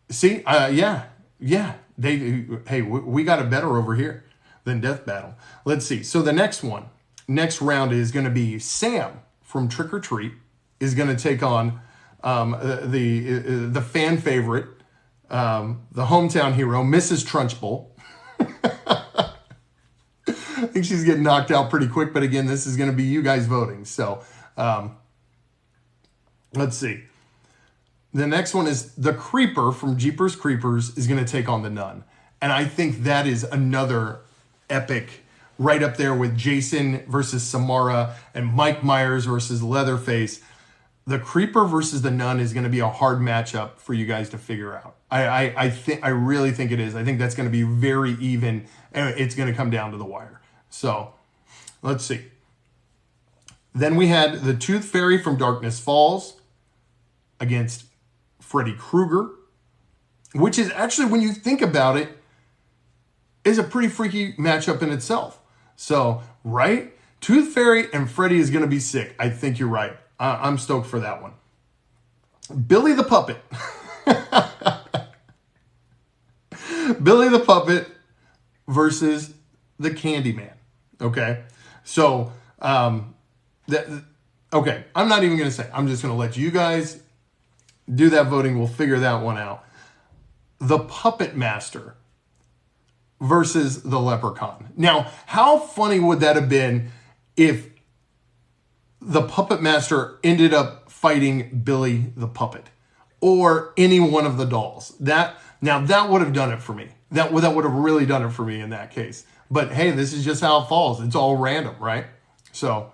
see, yeah. We got it better over here than Death Battle. Let's see. So the next round is going to be Sam from Trick or Treat is going to take on the fan favorite, the hometown hero, Mrs. Trunchbull. I think she's getting knocked out pretty quick, but again, this is going to be you guys voting. So let's see. The next one is the Creeper from Jeepers Creepers is going to take on the Nun. And I think that is another epic, right up there with Jason versus Samara and Mike Myers versus Leatherface. The Creeper versus the Nun is going to be a hard matchup for you guys to figure out. I really think it is. I think that's going to be very even, and it's going to come down to the wire. So let's see. Then we had the Tooth Fairy from Darkness Falls against Freddy Krueger, which is actually, when you think about it, is a pretty freaky matchup in itself. So, right? Tooth Fairy and Freddy is going to be sick. I think you're right. I'm stoked for that one. Billy the Puppet. Billy the Puppet versus the Candyman. Okay? So, okay, I'm not even going to say. I'm just going to let you guys do that voting. We'll figure that one out. The Puppet Master versus the Leprechaun. Now, how funny would that have been if the Puppet Master ended up fighting Billy the Puppet or any one of the dolls? That would have done it for me. That would have really done it for me in that case. But hey, this is just how it falls. It's all random, right? So,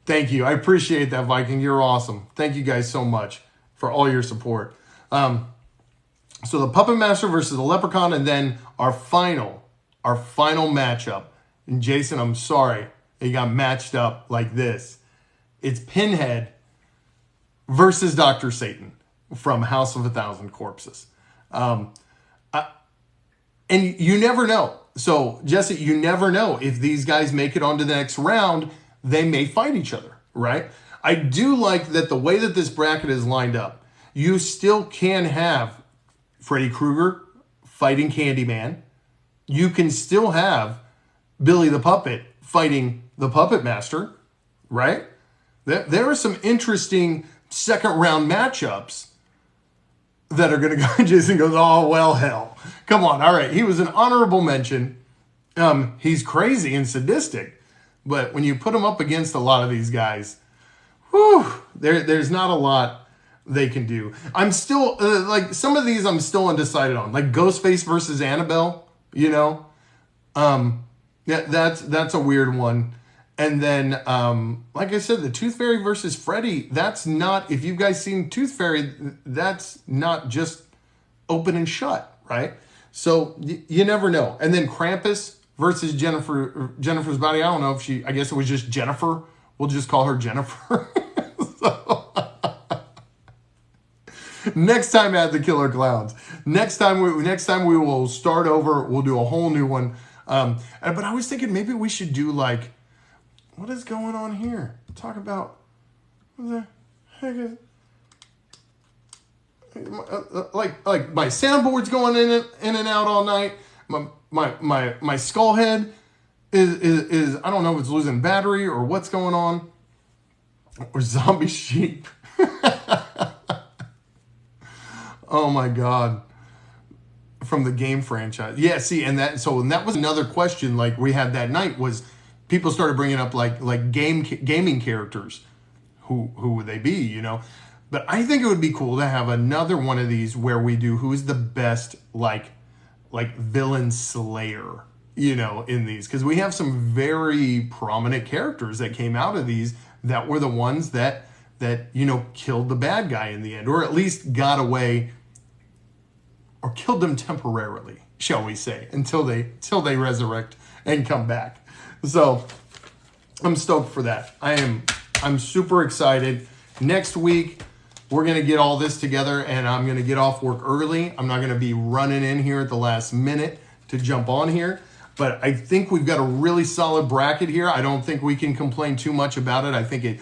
thank you. I appreciate that, Viking. You're awesome. Thank you guys so much for all your support. So the Puppet Master versus the Leprechaun, and then our final matchup. And Jason, I'm sorry you got matched up like this. It's Pinhead versus Dr. Satan from House of a Thousand Corpses. And you never know. So, Jesse, you never know if these guys make it onto the next round. They may fight each other, right? I do like that the way that this bracket is lined up, you still can have Freddy Krueger fighting Candyman. You can still have Billy the Puppet fighting the Puppet Master, right? There are some interesting second round matchups that are going to go. Jason goes, oh, well, hell. Come on. All right. He was an honorable mention. He's crazy and sadistic. But when you put him up against a lot of these guys, whew, there's not a lot they can do. I'm still, like, some of these I'm still undecided on. Like Ghostface versus Annabelle, you know? That's a weird one. And then, like I said, the Tooth Fairy versus Freddy, that's not, if you guys seen Tooth Fairy, that's not just open and shut, right? So you never know. And then Krampus versus Jennifer's Body. I don't know if I guess it was just Jennifer. We'll just call her Jennifer. Next time at the Killer Clowns. Next time we will start over. We'll do a whole new one. But I was thinking maybe we should do like, what is going on here? Talk about what the heck is like my soundboard's going in and out all night. My skull head is I don't know if it's losing battery or what's going on. Or zombie sheep. Oh my God. From the game franchise. Yeah, see, and that was another question like we had that night was people started bringing up like gaming characters. Who would they be, you know? But I think it would be cool to have another one of these where we do who's the best like villain slayer, you know, in these, because we have some very prominent characters that came out of these that were the ones that you know killed the bad guy in the end, or at least got away or killed them temporarily, shall we say, until they resurrect and come back. So I'm stoked for that. I'm super excited. Next week we're gonna get all this together, and I'm gonna get off work early. I'm not gonna be running in here at the last minute to jump on here. But I think we've got a really solid bracket here. I don't think we can complain too much about it. I think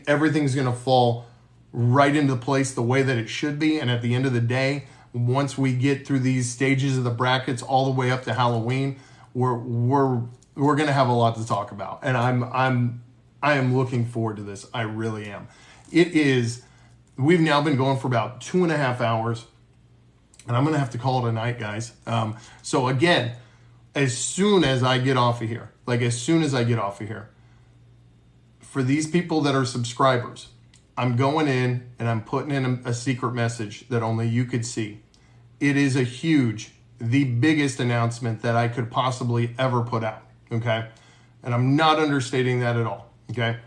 everything's gonna fall right into place the way that it should be. And at the end of the day, once we get through these stages of the brackets all the way up to Halloween, we're gonna have a lot to talk about. And I am looking forward to this. I really am. We've now been going for about 2.5 hours, and I'm gonna have to call it a night, guys. So again, as soon as I get off of here, for these people that are subscribers, I'm going in and I'm putting in a secret message that only you could see. It is the biggest announcement that I could possibly ever put out, okay? And I'm not understating that at all, okay?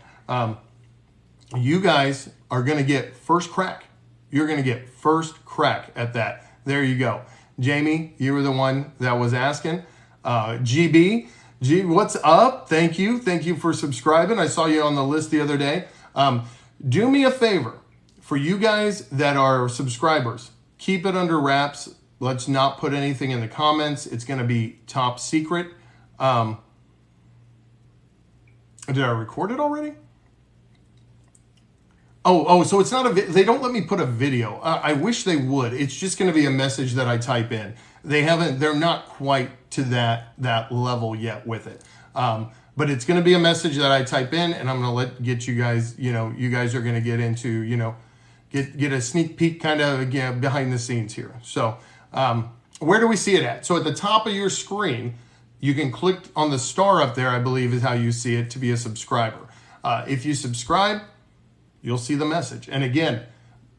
You guys are going to get first crack. You're going to get first crack at that. There you go. Jamie, you were the one that was asking. GB, what's up? Thank you. Thank you for subscribing. I saw you on the list the other day. Do me a favor. For you guys that are subscribers, keep it under wraps. Let's not put anything in the comments. It's going to be top secret. Did I record it already? Oh, so it's not they don't let me put a video. I wish they would. It's just going to be a message that I type in. They're not quite to that level yet with it. But it's going to be a message that I type in, and I'm going to get you guys, you guys are going to get into, get a sneak peek kind of behind the scenes here. So where do we see it at? So at the top of your screen, you can click on the star up there, I believe is how you see it, to be a subscriber. If you subscribe, you'll see the message. And again,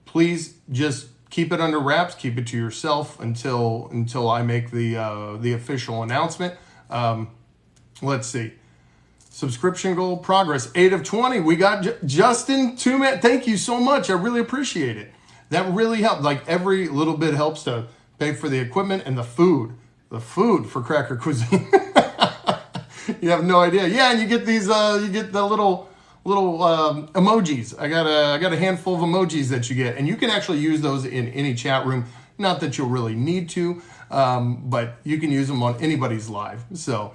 please just keep it under wraps. Keep it to yourself until I make the official announcement. Let's see. Subscription goal progress, 8 of 20. We got Justin 2 minutes. Thank you so much. I really appreciate it. That really helped. Like every little bit helps to pay for the equipment and the food. The food for Cracker Cuisine. You have no idea. Yeah, and you get these. You get the little emojis. I got a handful of emojis that you get, and you can actually use those in any chat room. Not that you'll really need to, but you can use them on anybody's live. So.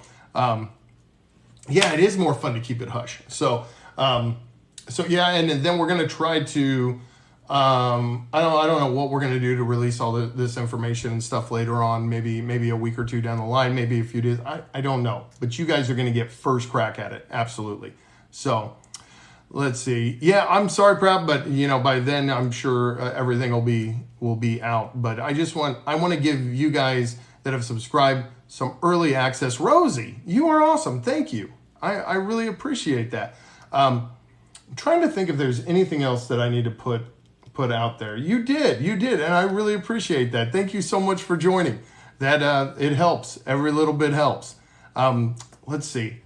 Yeah, it is more fun to keep it hush. So yeah, and then we're gonna try to. I don't know what we're gonna do to release all this information and stuff later on. Maybe a week or two down the line. Maybe a few days. I don't know. But you guys are gonna get first crack at it. Absolutely. So Let's see. Yeah, I'm sorry, Proud, but you know, by then I'm sure everything will be out. But I want to give you guys that have subscribed some early access. Rosie, you are awesome. Thank you. I really appreciate that. I'm trying to think if there's anything else that I need to put out there. You did, and I really appreciate that. Thank you so much for joining. That it helps. Every little bit helps. Let's see.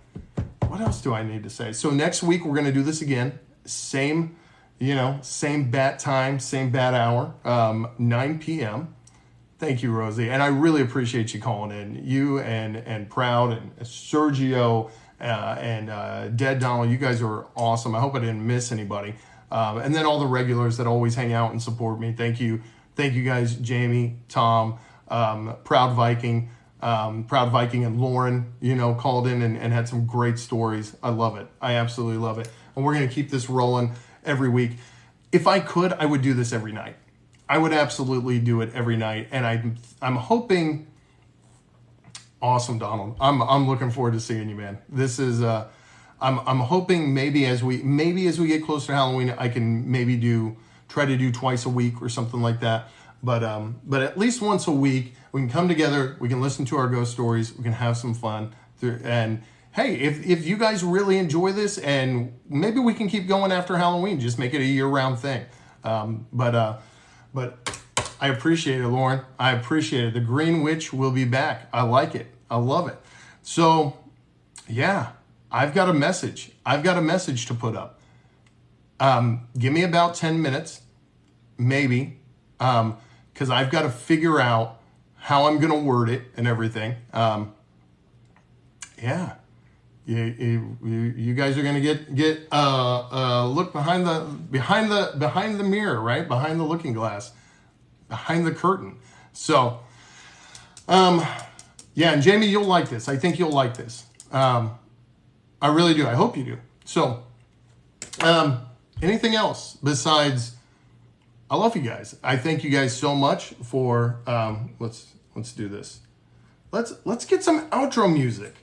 What else do I need to say? So next week we're going to do this again. Same bat time, same bat hour, 9 p.m. Thank you, Rosie. And I really appreciate you calling in. You and Proud and Sergio and Dead Donald, you guys are awesome. I hope I didn't miss anybody. And then all the regulars that always hang out and support me. Thank you. Thank you guys, Jamie, Tom, Proud Viking and Lauren, called in and had some great stories. I love it. I absolutely love it. And we're going to keep this rolling every week. If I could, I would do this every night. I would absolutely do it every night. And I'm hoping, awesome, Donald. I'm looking forward to seeing you, man. This is, I'm hoping maybe as we get closer to Halloween, I can try to do twice a week or something like that. But at least once a week, we can come together, we can listen to our ghost stories, we can have some fun. And hey, if you guys really enjoy this, and maybe we can keep going after Halloween, just make it a year-round thing. But I appreciate it, Lauren. I appreciate it. The Green Witch will be back. I like it. I love it. So, yeah, I've got a message. I've got a message to put up. Give me about 10 minutes, maybe, because I've got to figure out how I'm going to word it and everything. Yeah. You guys are going to get a look behind the mirror, right? Behind the looking glass, behind the curtain. So, yeah, and Jamie, you'll like this. I think you'll like this. I really do. I hope you do. So, anything else besides, I love you guys. I thank you guys so much for, let's do this. Let's get some outro music.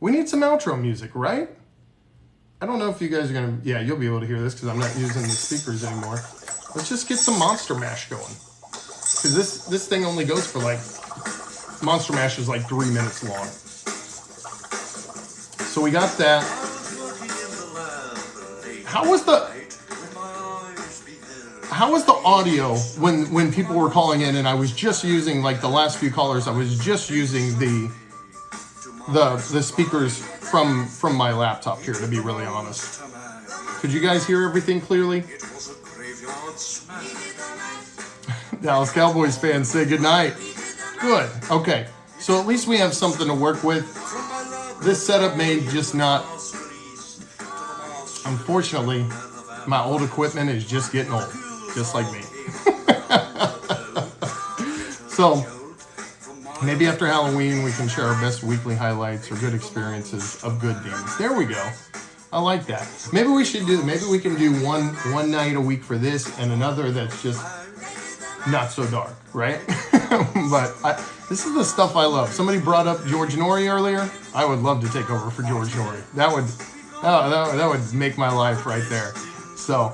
We need some outro music, right? I don't know if you guys are going to... Yeah, you'll be able to hear this because I'm not using the speakers anymore. Let's just get some Monster Mash going. Because this thing only goes for Monster Mash is 3 minutes long. So we got that. How was the audio when people were calling in and I was just using, the last few callers, I was just using the speakers from my laptop here, to be really honest. Could you guys hear everything clearly? Dallas Cowboys fans say goodnight. Good. Okay. So at least we have something to work with. This setup may just not... Unfortunately, my old equipment is just getting old. Just like me. So... maybe after Halloween, we can share our best weekly highlights or good experiences of good deeds. There we go. I like that. Maybe we can do one night a week for this and another that's just not so dark, right? But this is the stuff I love. Somebody brought up George Norrie earlier. I would love to take over for George Norrie. That would make my life right there. So...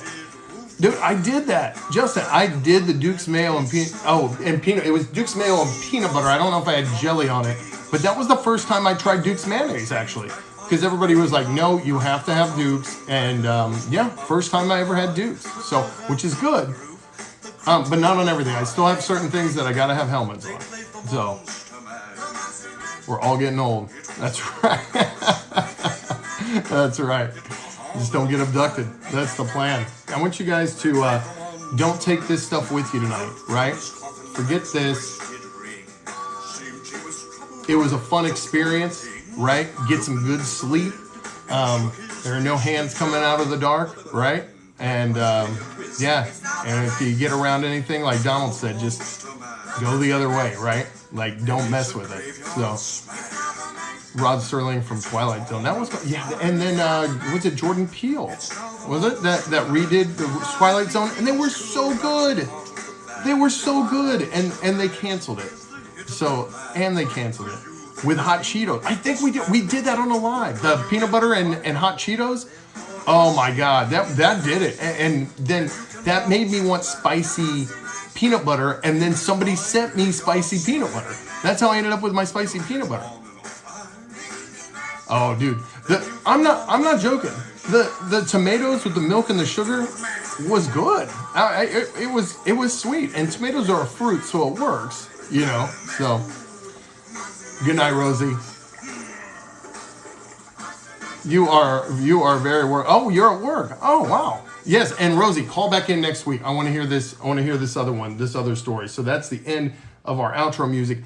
dude, I did that. Justin, I did the Duke's Mayo and peanut. It was Duke's Mayo and peanut butter. I don't know if I had jelly on it, but that was the first time I tried Duke's mayonnaise, actually. Because everybody was like, no, you have to have Duke's. And yeah, first time I ever had Duke's. So, which is good, but not on everything. I still have certain things that I got to have helmets on. So, we're all getting old. That's right. That's right. Just don't get abducted. That's the plan. I want you guys to don't take this stuff with you tonight, right? Forget this. It was a fun experience, right? Get some good sleep. There are no hands coming out of the dark, right? And yeah, and if you get around anything, like Donald said, just go the other way, right? Don't mess with it. So... Rod Serling from Twilight Zone. That was, yeah. And then, was it Jordan Peele? Was it that redid the Twilight Zone? And they were so good. They were so good. And they canceled it. And they canceled it with hot Cheetos. I think we did that on a live. The peanut butter and hot Cheetos. Oh my God, that did it. And then that made me want spicy peanut butter, and then somebody sent me spicy peanut butter. That's how I ended up with my spicy peanut butter. Oh, dude, I'm not joking. The tomatoes with the milk and the sugar was good. It was sweet, and tomatoes are a fruit, so it works, you know. So, good night, Rosie. You are very work. Oh, you're at work. Oh, wow. Yes, and Rosie, call back in next week. I want to hear this. I want to hear this other one, this other story. So that's the end of our outro music.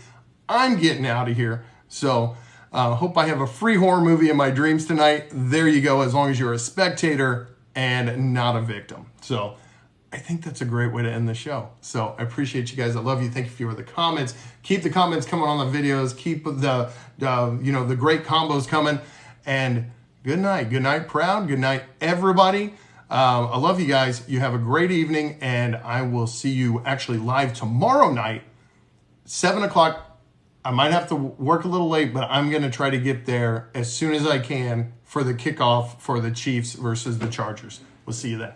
I'm getting out of here. So hope I have a free horror movie in my dreams tonight. There you go. As long as you're a spectator and not a victim. So I think that's a great way to end the show. So I appreciate you guys. I love you. Thank you for the comments. Keep the comments coming on the videos. Keep the great combos coming. And good night. Good night, Proud. Good night, everybody. I love you guys. You have a great evening, and I will see you actually live tomorrow night, 7 o'clock. I might have to work a little late, but I'm going to try to get there as soon as I can for the kickoff for the Chiefs versus the Chargers. We'll see you then.